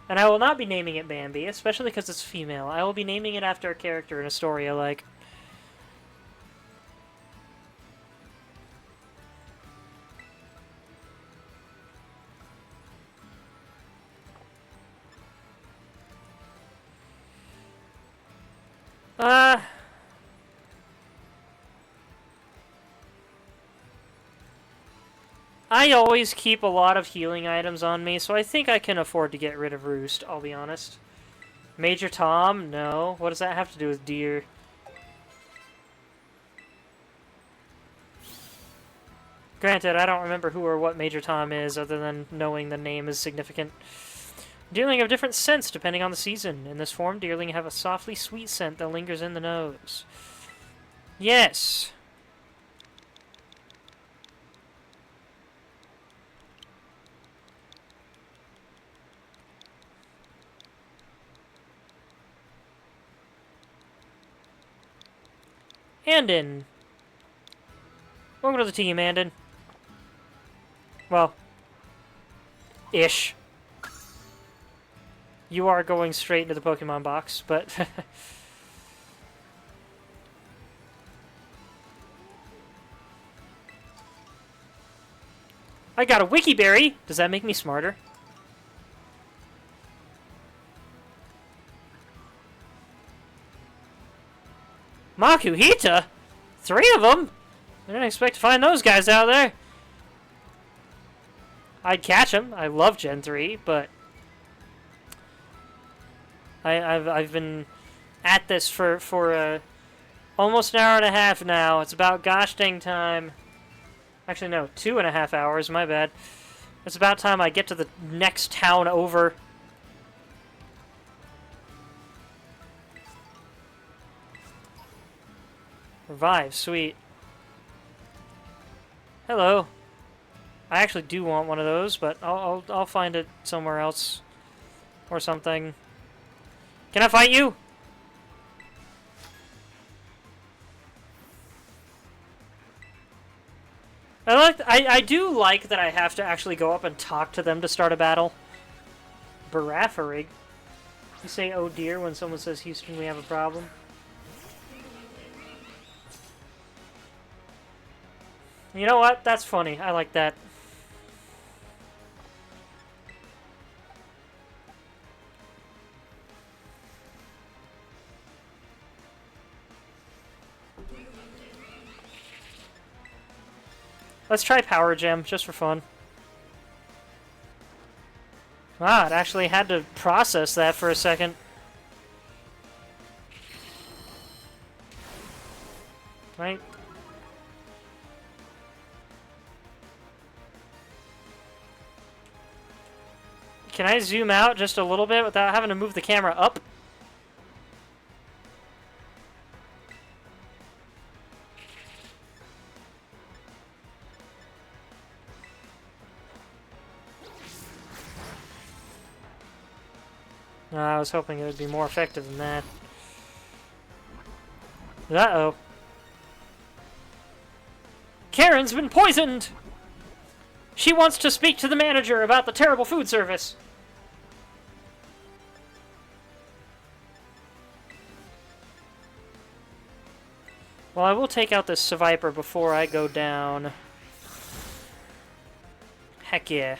And I will not be naming it Bambi, especially because it's female. I will be naming it after a character in a story I like. I always keep a lot of healing items on me, so I think I can afford to get rid of Roost, I'll be honest. Major Tom? No. What does that have to do with deer? Granted, I don't remember who or what Major Tom is, other than knowing the name is significant. Deerling have different scents depending on the season. In this form, deerling have a softly sweet scent that lingers in the nose. Yes! Andon! Welcome to the team, Andon. Well, ish. You are going straight into the Pokemon box, but... I got a Wiki Berry! Does that make me smarter? Makuhita? 3 of them? I didn't expect to find those guys out there. I'd catch them. I love Gen 3, but... I've been at this for almost an hour and a half now. It's about gosh dang time. Actually, no, 2.5 hours, my bad. It's about time I get to the next town over. Revive, sweet. Hello. I actually do want one of those, but I'll find it somewhere else. Or something. Can I fight you? I do like that I have to actually go up and talk to them to start a battle. Baraffarig. You say oh dear when someone says Houston we have a problem. You know what? That's funny. I like that. Let's try Power Gem, just for fun. Wow, it actually had to process that for a second. Right? Can I zoom out just a little bit without having to move the camera up? I was hoping it would be more effective than that. Uh-oh. Karen's been poisoned! She wants to speak to the manager about the terrible food service. Well, I will take out this Seviper before I go down. Heck yeah.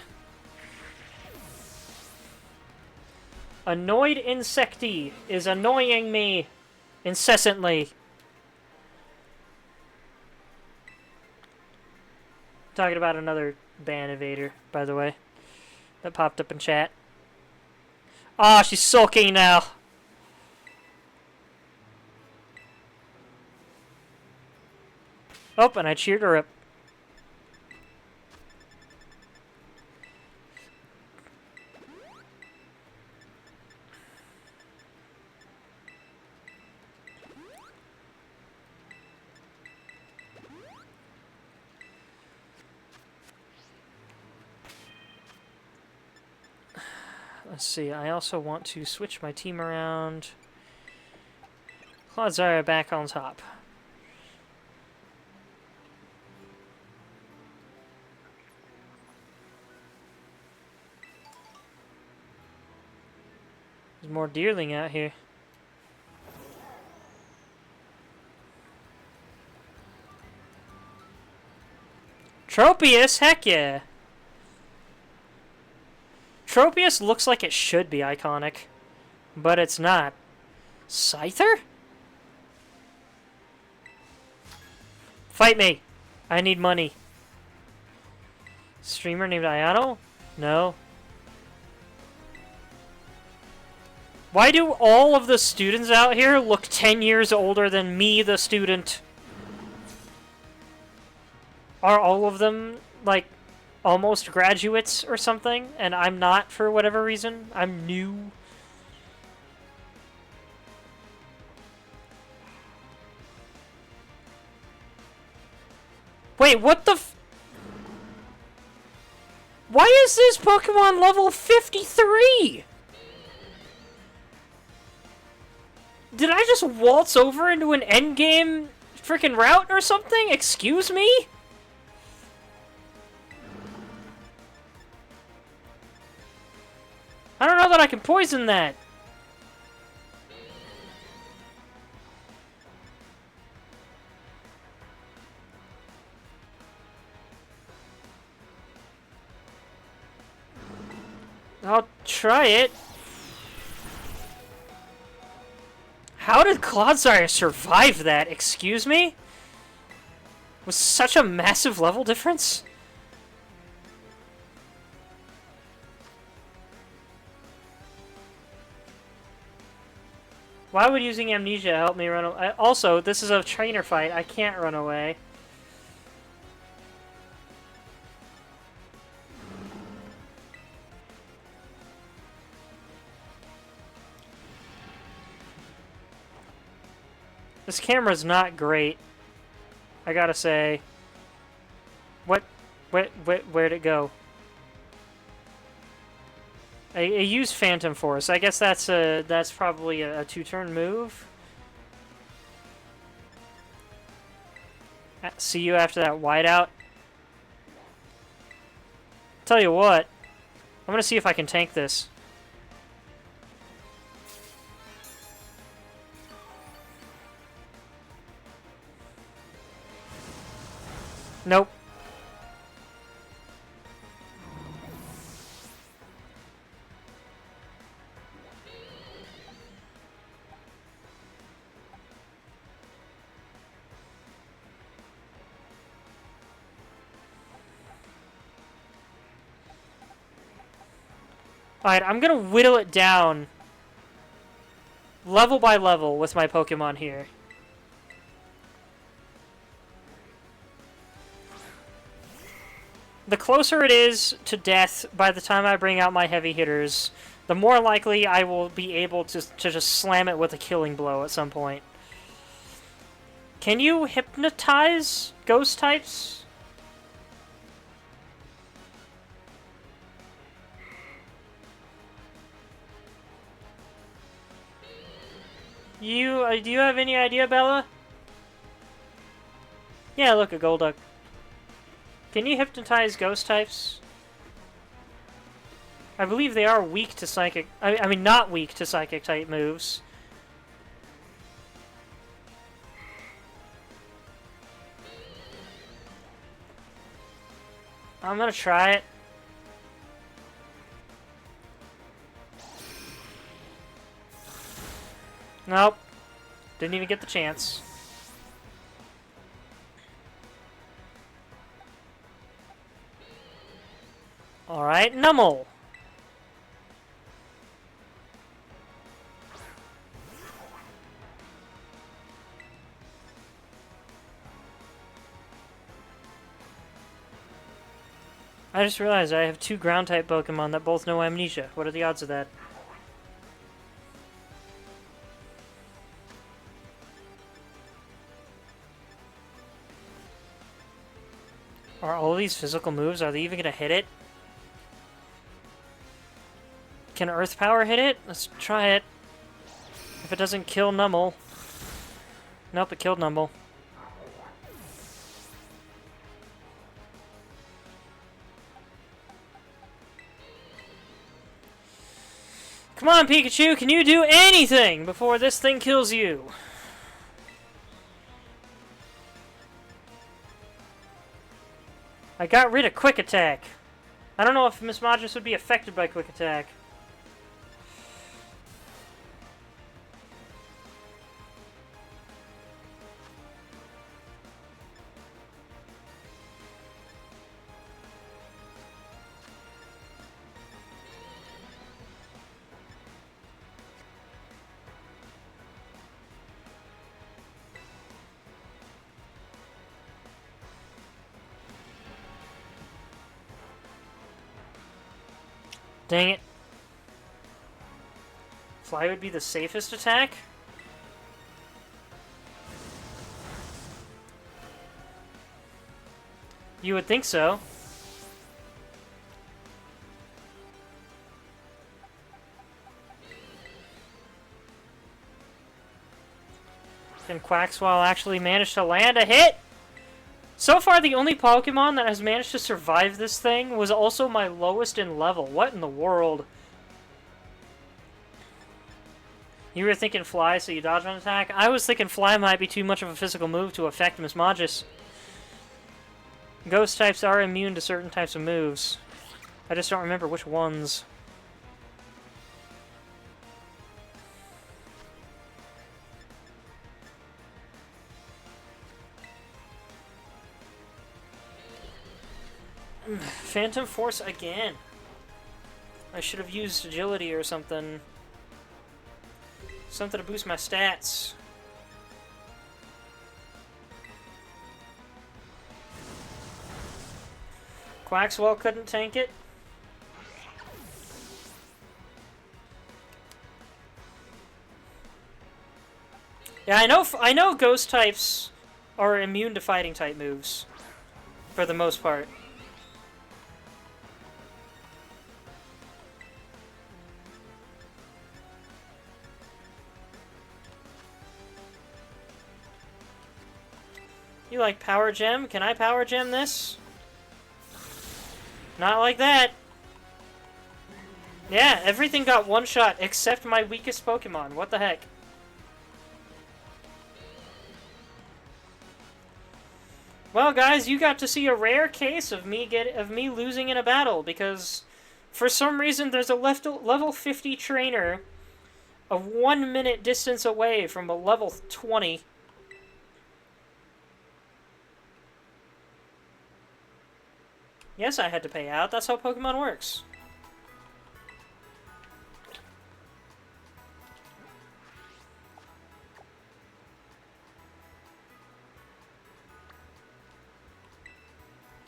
Annoyed Insecti is annoying me incessantly. Talking about another ban evader, by the way. That popped up in chat. Ah, she's sulking now. Oh, and I cheered her up. Let's see, I also want to switch my team around. Clodzara back on top. There's more deerling out here. Tropius? Heck yeah! Tropius looks like it should be iconic, but it's not. Scyther? Fight me! I need money. Streamer named Ayano? No. Why do all of the students out here look 10 years older than me, the student? Are all of them, like, almost graduates or something? And I'm not for whatever reason? I'm new. Wait, what the f- Why is this Pokemon level 53? Did I just waltz over into an endgame freaking route or something? Excuse me? I don't know that I can poison that. I'll try it. How did Clodsire survive that? Excuse me? Was such a massive level difference? Why would using Amnesia help me run away? Also, this is a trainer fight. I can't run away. This camera's not great, I gotta say. Where'd it go? I used Phantom Force. I guess that's probably a two-turn move. See you after that whiteout. Tell you what, I'm gonna see if I can tank this. Nope. Alright, I'm gonna whittle it down level by level with my Pokemon here. The closer it is to death by the time I bring out my heavy hitters, the more likely I will be able to just slam it with a killing blow at some point. Can you hypnotize ghost types? Do you have any idea, Bella? Yeah, look, a Golduck. Can you hypnotize ghost types? I believe they are weak to psychic... I mean, not weak to psychic type moves. I'm gonna try it. Nope. Didn't even get the chance. Alright, Nummel. I just realized I have 2 ground-type Pokemon that both know Amnesia. What are the odds of that? Are all these physical moves, are they even going to hit it? Can Earth Power hit it? Let's try it. If it doesn't kill Numble. Nope, it killed Numble. Come on, Pikachu, can you do anything before this thing kills you? I got rid of Quick Attack. I don't know if Miss Madras would be affected by Quick Attack. Dang it. Fly would be the safest attack? You would think so. Can Quaxwell actually manage to land a hit? So far, the only Pokemon that has managed to survive this thing was also my lowest in level. What in the world? You were thinking Fly, so you dodge an attack? I was thinking Fly might be too much of a physical move to affect Miss Magis. Ghost types are immune to certain types of moves. I just don't remember which ones. Phantom Force again. I should have used agility or something. Something to boost my stats. Quaxwell couldn't tank it. Yeah, I know ghost types are immune to fighting type moves for the most part. You like Power Gem? Can I Power Gem this? Not like that. Yeah, everything got one shot except my weakest Pokemon. What the heck? Well, guys, you got to see a rare case of me losing in a battle because for some reason there's a level 50 trainer a 1 minute distance away from a level 20. Yes, I had to pay out. That's how Pokemon works.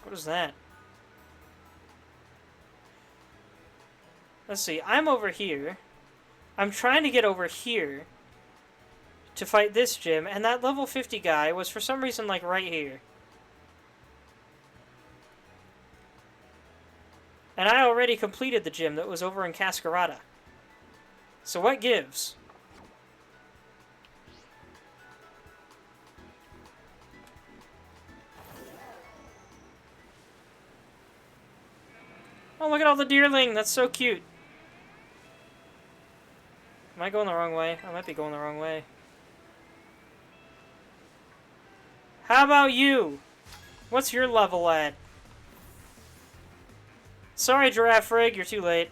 What is that? Let's see. I'm over here. I'm trying to get over here to fight this gym, and that level 50 guy was for some reason like right here. And I already completed the gym that was over in Cascarada. So what gives? Oh, look at all the deerling. That's so cute. Am I going the wrong way? I might be going the wrong way. How about you? What's your level at? Sorry, Giraffe Frig, you're too late.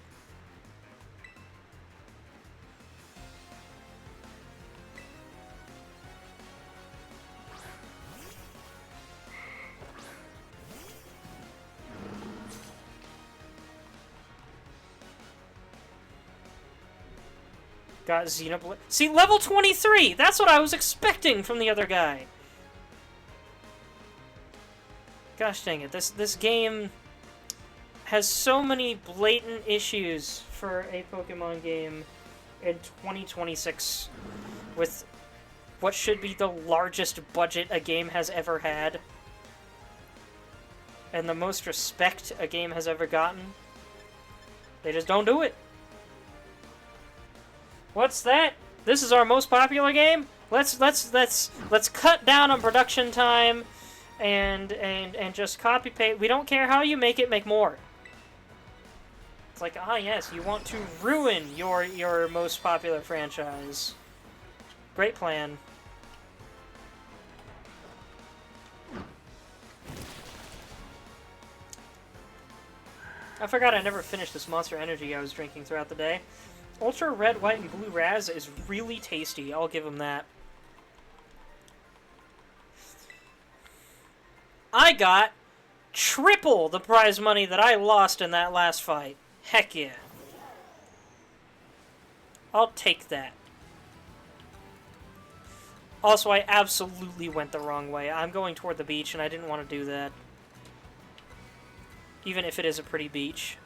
Got Xenoblade. See, level 23! That's what I was expecting from the other guy. Gosh dang it, this game has so many blatant issues for a Pokemon game in 2026 with what should be the largest budget a game has ever had and the most respect a game has ever gotten. They just don't do it. What's that? This is our most popular game? Let's cut down on production time and just copy paste. We don't care how you make more. It's like, ah yes, you want to ruin your most popular franchise. Great plan. I forgot I never finished this Monster Energy I was drinking throughout the day. Ultra Red, White, and Blue Raz is really tasty. I'll give them that. I got triple the prize money that I lost in that last fight. Heck yeah. I'll take that. Also, I absolutely went the wrong way. I'm going toward the beach, and I didn't want to do that. Even if it is a pretty beach.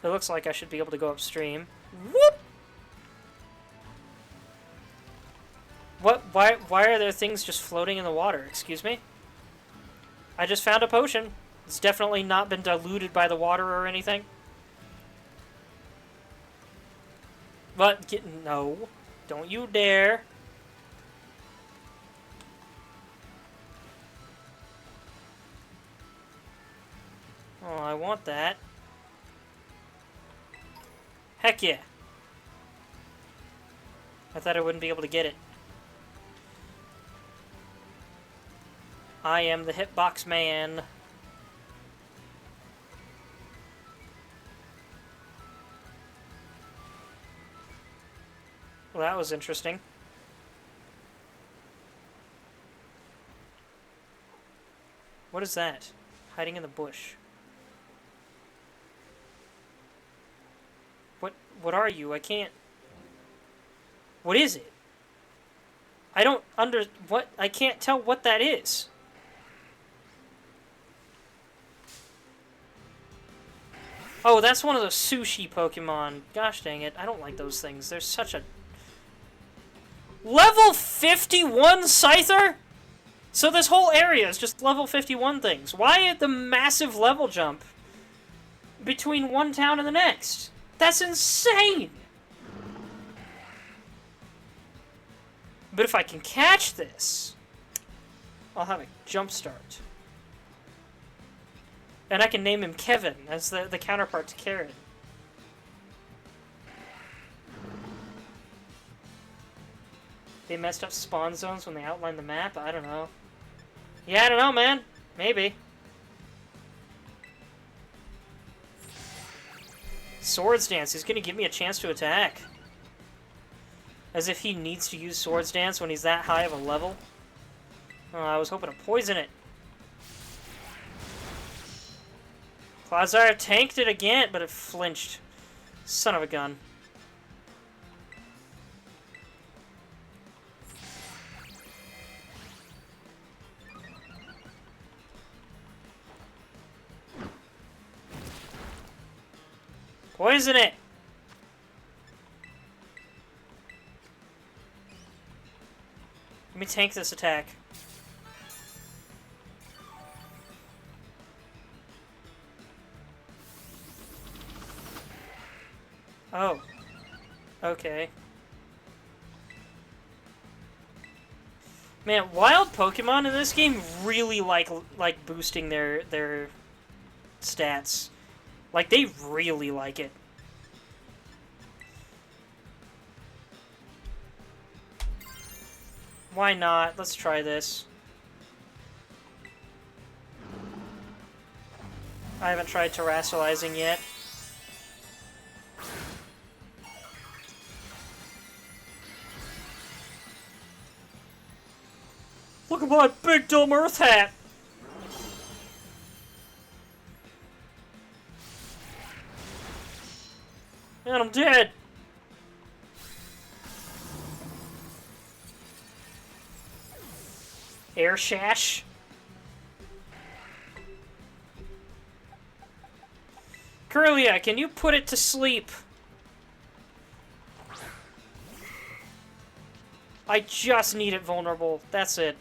It looks like I should be able to go upstream. Whoop! What? Why are there things just floating in the water? Excuse me? I just found a potion. It's definitely not been diluted by the water or anything. But, no. Don't you dare. Oh, I want that. Heck yeah. I thought I wouldn't be able to get it. I am the hitbox man. Well, that was interesting. What is that? Hiding in the bush. What are you? I can't... What is it? I don't what? I can't tell what that is. Oh, that's one of those sushi Pokemon. Gosh dang it. I don't like those things. They're such a... Level 51 Scyther? So this whole area is just level 51 things. Why the massive level jump between one town and the next? That's insane! But if I can catch this, I'll have a jump start. And I can name him Kevin as the counterpart to Karen. They messed up spawn zones when they outlined the map? I don't know. Yeah, I don't know, man. Maybe. Swords Dance. He's gonna give me a chance to attack. As if he needs to use Swords Dance when he's that high of a level. Oh, I was hoping to poison it. Quasar tanked it again, but it flinched. Son of a gun. Poison it! Let me tank this attack. Oh. Okay. Man, wild Pokemon in this game really like boosting their stats. Like, they really like it. Why not? Let's try this. I haven't tried terrestrializing yet. Look at my big dumb earth hat! And I'm dead! Air Shash. Curlia, can you put it to sleep? I just need it vulnerable. That's it.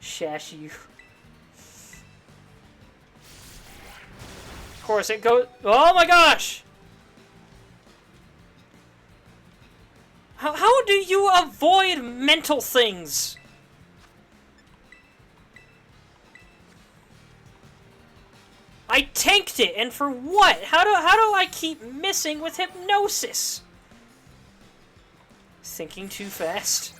Shash you. Of course, it goes... Oh my gosh! How do you avoid mental things? I tanked it, and for what? How do I keep missing with hypnosis? Thinking too fast.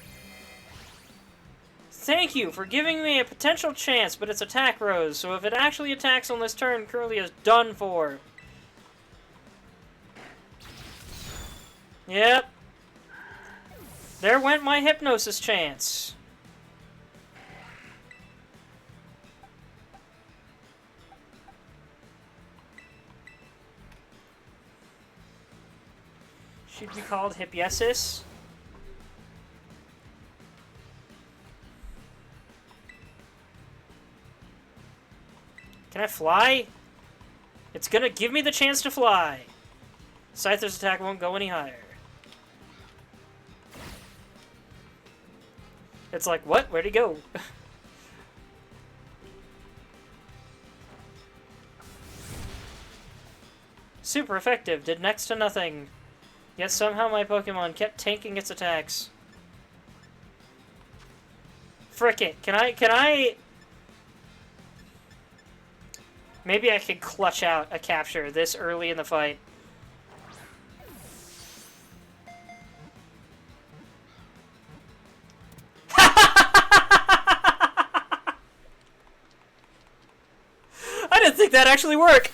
Thank you for giving me a potential chance, but its attack rose, so if it actually attacks on this turn, Curly is done for. Yep. There went my hypnosis chance. Should be called Hypiesis. Can I fly? It's gonna give me the chance to fly. Scyther's attack won't go any higher. It's like, what? Where'd he go? Super effective, did next to nothing. Yet somehow my Pokemon kept tanking its attacks. Frick it. Can I... Maybe I could clutch out a capture this early in the fight. I didn't think that'd actually work!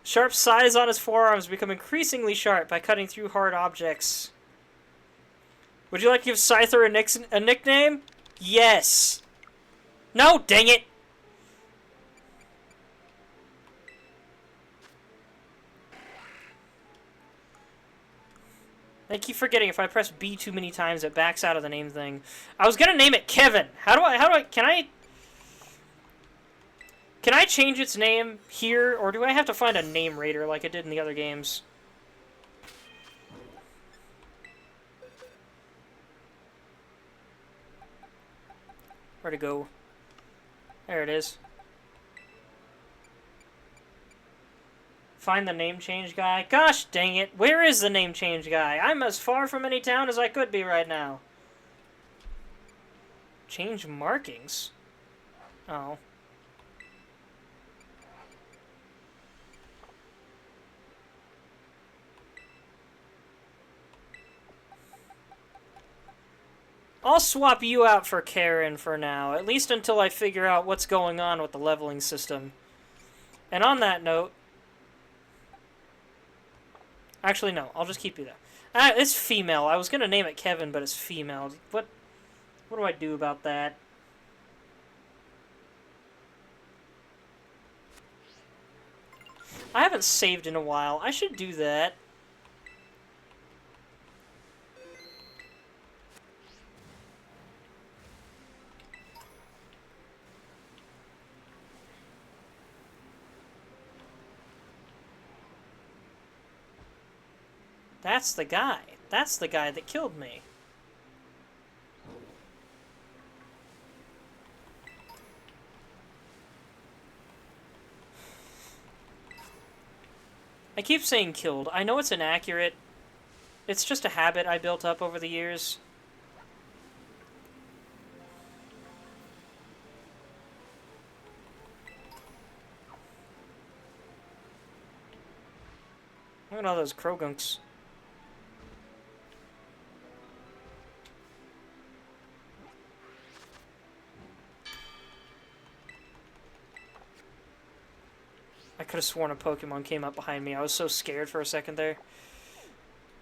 Sharp size on his forearms become increasingly sharp by cutting through hard objects. Would you like to give Scyther a nickname? Yes. No, dang it! I keep forgetting if I press B too many times, it backs out of the name thing. I was gonna name it Kevin. Can I change its name here, or do I have to find a name raider like I did in the other games? Where'd it go? There it is. Find the name change guy. Gosh dang it. Where is the name change guy? I'm as far from any town as I could be right now. Change markings? Oh. I'll swap you out for Karen for now, at least until I figure out what's going on with the leveling system. And on that note... Actually, no, I'll just keep you there. It's female. I was going to name it Kevin, but it's female. What do I do about that? I haven't saved in a while. I should do that. That's the guy. That's the guy that killed me. I keep saying killed. I know it's inaccurate. It's just a habit I built up over the years. Look at all those Krogunks. I could have sworn a Pokemon came up behind me. I was so scared for a second there.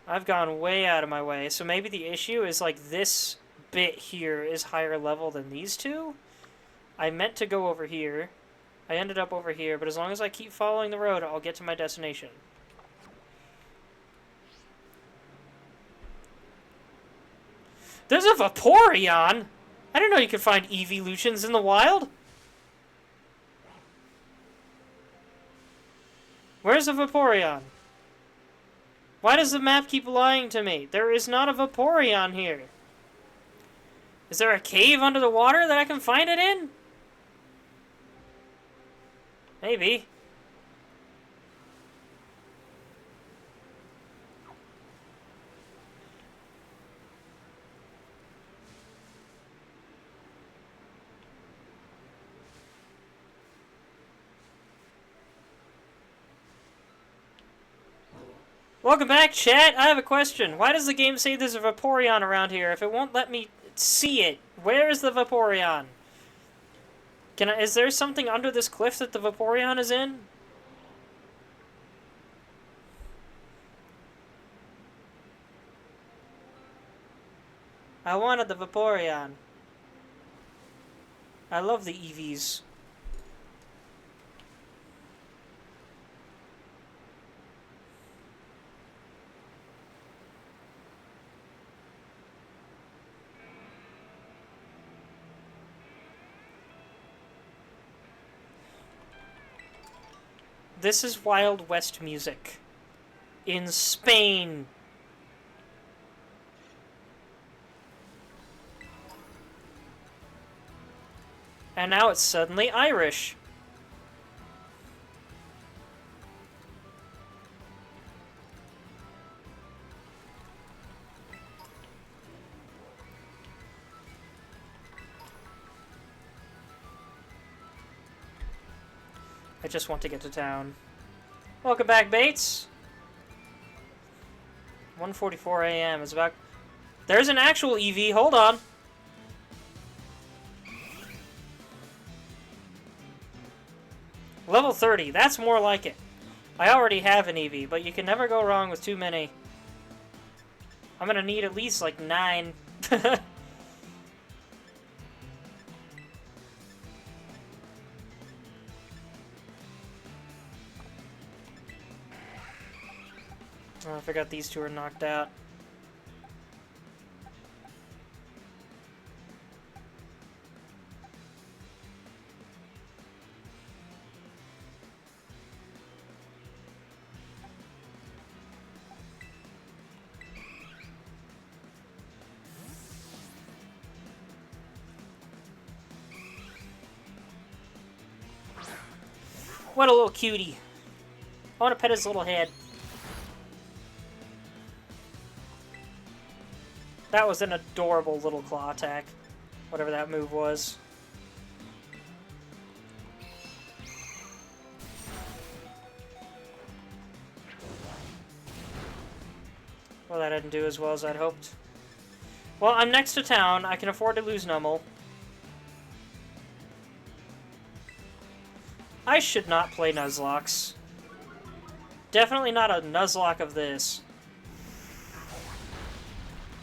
I've gone way out of my way. So maybe the issue is like this bit here is higher level than these two? I meant to go over here. I ended up over here, but as long as I keep following the road, I'll get to my destination. There's a Vaporeon! I didn't know you could find evolutions in the wild. Where's the Vaporeon? Why does the map keep lying to me? There is not a Vaporeon here. Is there a cave under the water that I can find it in? Maybe. Welcome back, chat. I have a question. Why does the game say there's a Vaporeon around here if it won't let me see it? Where is the Vaporeon? Is there something under this cliff that the Vaporeon is in? I wanted the Vaporeon. I love the EVs. This is Wild West music. In Spain. And now it's suddenly Irish. I just want to get to town. Welcome back, Bates. 1:44 a.m. is about... There's an actual EV. Hold on. Level 30. That's more like it. I already have an EV, but you can never go wrong with too many. I'm gonna need at least, like, 9. Oh, I forgot these two are knocked out. What a little cutie. I want to pet his little head. That was an adorable little claw attack. Whatever that move was. Well, that didn't do as well as I'd hoped. Well, I'm next to town. I can afford to lose Nummel. I should not play Nuzlocks. Definitely not a Nuzlocke of this.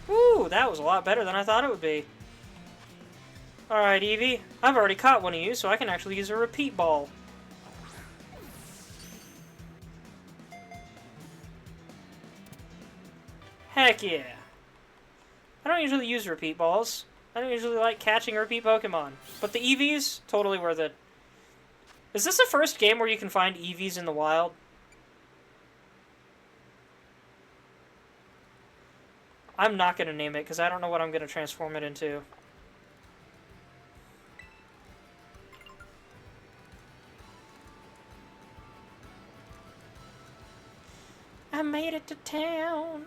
Woo, that was a lot better than I thought it would be. Alright, Eevee. I've already caught one of you, so I can actually use a repeat ball. Heck yeah. I don't usually use repeat balls. I don't usually like catching repeat Pokemon. But the EVs, totally worth it. Is this the first game where you can find EVs in the wild? I'm not going to name it because I don't know what I'm going to transform it into. I made it to town.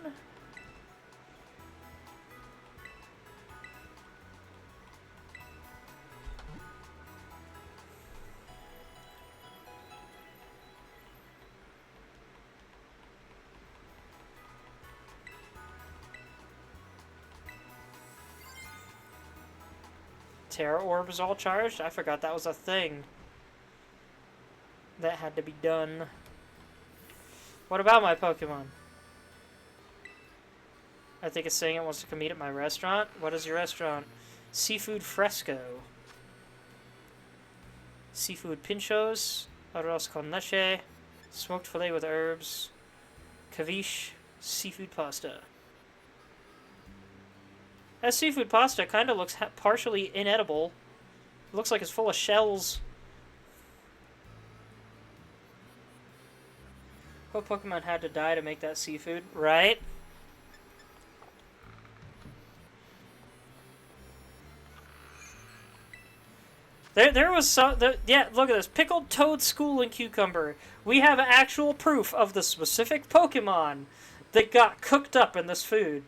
Terra Orb is all charged? I forgot that was a thing. That had to be done. What about my Pokemon? I think it's saying it wants to come eat at my restaurant. What is your restaurant? Seafood Fresco. Seafood pinchos. Arroz con leche. Smoked filet with herbs. Caviche. Seafood pasta. That seafood pasta kind of looks partially inedible. It looks like it's full of shells. What Pokemon had to die to make that seafood? Right? There was some... yeah, look at this. Pickled toad, school, and cucumber. We have actual proof of the specific Pokemon that got cooked up in this food.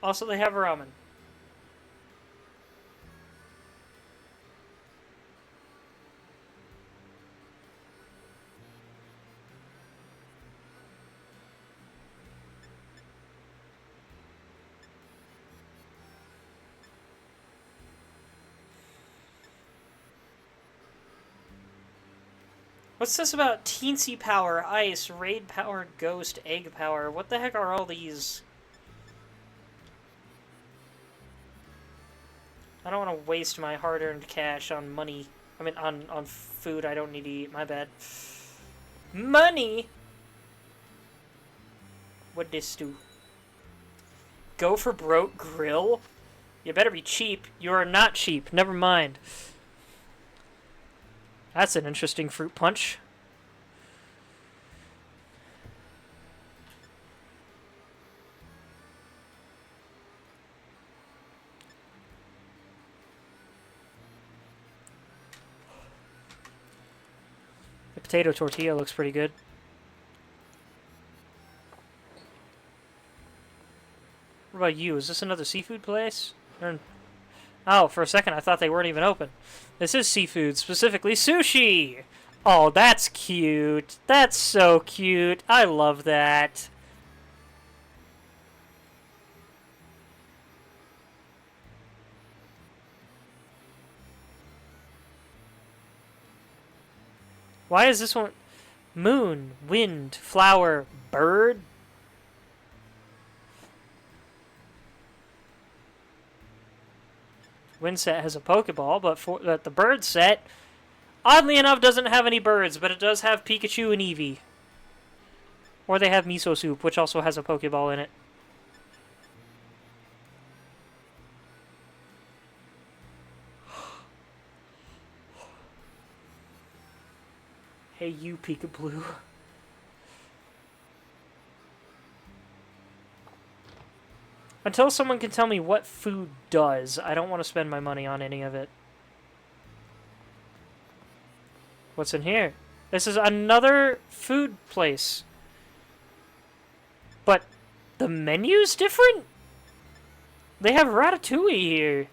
Also, they have ramen. What's this about Teensy Power, Ice, Raid Power, Ghost, Egg Power? What the heck are all these? I don't want to waste my hard-earned cash on money. I mean, on food I don't need to eat. My bad. Money! What this do? Go for broke grill? You better be cheap. You are not cheap. Never mind. That's an interesting fruit punch. The potato tortilla looks pretty good. What about you? Is this another seafood place? Oh, for a second I thought they weren't even open. This is seafood, specifically sushi! Oh, that's cute. That's so cute. I love that. Why is this one... Moon, wind, flower, bird? Wind set has a Pokeball, but the bird set, oddly enough, doesn't have any birds, but it does have Pikachu and Eevee. Or they have Miso Soup, which also has a Pokeball in it. Hey, you, Pikablue. Until someone can tell me what food does, I don't want to spend my money on any of it. What's in here? This is another food place. But the menu's different? They have ratatouille here.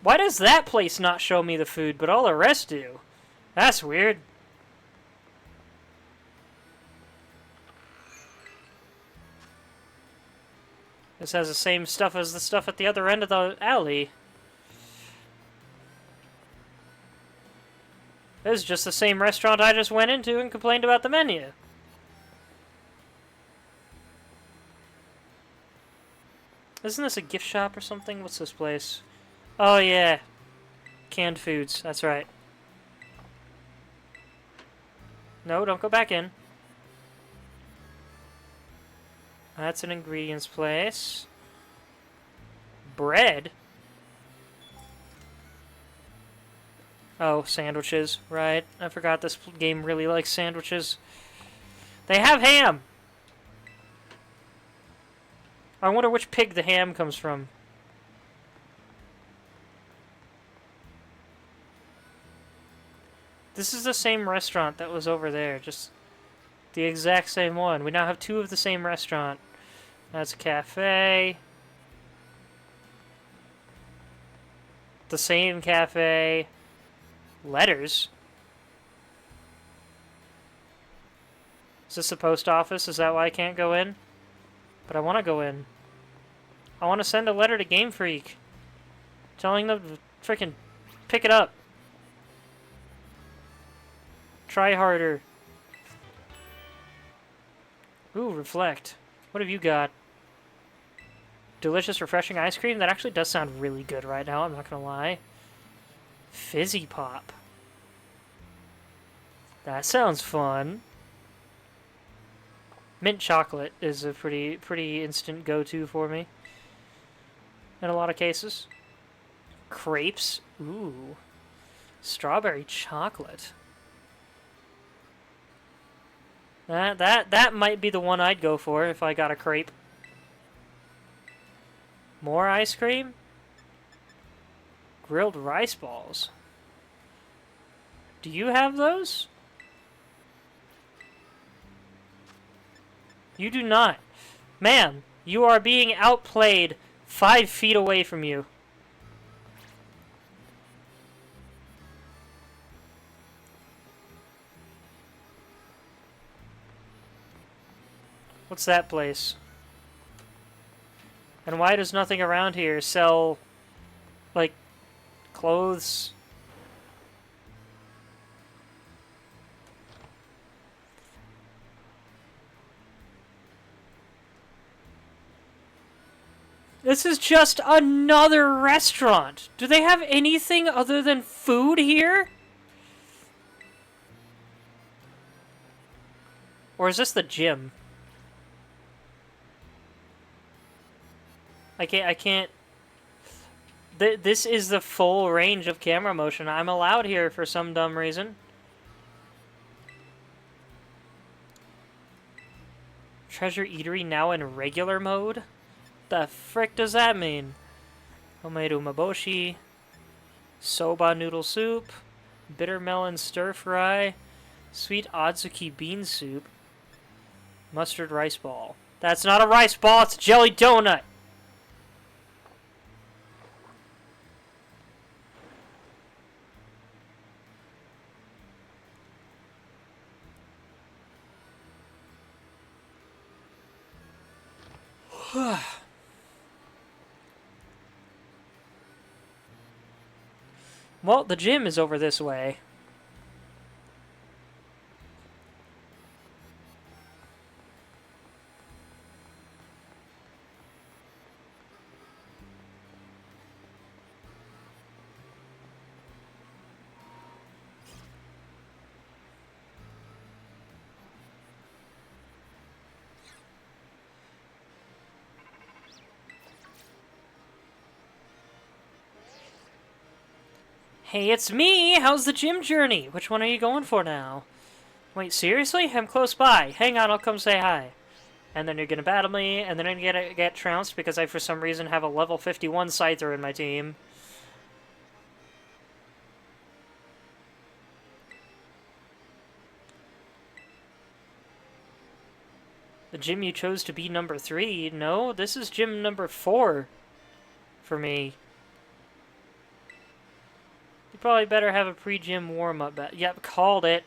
Why does that place not show me the food, but all the rest do? That's weird. This has the same stuff as the stuff at the other end of the alley. This is just the same restaurant I just went into and complained about the menu. Isn't this a gift shop or something? What's this place? Oh, yeah. Canned foods. That's right. No, don't go back in. That's an ingredients place. Bread? Oh, sandwiches. Right. I forgot this game really likes sandwiches. They have ham! I wonder which pig the ham comes from. This is the same restaurant that was over there. Just the exact same one. We now have two of the same restaurant. That's a cafe. The same cafe. Letters. Is this the post office? Is that why I can't go in? But I want to go in. I want to send a letter to Game Freak. Telling them to freaking pick it up. Try harder. Ooh, reflect. What have you got? Delicious, refreshing ice cream? That actually does sound really good right now, I'm not gonna lie. Fizzy Pop. That sounds fun. Mint chocolate is a pretty instant go-to for me. In a lot of cases. Crepes? Ooh. Strawberry chocolate. That might be the one I'd go for if I got a crepe. More ice cream? Grilled rice balls. Do you have those? You do not. Ma'am, you are being outplayed 5 feet away from you. What's that place? And why does nothing around here sell, like, clothes? This is just another restaurant. Do they have anything other than food here? Or is this the gym? I can't... This is the full range of camera motion I'm allowed here for some dumb reason. Treasure Eatery now in regular mode? The frick does that mean? Homemade umeboshi, soba noodle soup, bitter melon stir fry, sweet adzuki bean soup, mustard rice ball. That's not a rice ball, it's a jelly donut! Well, the gym is over this way. Hey, it's me! How's the gym journey? Which one are you going for now? Wait, seriously? I'm close by. Hang on, I'll come say hi. And then you're gonna battle me, and then I'm gonna get trounced because I, for some reason, have a level 51 Scyther in my team. The gym you chose to be number 3? No, this is gym number 4 for me. You probably better have a pre-gym warm-up. Yep, called it.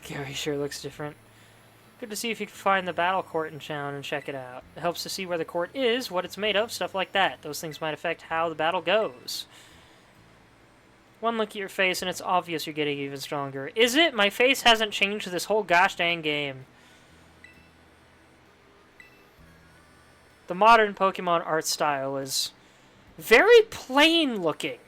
Gary sure looks different. Good to see if you can find the battle court in town and check it out. It helps to see where the court is, what it's made of, stuff like that. Those things might affect how the battle goes. One look at your face and it's obvious you're getting even stronger. Is it? My face hasn't changed this whole gosh dang game. The modern Pokemon art style is very plain looking.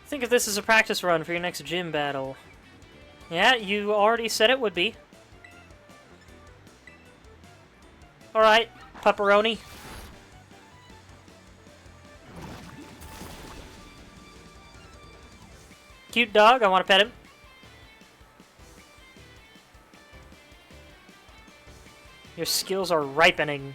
Think of this as a practice run for your next gym battle. Yeah, you already said it would be. Alright, pepperoni. Cute dog, I want to pet him. Your skills are ripening.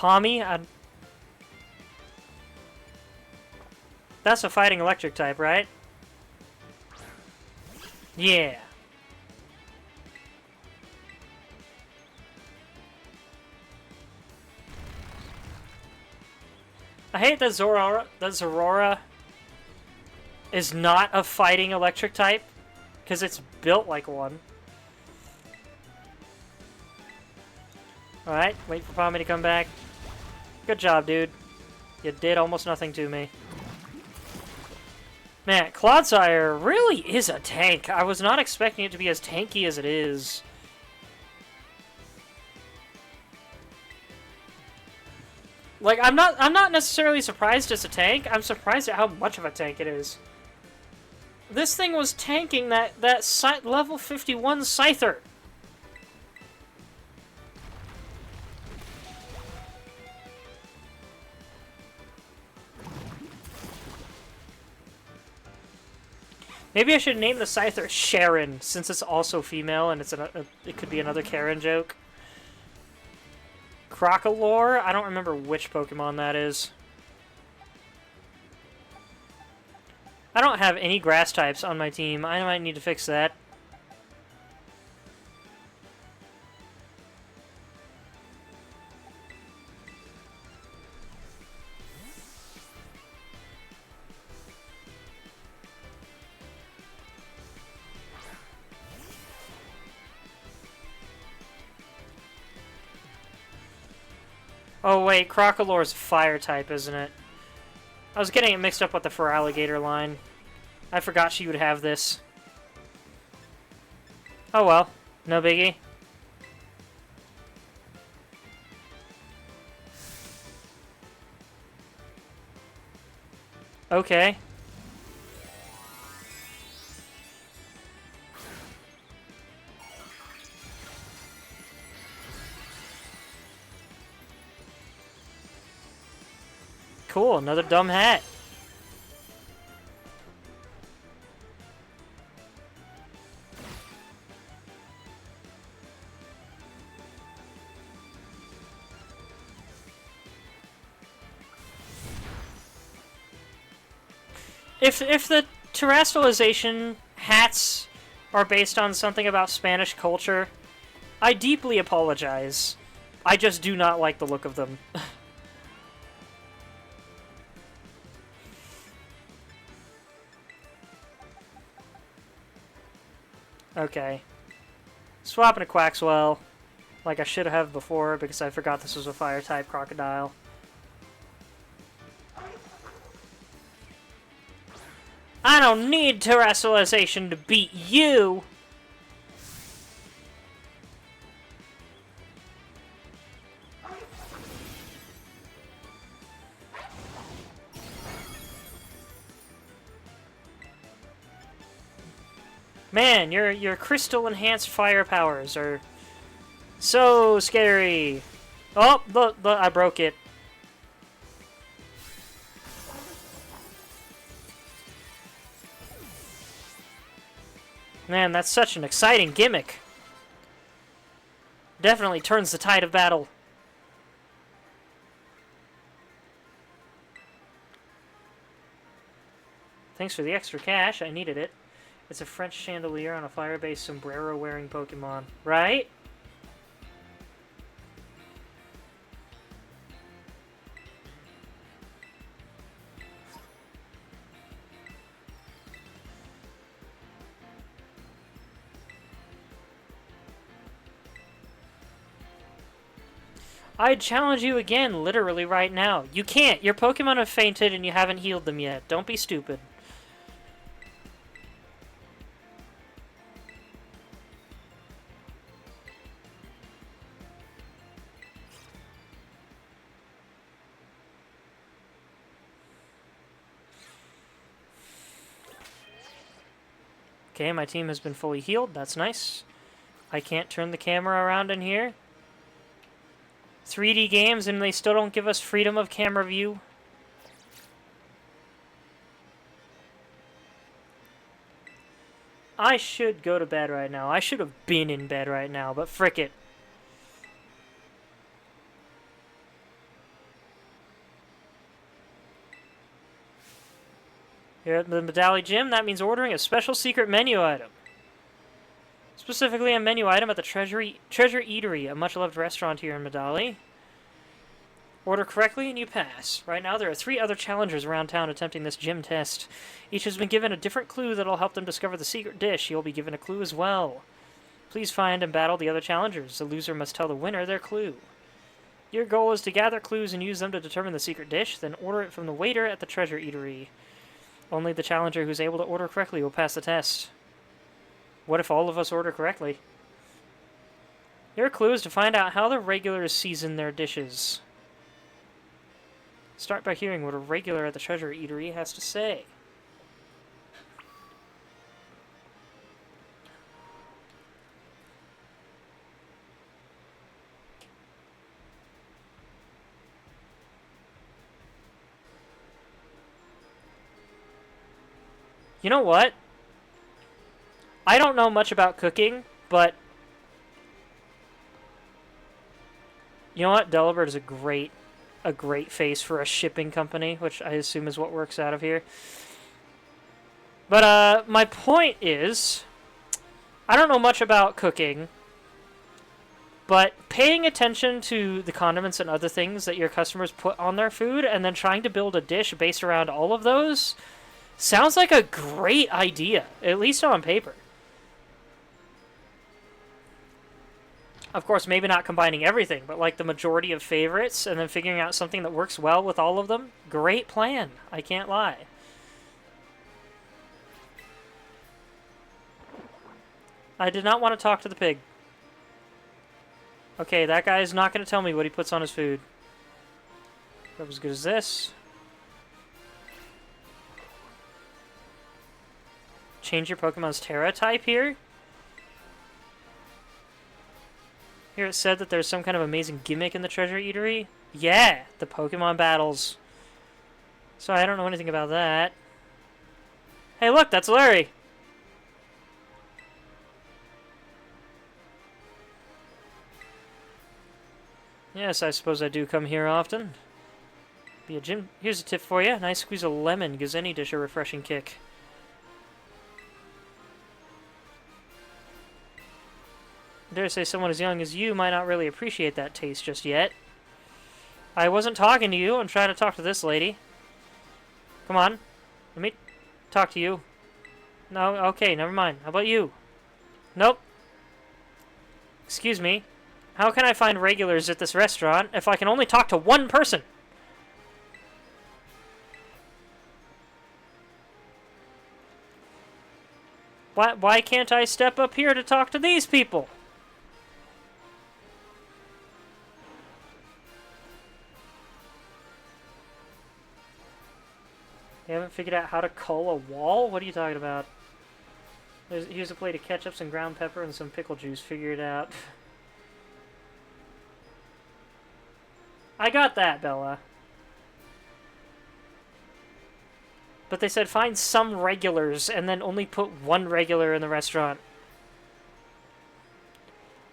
Palmy? That's a fighting electric type, right? Yeah. I hate that Zorora is not a fighting electric type, because it's built like one. Alright, wait for Palmy to come back. Good job, dude. You did almost nothing to me. Man, Clodsire really is a tank. I was not expecting it to be as tanky as it is. Like, I'm not necessarily surprised it's a tank. I'm surprised at how much of a tank it is. This thing was tanking that level 51 Scyther. Maybe I should name the Scyther Sharon, since it's also female and it could be another Karen joke. Crocolore? I don't remember which Pokemon that is. I don't have any grass types on my team. I might need to fix that. Oh wait, Crocolore's fire type, isn't it? I was getting it mixed up with the Feraligatr line. I forgot she would have this. Oh well, no biggie. Okay. Cool, another dumb hat. If the terrestrialization hats are based on something about Spanish culture, I deeply apologize. I just do not like the look of them. Okay. Swapping a Quaxwell, like I should have before, because I forgot this was a fire-type crocodile. I don't need terrestrialization to beat you! Man, your crystal-enhanced fire powers are so scary. Oh, look, I broke it. Man, that's such an exciting gimmick. Definitely turns the tide of battle. Thanks for the extra cash, I needed it. It's a French chandelier on a fire-based sombrero-wearing Pokemon. Right? I'd challenge you again, literally right now. You can't. Your Pokemon have fainted and you haven't healed them yet. Don't be stupid. Okay, my team has been fully healed. That's nice. I can't turn the camera around in here. 3D games and they still don't give us freedom of camera view. I should go to bed right now. I should have been in bed right now, but frick it. Here at the Medalli Gym, that means ordering a special secret menu item. Specifically a menu item at the Treasure Eatery, a much-loved restaurant here in Medalli. Order correctly and you pass. Right now there are 3 other challengers around town attempting this gym test. Each has been given a different clue that'll help them discover the secret dish. You'll be given a clue as well. Please find and battle the other challengers. The loser must tell the winner their clue. Your goal is to gather clues and use them to determine the secret dish, then order it from the waiter at the Treasure Eatery. Only the challenger who's able to order correctly will pass the test. What if all of us order correctly? Your clue is to find out how the regulars season their dishes. Start by hearing what a regular at the Treasure Eatery has to say. You know what? I don't know much about cooking, but you know what? Delibird is a great face for a shipping company, which I assume is what works out of here. But my point is, I don't know much about cooking, but paying attention to the condiments and other things that your customers put on their food and then trying to build a dish based around all of those sounds like a great idea, at least on paper. Of course, maybe not combining everything, but like the majority of favorites and then figuring out something that works well with all of them. Great plan. I can't lie. I did not want to talk to the pig. Okay, that guy is not going to tell me what he puts on his food. That was as good as this. Change your Pokemon's Terra type here. Here it said that there's some kind of amazing gimmick in the Treasure Eatery. Yeah, the Pokemon battles. So I don't know anything about that. Hey, look, that's Larry. Yes, I suppose I do come here often. Be a gym. Here's a tip for you. A nice squeeze of lemon gives any dish a refreshing kick. I dare say someone as young as you might not really appreciate that taste just yet. I wasn't talking to you. I'm trying to talk to this lady. Come on. Let me talk to you. No, okay, never mind. How about you? Nope. Excuse me. How can I find regulars at this restaurant if I can only talk to one person? Why can't I step up here to talk to these people? You haven't figured out how to cull a wall? What are you talking about? Here's a plate of ketchup, some ground pepper, and some pickle juice. Figure it out. I got that, Bella. But they said find some regulars and then only put one regular in the restaurant.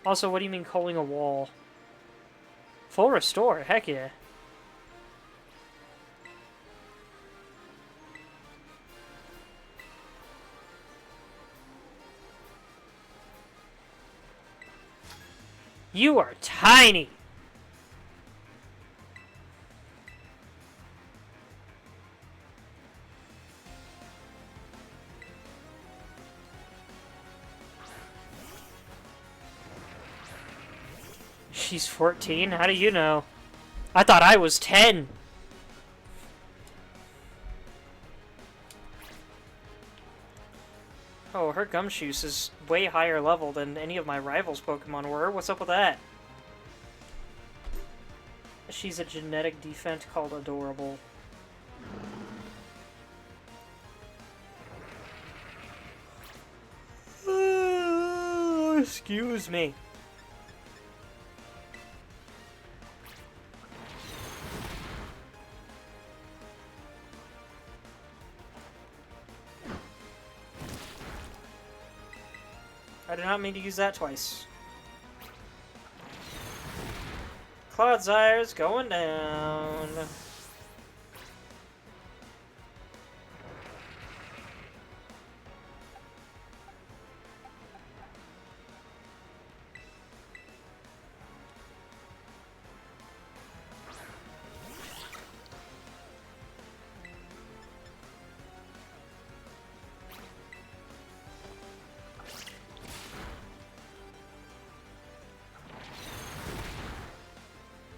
Also, what do you mean culling a wall? Full restore? Heck yeah. You are tiny! She's 14? How do you know? I thought I was 10! Oh, her Gumshoos is way higher level than any of my rivals' Pokemon were. What's up with that? She's a genetic defect called Adorable. Excuse me. I did not mean to use that twice. Cloudsire's going down.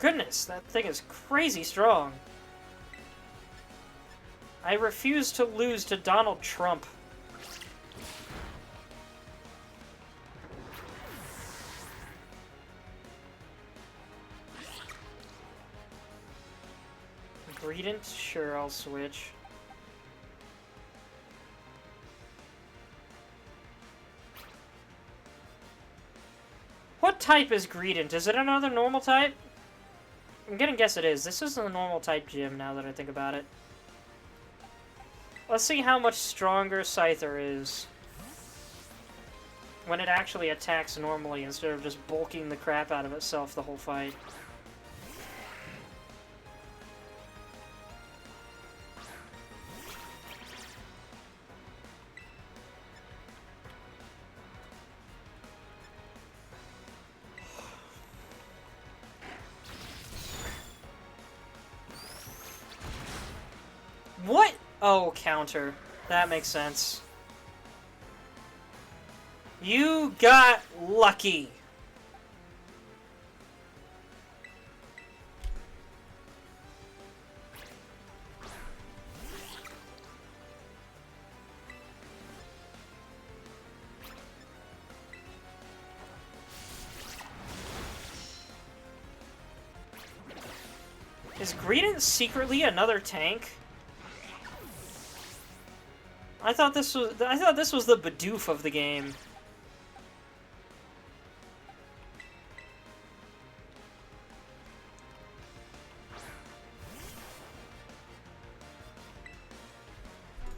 goodness, that thing is crazy strong. I refuse to lose to Donald Trump. Greedent? Sure, I'll switch. What type is Greedent? Is it another normal type? I'm gonna guess it is. This is a normal type gym now that I think about it. Let's see how much stronger Scyther is when it actually attacks normally instead of just bulking the crap out of itself the whole fight. What? Oh, counter. That makes sense. You got lucky. Is Greedent secretly another tank? I thought this was the Bidoof of the game.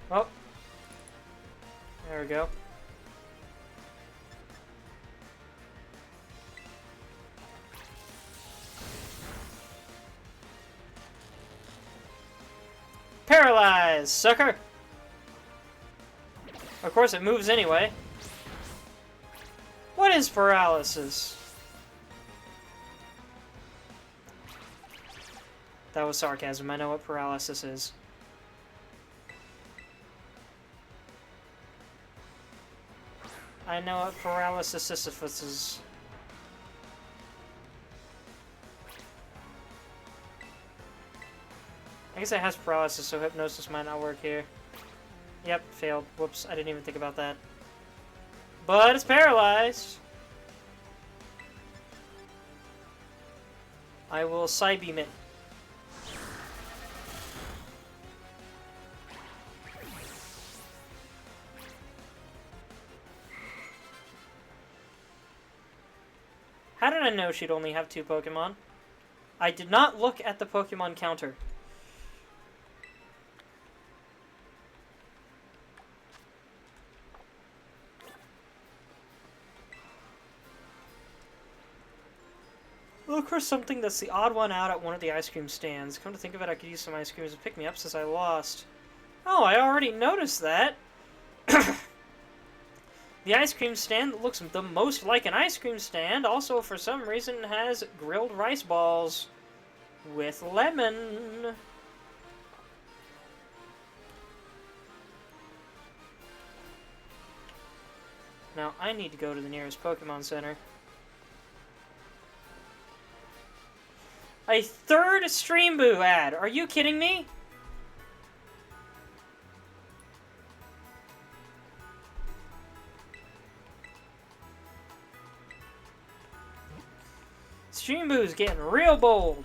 Oh. There we go. Paralyze, sucker! Of course, it moves anyway. What is paralysis? That was sarcasm. I know what paralysis is. I know what paralysis Sisyphus is. I guess it has paralysis, so hypnosis might not work here. Yep, failed. Whoops, I didn't even think about that. But it's paralyzed! I will Psybeam it. How did I know she'd only have 2 Pokemon? I did not look at the Pokemon counter. Look for something that's the odd one out at one of the ice cream stands. Come to think of it, I could use some ice creams to pick me up since I lost. Oh, I already noticed that. The ice cream stand that looks the most like an ice cream stand also, for some reason, has grilled rice balls with lemon. Now, I need to go to the nearest Pokemon Center. A 3rd Streamboo ad! Are you kidding me? Streamboo's getting real bold.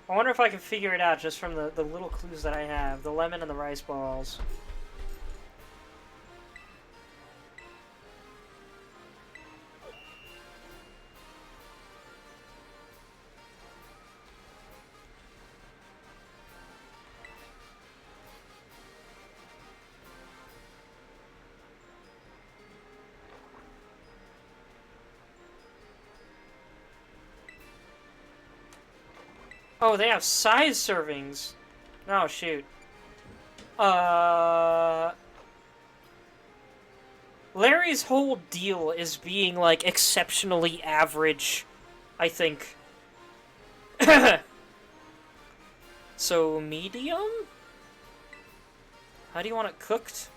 I wonder if I can figure it out just from the little clues that I have. The lemon and the rice balls. Oh, they have size servings. Oh, shoot. Larry's whole deal is being, like, exceptionally average, I think. So, medium? How do you want it cooked?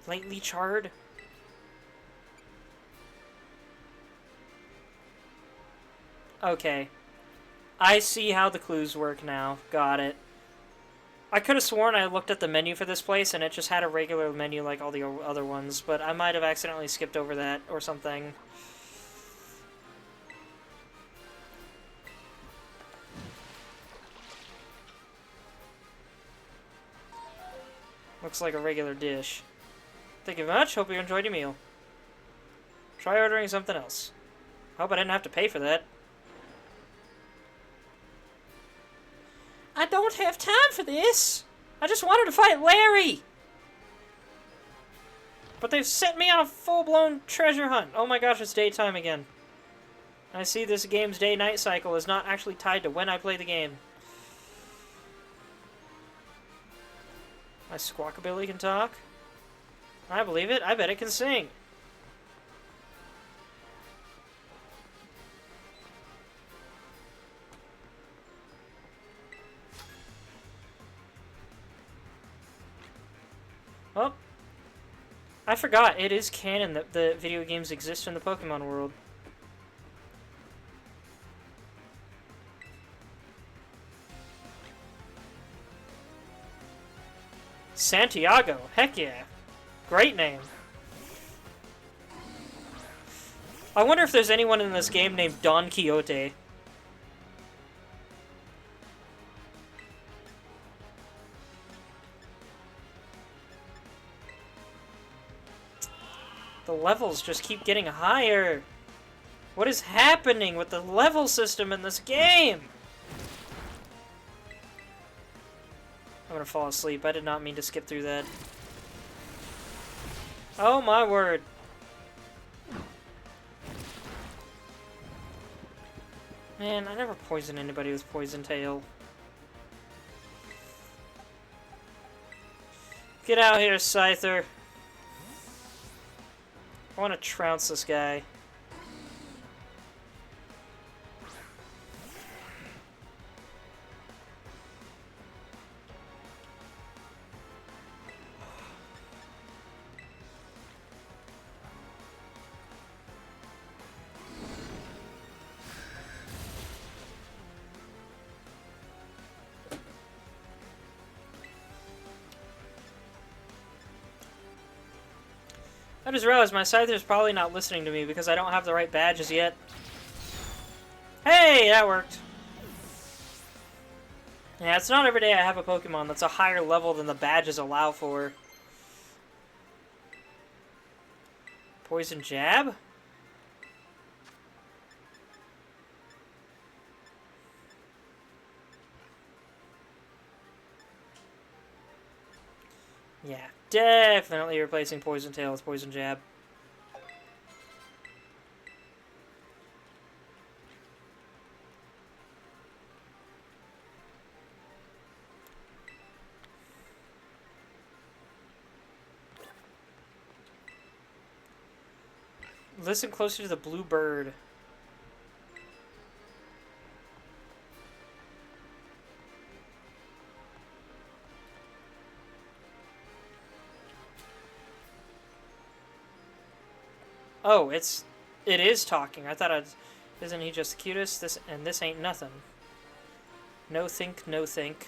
Lightly charred? Okay. I see how the clues work now. Got it. I could have sworn I looked at the menu for this place and it just had a regular menu like all the other ones, but I might have accidentally skipped over that or something. Looks like a regular dish. Thank you very much. Hope you enjoyed your meal. Try ordering something else. Hope I didn't have to pay for that. I don't have time for this. I just wanted to fight Larry. But they've sent me on a full-blown treasure hunt. Oh my gosh, it's daytime again. I see this game's day-night cycle is not actually tied to when I play the game. My Squawkabilly can talk? I believe it. I bet it can sing. Oh. I forgot. It is canon that the video games exist in the Pokemon world. Santiago. Heck yeah. Great name. I wonder if there's anyone in this game named Don Quixote. The levels just keep getting higher. What is happening with the level system in this game? I'm gonna fall asleep. I did not mean to skip through that. Oh my word. Man, I never poison anybody with Poison Tail. Get out here, Scyther. I want to trounce this guy. I just realized my Scyther's probably not listening to me because I don't have the right badges yet. Hey, that worked. Yeah, it's not every day I have a Pokemon that's a higher level than the badges allow for. Poison Jab? Yeah, definitely replacing Poison Tail with Poison Jab. Listen closer to the blue bird. Oh, it is talking. I thought isn't he just the cutest? This ain't nothing. No think, no think.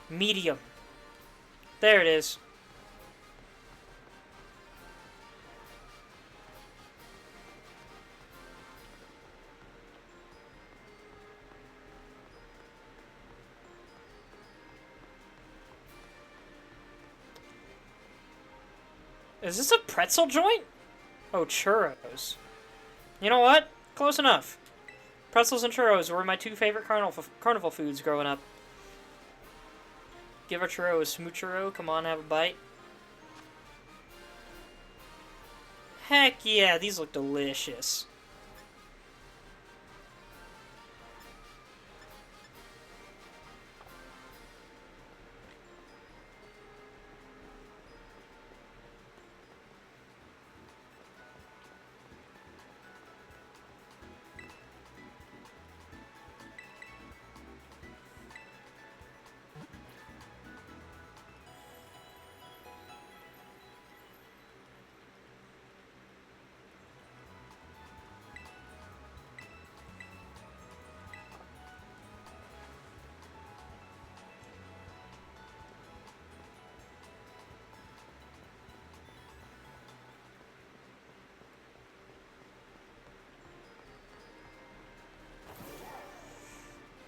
Medium. There it is. Is this a pretzel joint? Oh, churros. You know what? Close enough. Pretzels and churros were my two favorite carnival foods growing up. Give our churro a smoochero. Come on, have a bite. Heck yeah, these look delicious.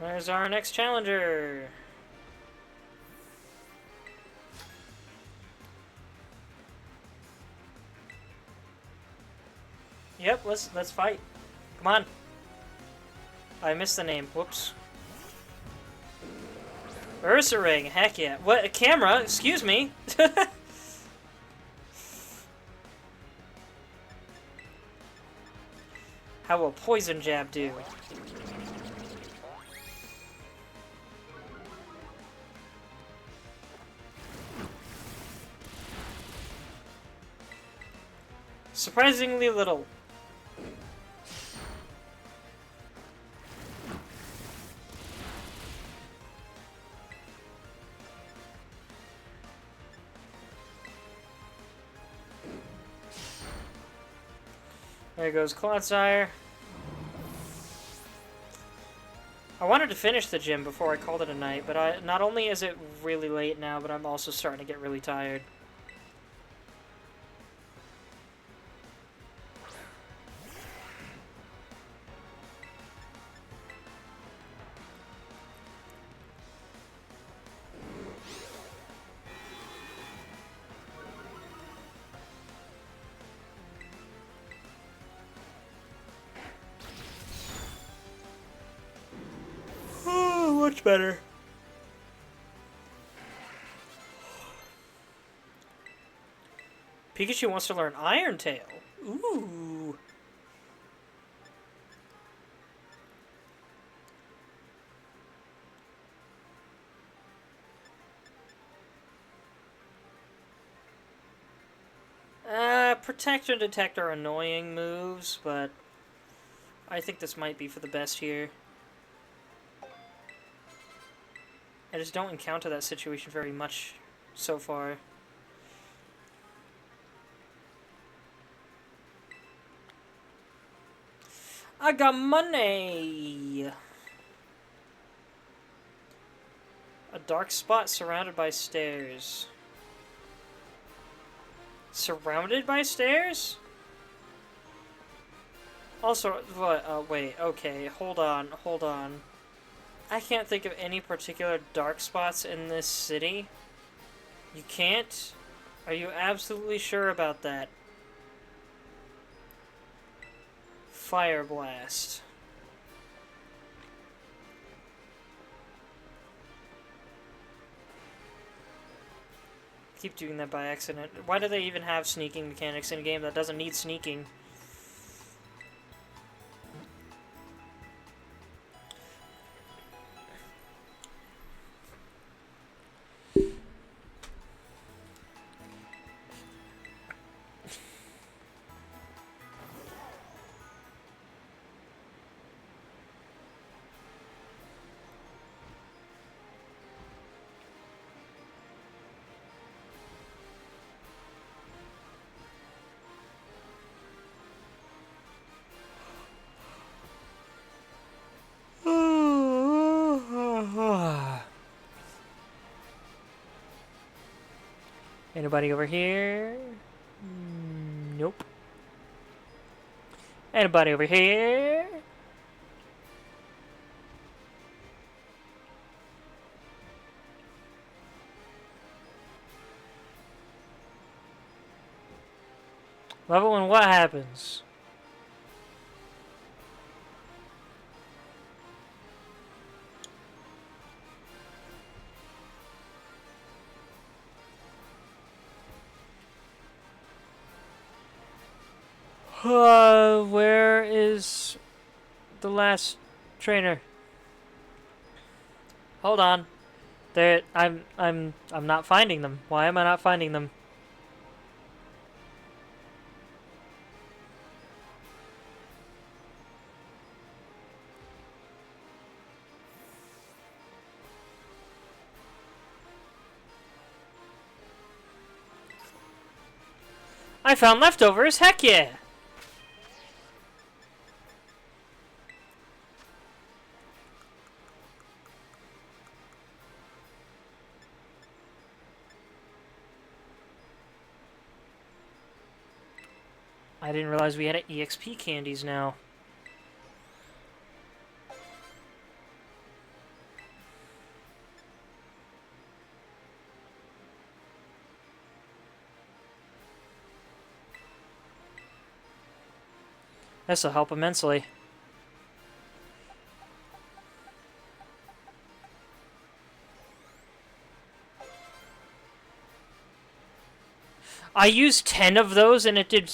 There's our next challenger. Yep, let's fight. Come on. I missed the name. Whoops. Ursaring, heck yeah. What, a camera? Excuse me. How will poison jab do? Surprisingly little. There goes Clodsire. I wanted to finish the gym before I called it a night, but not only is it really late now, but I'm also starting to get really tired. Much better. Pikachu wants to learn Iron Tail. Ooh. Protect and Detect are annoying moves, but I think this might be for the best here. I just don't encounter that situation very much so far. I got money! A dark spot surrounded by stairs. Surrounded by stairs? Also, what? Wait, okay, hold on. I can't think of any particular dark spots in this city. You can't? Are you absolutely sure about that? Fire Blast. Keep doing that by accident. Why do they even have sneaking mechanics in a game that doesn't need sneaking? Anybody over here? Nope. Anybody over here? Level 1, what happens? Where is the last trainer? Hold on. There, I'm not finding them. Why am I not finding them? I found leftovers. Heck yeah! I didn't realize we had EXP candies now. This'll help immensely. I used 10 of those and it did...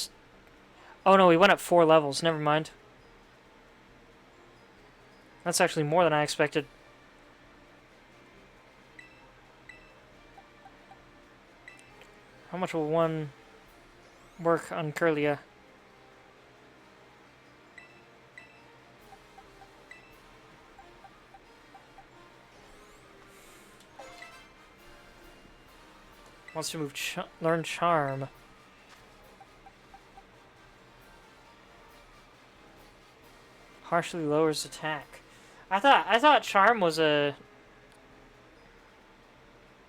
Oh no, we went up 4 levels. Never mind. That's actually more than I expected. How much will one work on Curlia? Wants to move learn Charm. Harshly lowers attack. I thought Charm was a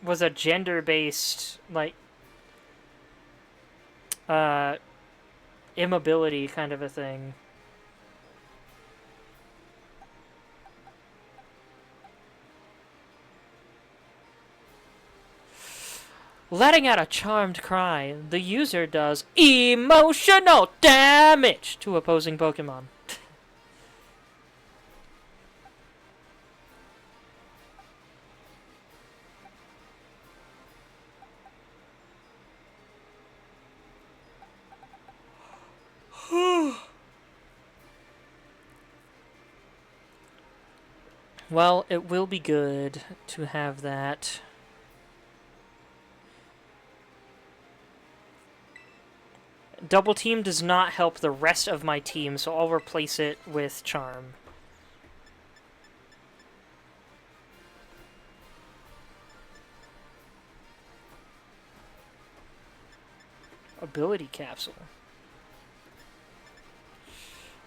gender-based like immobility kind of a thing. Letting out a charmed cry, the user does emotional damage to opposing Pokemon. Well, it will be good to have that. Double Team does not help the rest of my team, so I'll replace it with Charm. Ability Capsule.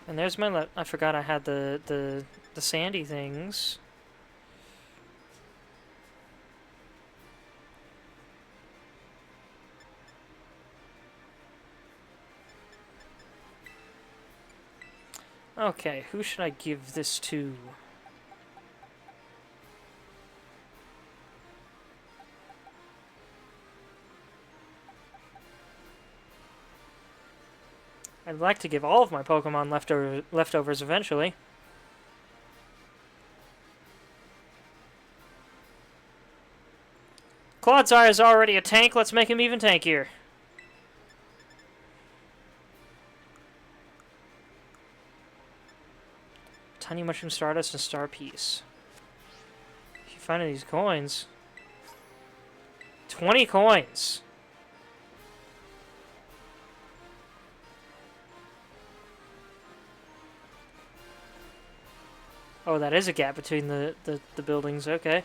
And there's my... I forgot I had the sandy things. Okay, who should I give this to? I'd like to give all of my Pokemon leftovers eventually. Clodsire is already a tank, let's make him even tankier. Tiny Mushroom Stardust and Star Piece. If you find these coins... 20 coins! Oh, that is a gap between the buildings, okay.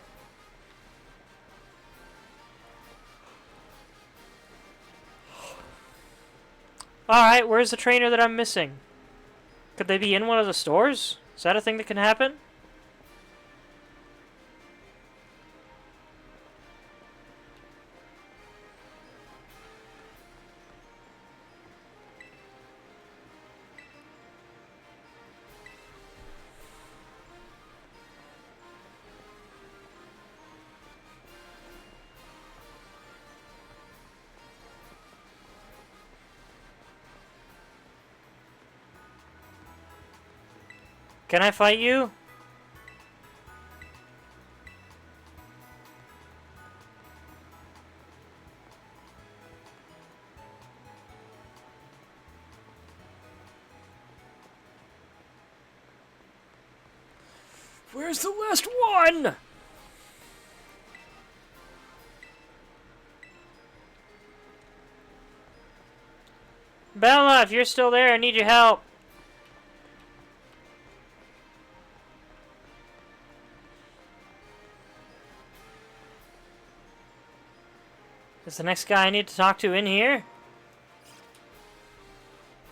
Alright, where's the trainer that I'm missing? Could they be in one of the stores? Is that a thing that can happen? Can I fight you? Where's the last one? Bella, if you're still there, I need your help. Is the next guy I need to talk to in here?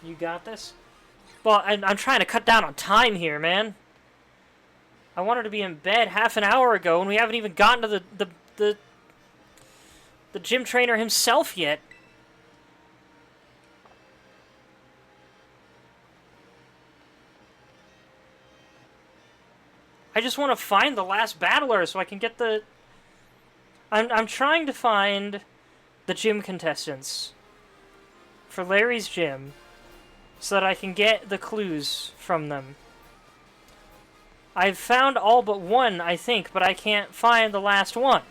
You got this? Well, I'm trying to cut down on time here, man. I wanted to be in bed half an hour ago, and we haven't even gotten to the gym trainer himself yet. I just want to find the last battler so I can get the... I'm trying to find the gym contestants for Larry's gym so that I can get the clues from them. I've found all but one, I think, but I can't find the last one.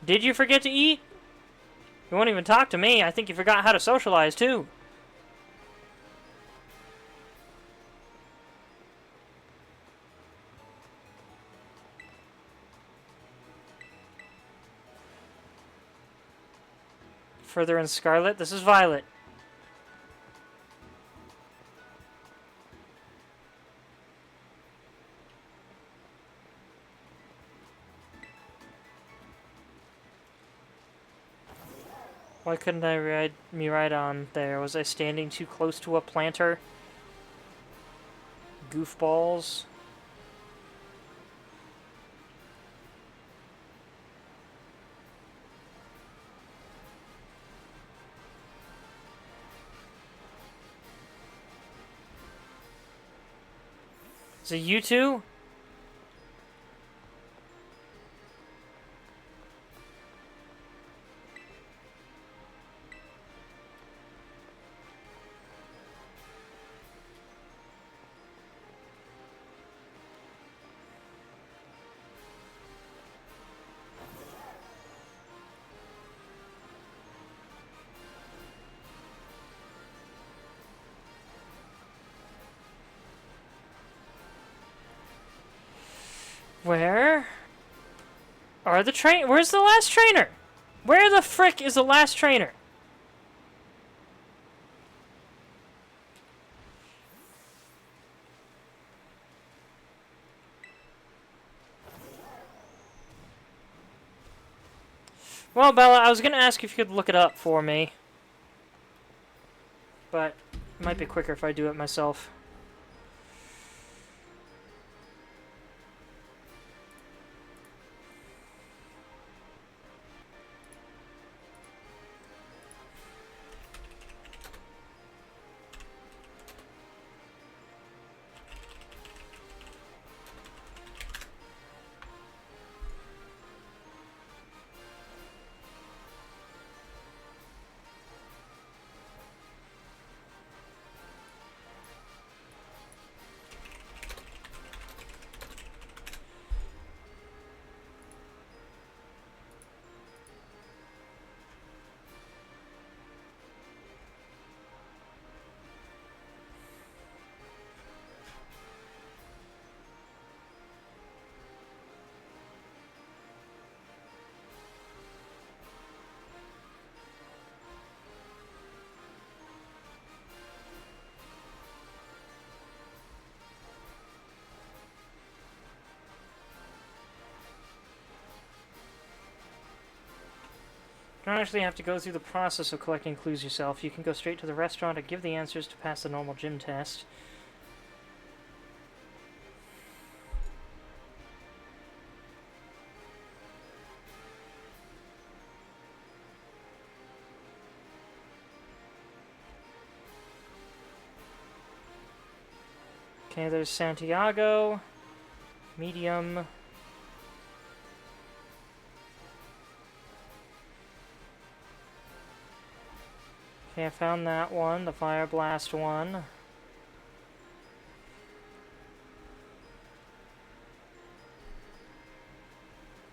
Did you forget to eat? You won't even talk to me. I think you forgot how to socialize, too. Further in Scarlet, this is Violet. Why couldn't I ride on there? Was I standing too close to a planter? Goofballs. Is it you two? Where are the where's the last trainer? Where the frick is the last trainer? Well, Bella, I was gonna ask if you could look it up for me, but it might be quicker if I do it myself. You don't actually have to go through the process of collecting clues yourself. You can go straight to the restaurant and give the answers to pass the normal gym test. Okay, there's Santiago. Medium. Okay, I found that one, the Fire Blast one.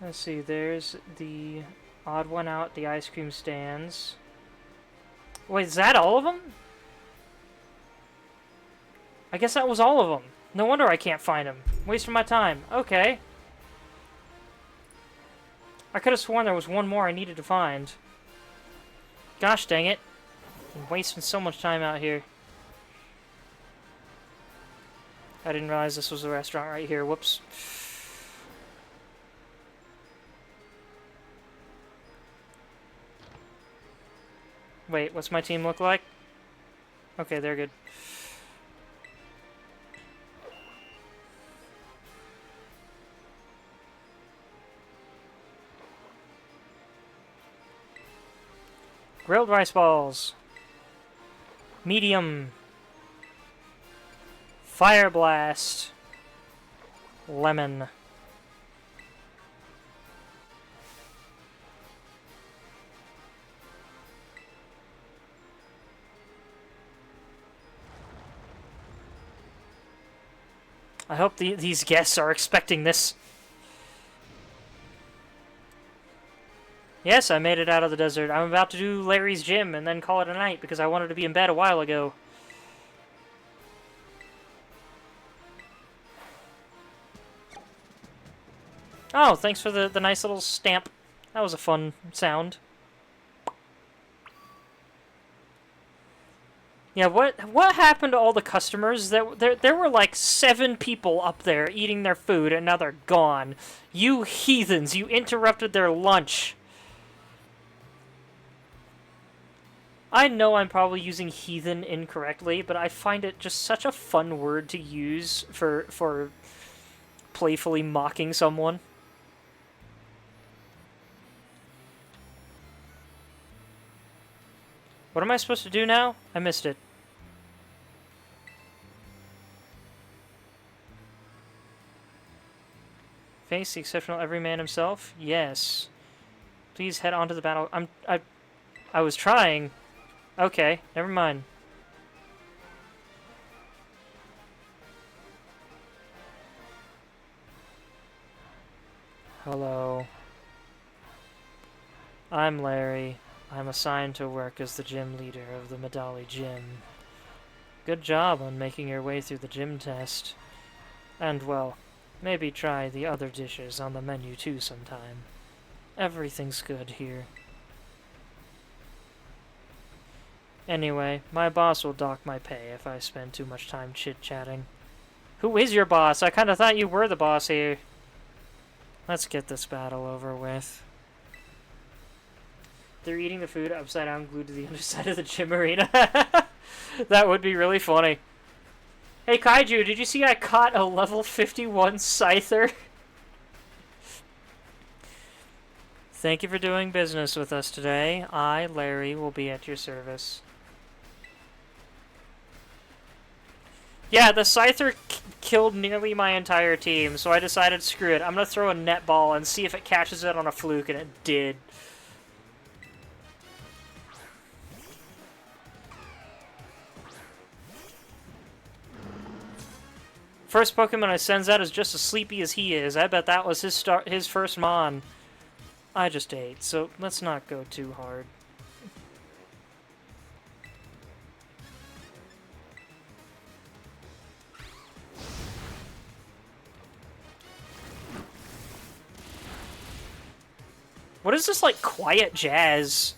Let's see, there's the odd one out, the ice cream stands. Wait, is that all of them? I guess that was all of them. No wonder I can't find them. Wasting my time. Okay. I could have sworn there was one more I needed to find. Gosh dang it. I'm wasting so much time out here. I didn't realize this was a restaurant right here. Whoops. Wait, what's my team look like? Okay, they're good. Grilled rice balls. Medium. Fire blast. Lemon. I hope these guests are expecting this. Yes, I made it out of the desert. I'm about to do Larry's gym and then call it a night because I wanted to be in bed a while ago. Oh, thanks for the nice little stamp. That was a fun sound. Yeah, what happened to all the customers? There were like 7 people up there eating their food and now they're gone. You heathens, you interrupted their lunch. I know I'm probably using heathen incorrectly, but I find it just such a fun word to use for playfully mocking someone. What am I supposed to do now? I missed it. Face the exceptional everyman himself? Yes. Please head on to the battle. I was trying. Okay, never mind. Hello. I'm Larry. I'm assigned to work as the gym leader of the Medali Gym. Good job on making your way through the gym test. And, well, maybe try the other dishes on the menu too sometime. Everything's good here. Anyway, my boss will dock my pay if I spend too much time chit-chatting. Who is your boss? I kinda thought you were the boss here. Let's get this battle over with. They're eating the food upside down, glued to the underside of the gym arena. That would be really funny. Hey Kaiju, did you see I caught a level 51 Scyther? Thank you for doing business with us today. I, Larry, will be at your service. Yeah, the Scyther killed nearly my entire team, so I decided, screw it. I'm gonna throw a netball and see if it catches it on a fluke, and it did. First Pokemon I sends out is just as sleepy as he is. I bet that was his first Mon. I just ate, so let's not go too hard. What is this, like, quiet jazz?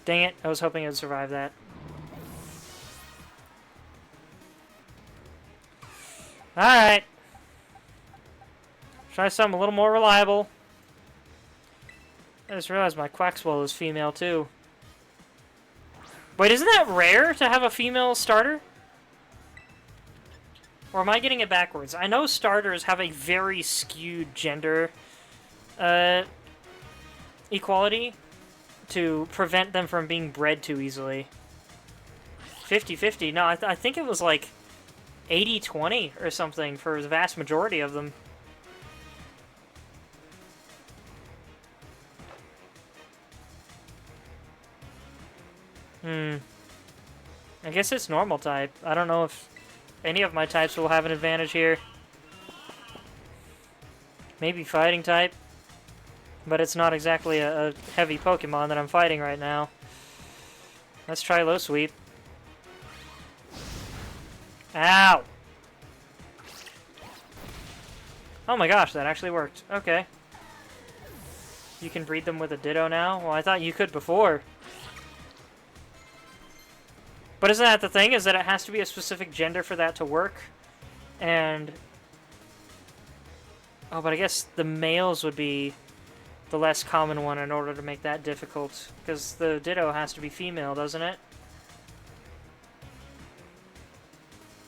Dang it, I was hoping it would survive that. Alright. Try something a little more reliable. I just realized my Quaxwell is female, too. Wait, isn't that rare to have a female starter? Or am I getting it backwards? I know starters have a very skewed gender equality to prevent them from being bred too easily. 50-50. No, I think it was like 80-20 or something for the vast majority of them. I guess it's normal type. I don't know if any of my types will have an advantage here. Maybe fighting type. But it's not exactly a heavy Pokemon that I'm fighting right now. Let's try Low Sweep. Ow! Oh my gosh, that actually worked. Okay. You can breed them with a Ditto now? Well, I thought you could before. But isn't that the thing? Is that it has to be a specific gender for that to work? And... oh, but I guess the males would be the less common one in order to make that difficult. Because the Ditto has to be female, doesn't it?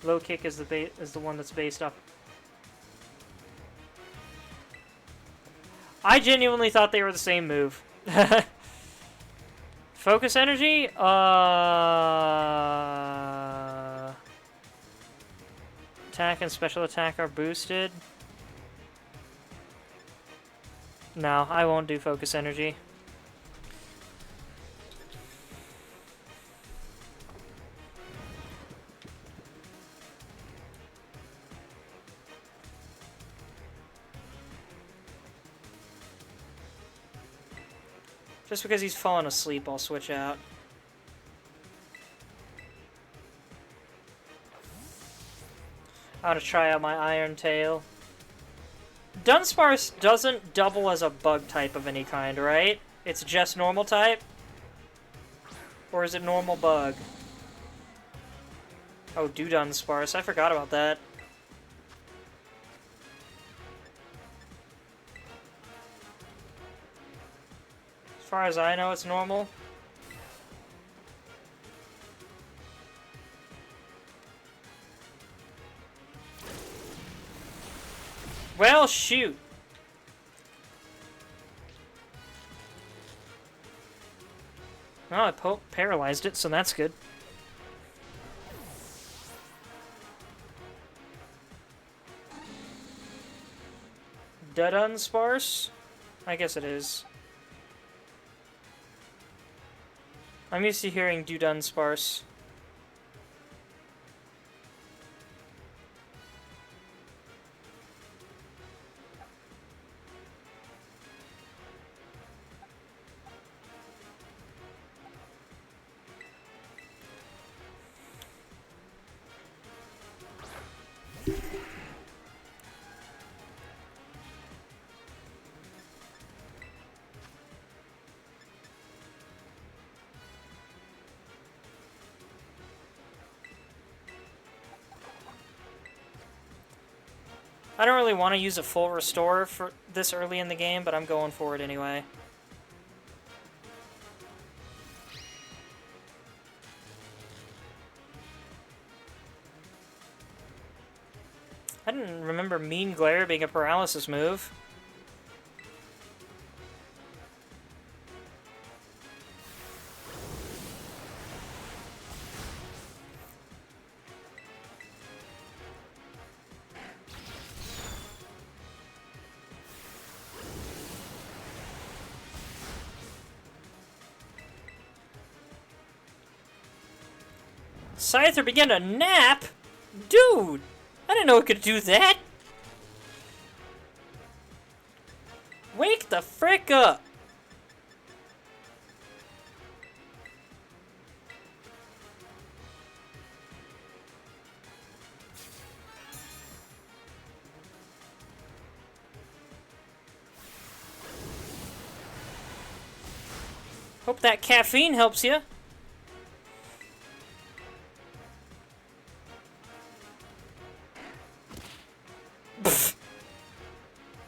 Low Kick is the one that's based off... I genuinely thought they were the same move. Focus Energy? Attack and special attack are boosted. No, I won't do Focus Energy. Just because he's fallen asleep, I'll switch out. I want to try out my Iron Tail. Dunsparce doesn't double as a bug type of any kind, right? It's just normal type? Or is it normal bug? Oh, do Dunsparce. I forgot about that. As far as I know, it's normal. Well, shoot. Oh, I paralyzed it, so that's good. Dunsparce? I guess it is. I'm used to hearing Dunsparce. I don't really want to use a full restore for this early in the game, but I'm going for it anyway. I didn't remember Mean Glare being a paralysis move. Scyther began to nap? Dude! I didn't know it could do that! Wake the frick up! Hope that caffeine helps you.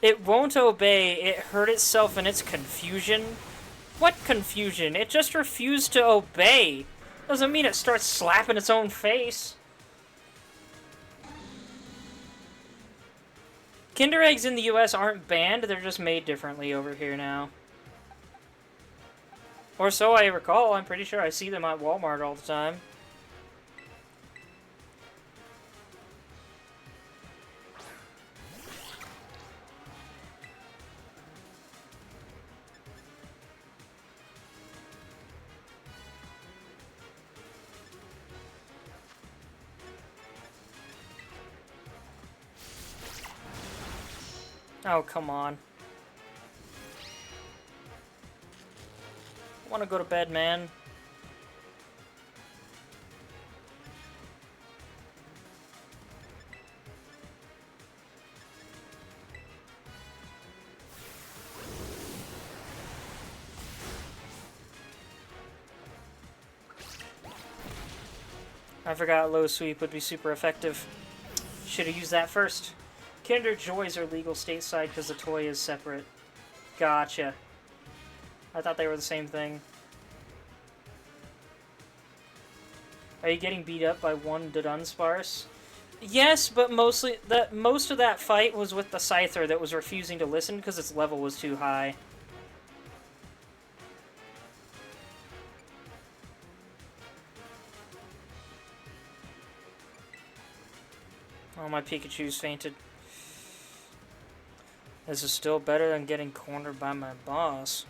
It won't obey. It hurt itself in its confusion. What confusion? It just refused to obey. Doesn't mean it starts slapping its own face. Kinder Eggs in the US aren't banned, they're just made differently over here now. Or so I recall. I'm pretty sure I see them at Walmart all the time. Oh, come on. I want to go to bed, man. I forgot low sweep would be super effective. Should have used that first. Kinder Joys are legal stateside because the toy is separate. Gotcha. I thought they were the same thing. Are you getting beat up by one Dunsparce? Yes, but most of that fight was with the Scyther that was refusing to listen because its level was too high. Oh, my Pikachu's fainted. This is still better than getting cornered by my boss.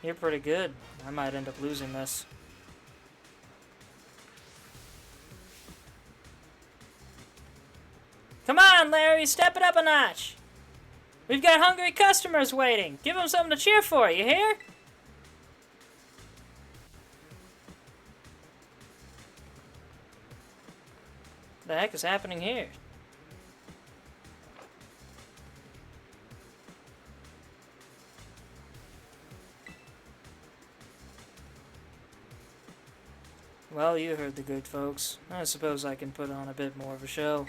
You're pretty good. I might end up losing this. Come on, Larry, step it up a notch. We've got hungry customers waiting. Give them something to cheer for, you hear? What the heck is happening here? Well, you heard the good folks. I suppose I can put on a bit more of a show.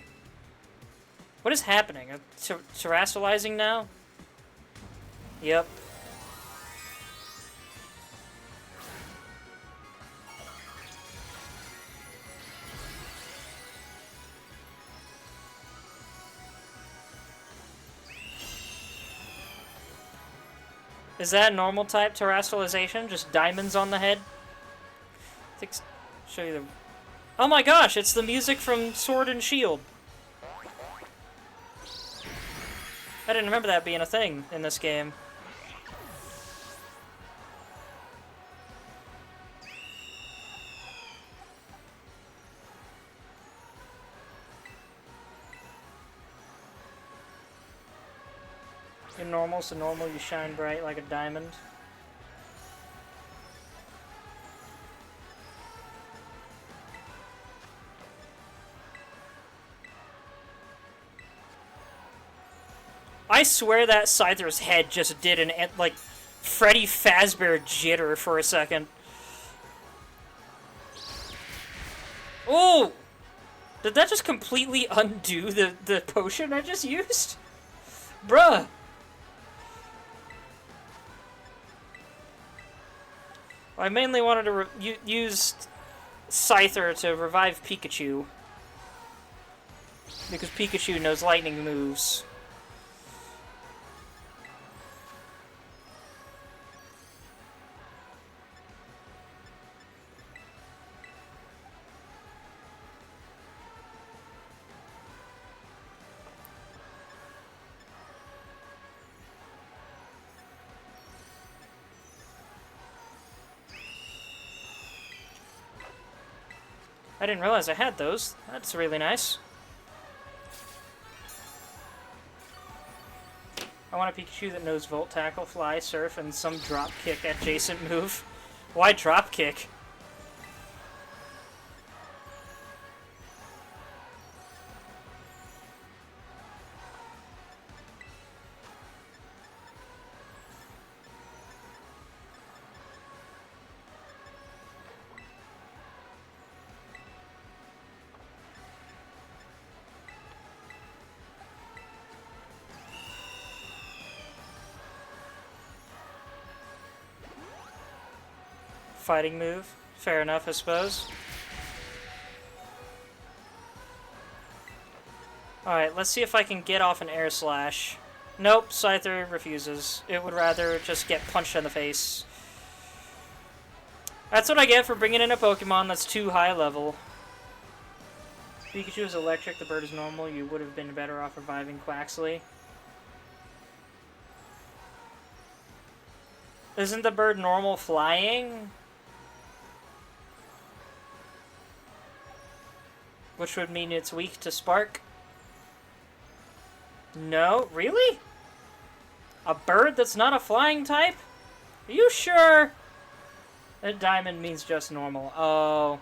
What is happening? Terrestrializing now? Yep. Is that normal type terrestrialization? Just diamonds on the head? I think... Show you the... Oh my gosh, it's the music from Sword and Shield. I didn't remember that being a thing in this game. You're normal, so normal you shine bright like a diamond. I swear that Scyther's head just did an, like, Freddy Fazbear jitter for a second. Oh! Did that just completely undo the potion I just used? Bruh! I mainly wanted to use Scyther to revive Pikachu. Because Pikachu knows lightning moves. I didn't realize I had those. That's really nice. I want a Pikachu that knows Volt Tackle, Fly, Surf, and some drop kick adjacent move. Why drop kick? Fighting move. Fair enough, I suppose. Alright, let's see if I can get off an Air Slash. Nope, Scyther refuses. It would rather just get punched in the face. That's what I get for bringing in a Pokemon that's too high level. Pikachu is electric, the bird is normal. You would have been better off reviving Quaxley. Isn't the bird normal flying? Which would mean it's weak to Spark. No? Really? A bird that's not a flying type? Are you sure? That diamond means just normal. Oh.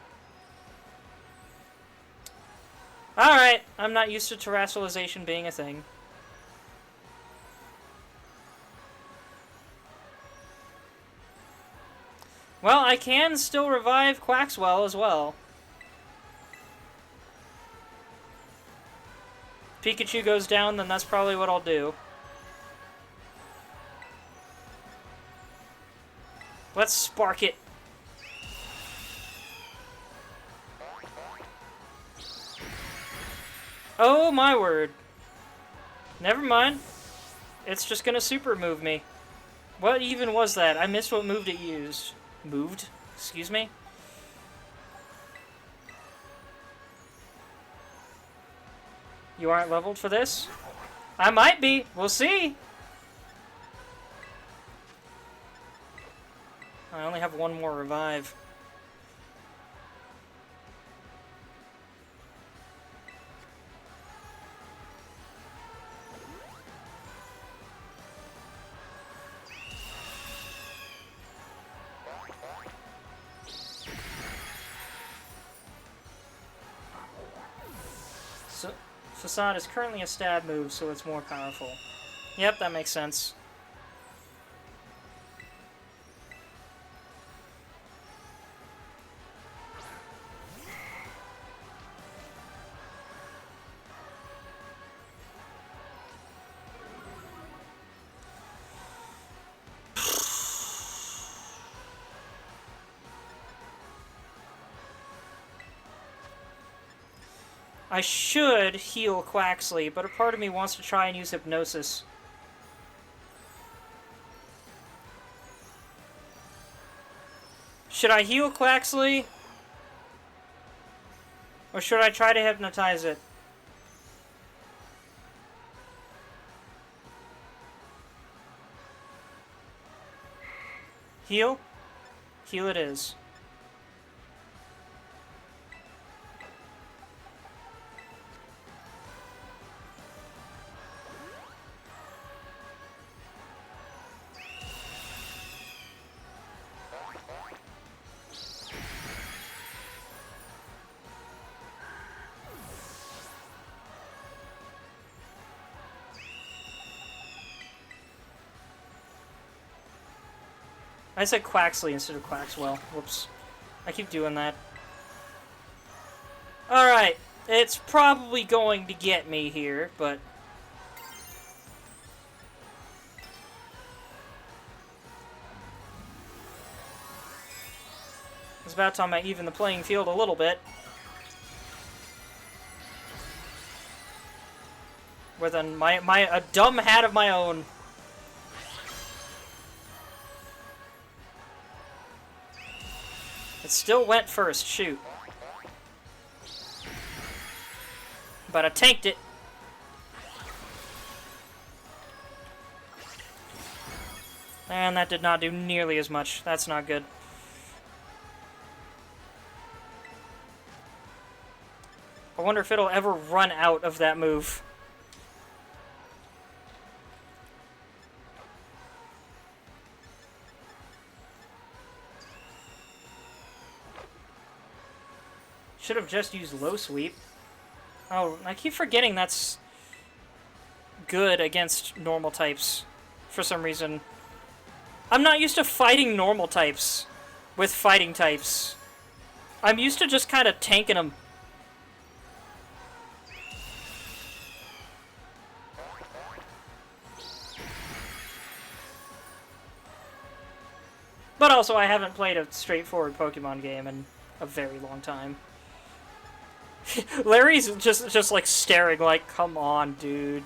Alright, I'm not used to terrestrialization being a thing. Well, I can still revive Quaxwell as well. Pikachu goes down, then that's probably what I'll do. Let's spark it. Oh my word. Never mind. It's just gonna super move me. What even was that? I missed what move it used. Moved? Excuse me? You aren't leveled for this? I might be. We'll see. I only have one more revive. So, Facade is currently a stab move, so it's more powerful. Yep, that makes sense. I should heal Quaxley, but a part of me wants to try and use Hypnosis. Should I heal Quaxley? Or should I try to hypnotize it? Heal? Heal it is. I said Quaxley instead of Quaxwell. Whoops. I keep doing that. Alright. It's probably going to get me here, but... it's about time I even the playing field a little bit. With a dumb hat of my own. It still went first, shoot. But I tanked it. And that did not do nearly as much. That's not good. I wonder if it'll ever run out of that move. Should have just used low sweep. Oh, I keep forgetting that's good against normal types for some reason. I'm not used to fighting normal types with fighting types. I'm used to just kind of tanking them. But also, I haven't played a straightforward Pokemon game in a very long time. Larry's just like staring like, come on, dude.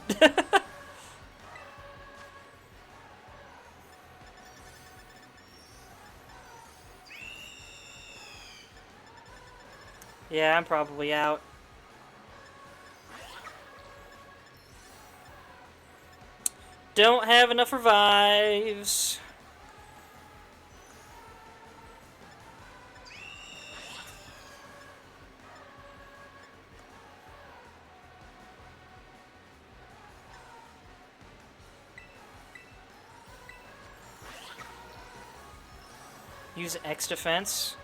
Yeah, I'm probably out. Don't have enough revives. Use X defense.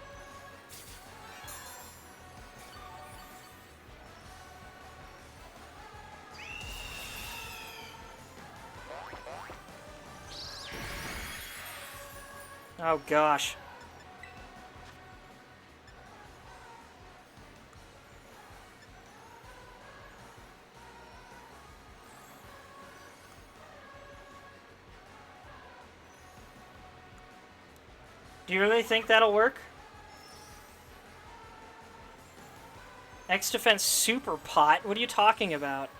Oh gosh. Do you really think that'll work? X defense super pot? What are you talking about?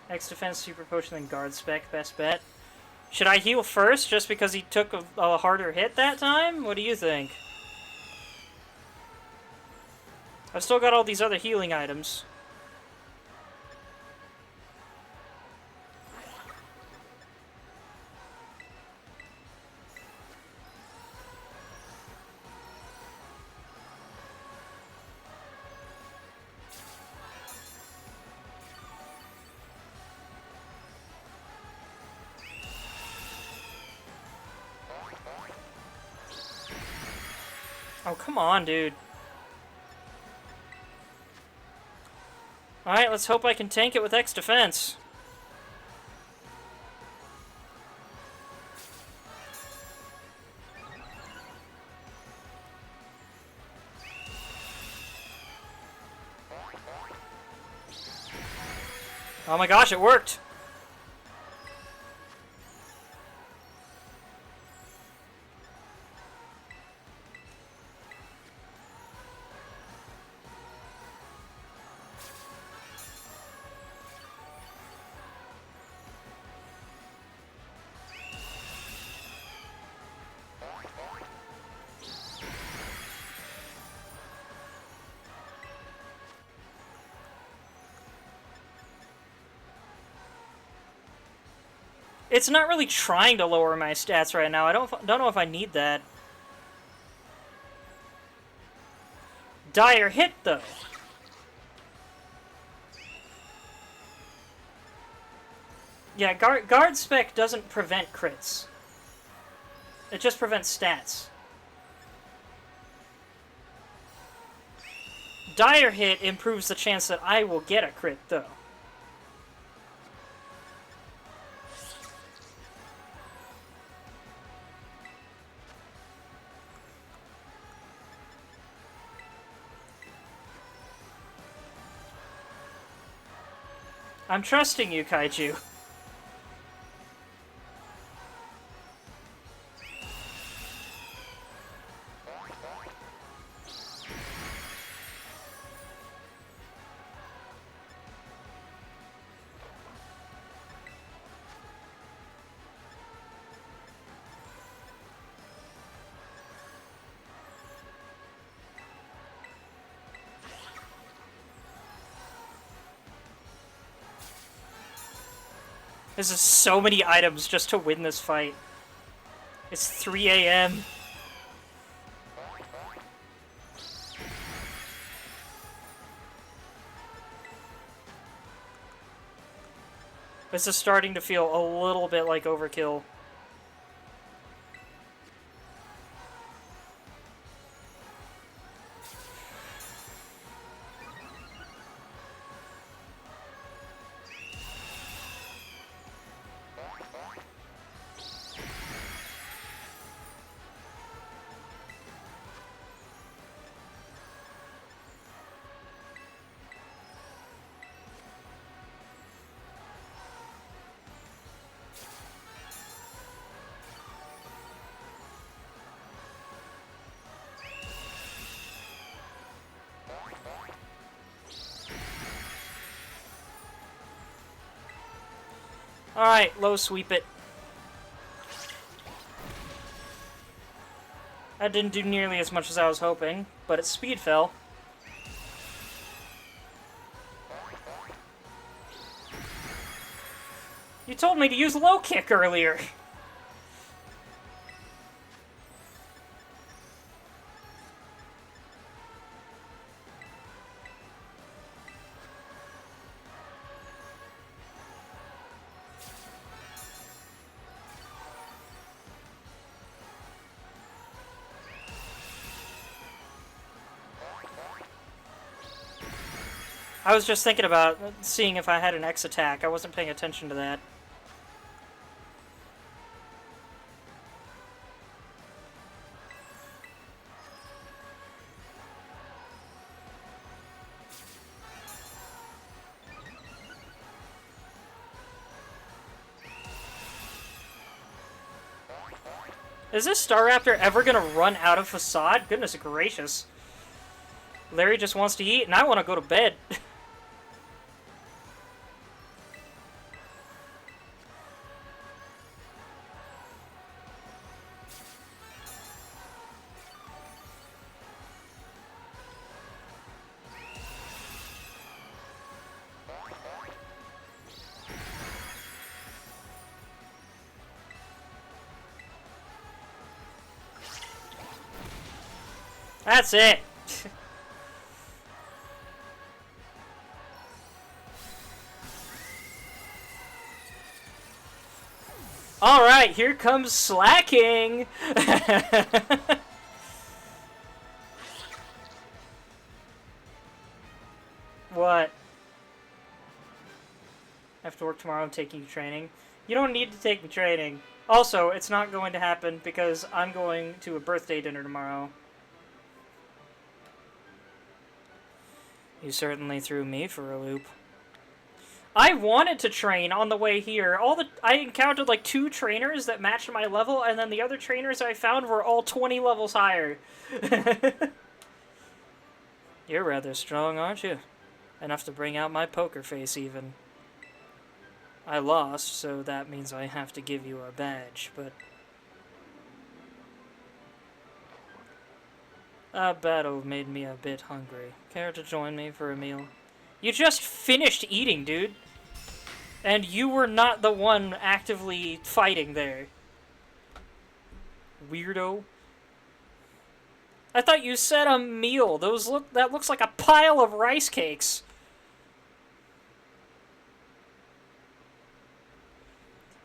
X defense, super potion, then guard spec, best bet. Should I heal first just because he took a harder hit that time? What do you think? I've still got all these other healing items. Oh, come on, dude. Alright, let's hope I can tank it with X defense. Oh my gosh, it worked! It's not really trying to lower my stats right now. I don't know if I need that. Dire hit, though. Yeah, guard spec doesn't prevent crits. It just prevents stats. Dire hit improves the chance that I will get a crit, though. I'm trusting you, Kaiju. This is so many items just to win this fight. It's 3 a.m. This is starting to feel a little bit like overkill. Alright, low sweep it. That didn't do nearly as much as I was hoping, but its speed fell. You told me to use low kick earlier. I was just thinking about seeing if I had an X attack. I wasn't paying attention to that. Is this Staraptor ever gonna run out of facade? Goodness gracious. Larry just wants to eat, and I want to go to bed. That's it. Alright, here comes slacking! What? I have to work tomorrow, I'm taking training. You don't need to take me training. Also, it's not going to happen because I'm going to a birthday dinner tomorrow. You certainly threw me for a loop. I wanted to train on the way here. I encountered like 2 trainers that matched my level, and then the other trainers I found were all 20 levels higher. You're rather strong, aren't you? Enough to bring out my poker face, even. I lost, so that means I have to give you a badge, but... That battle made me a bit hungry. Care to join me for a meal? You just finished eating, dude! And you were not the one actively fighting there. Weirdo. I thought you said a meal. That looks like a pile of rice cakes.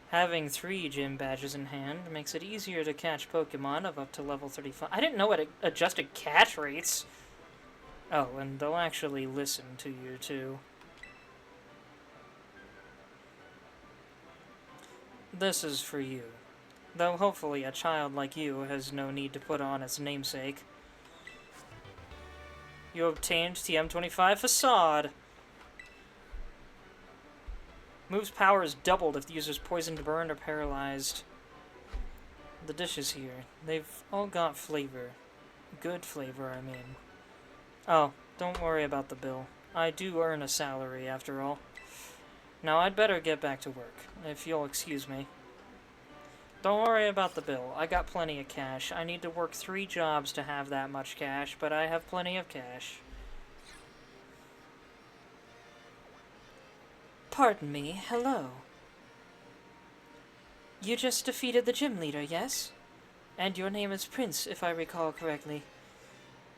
Having 3 gym badges in hand makes it easier to catch Pokemon of up to level 35. I didn't know it adjusted catch rates. Oh, and they'll actually listen to you, too. This is for you. Though hopefully a child like you has no need to put on its namesake. You obtained TM25 Facade. Move's power is doubled if the user's poisoned, burned, or paralyzed. The dishes here, they've all got flavor. Good flavor, I mean. Oh, don't worry about the bill. I do earn a salary, after all. Now I'd better get back to work, if you'll excuse me. Don't worry about the bill. I got plenty of cash. I need to work 3 jobs to have that much cash, but I have plenty of cash. Pardon me, hello. You just defeated the gym leader, yes? And your name is Prince, if I recall correctly.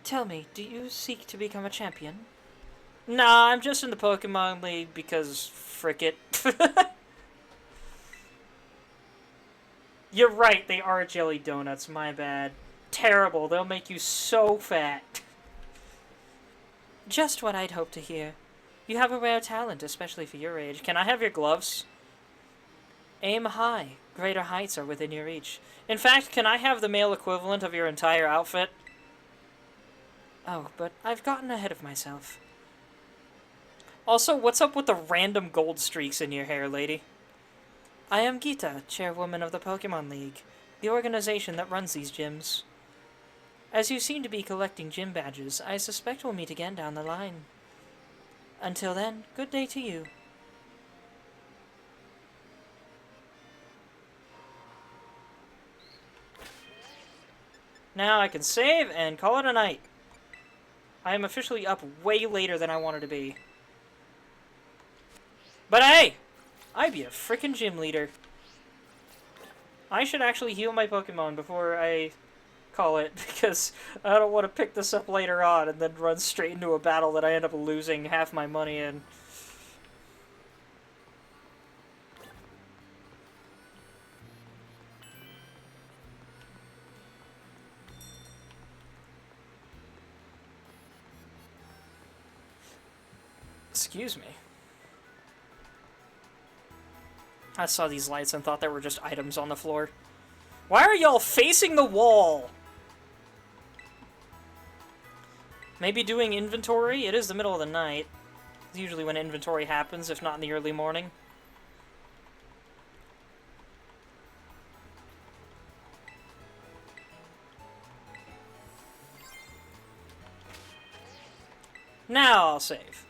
Tell me, do you seek to become a champion? Nah, I'm just in the Pokemon League because frick it. You're right, they are jelly donuts, my bad. Terrible, they'll make you so fat. Just what I'd hoped to hear. You have a rare talent, especially for your age. Can I have your gloves? Aim high. Greater heights are within your reach. In fact, can I have the male equivalent of your entire outfit? Oh, but I've gotten ahead of myself. Also, what's up with the random gold streaks in your hair, lady? I am Geeta, chairwoman of the Pokemon League, the organization that runs these gyms. As you seem to be collecting gym badges, I suspect we'll meet again down the line. Until then, good day to you. Now I can save and call it a night. I am officially up way later than I wanted to be. But hey! I be a frickin' gym leader. I should actually heal my Pokemon before I call it, because I don't want to pick this up later on and then run straight into a battle that I end up losing half my money in. Excuse me. I saw these lights and thought they were just items on the floor. Why are y'all facing the wall? Maybe doing inventory? It is the middle of the night. It's usually when inventory happens, if not in the early morning. Now I'll save.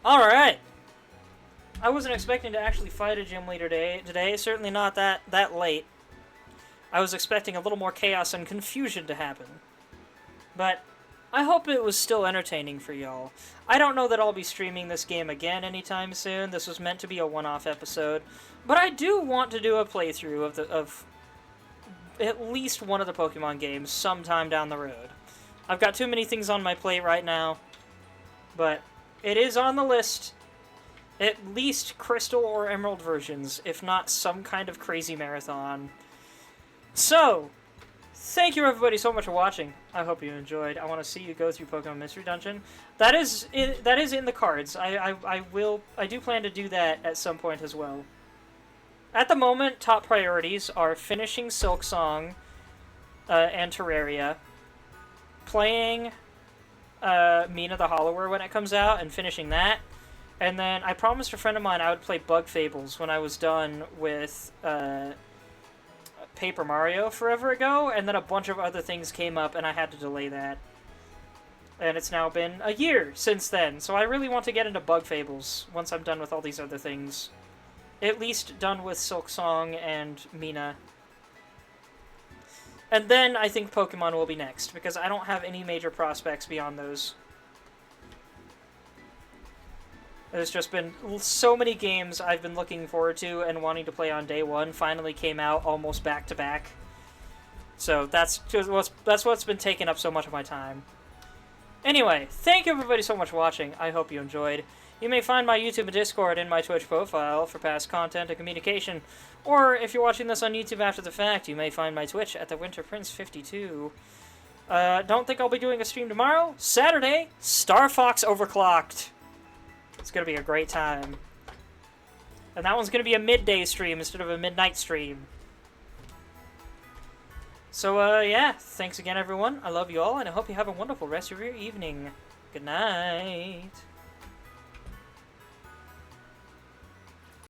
Alright! I wasn't expecting to actually fight a gym leader today. Certainly not that late. I was expecting a little more chaos and confusion to happen. But I hope it was still entertaining for y'all. I don't know that I'll be streaming this game again anytime soon. This was meant to be a one-off episode. But I do want to do a playthrough of at least one of the Pokemon games sometime down the road. I've got too many things on my plate right now. But it is on the list. At least Crystal or Emerald versions, if not some kind of crazy marathon. So, thank you everybody so much for watching. I hope you enjoyed. I want to see you go through Pokemon Mystery Dungeon. That is in the cards. I do plan to do that at some point as well. At the moment, top priorities are finishing Silksong and Terraria, playing Mina the Hollower when it comes out, and finishing that. And then I promised a friend of mine I would play Bug Fables when I was done with Paper Mario forever ago, and then a bunch of other things came up and I had to delay that. And it's now been a year since then, so I really want to get into Bug Fables once I'm done with all these other things. At least done with Silksong and Mina. And then I think Pokemon will be next, because I don't have any major prospects beyond those. There's just been so many games I've been looking forward to and wanting to play on day one finally came out almost back to back. So that's what's been taking up so much of my time. Anyway, thank you everybody so much for watching. I hope you enjoyed. You may find my YouTube and Discord in my Twitch profile for past content and communication. Or if you're watching this on YouTube after the fact, you may find my Twitch at the Winter Prince 52. Don't think I'll be doing a stream tomorrow. Saturday, Star Fox Overclocked. It's going to be a great time. And that one's going to be a midday stream instead of a midnight stream. So, yeah. Thanks again, everyone. I love you all, and I hope you have a wonderful rest of your evening. Good night.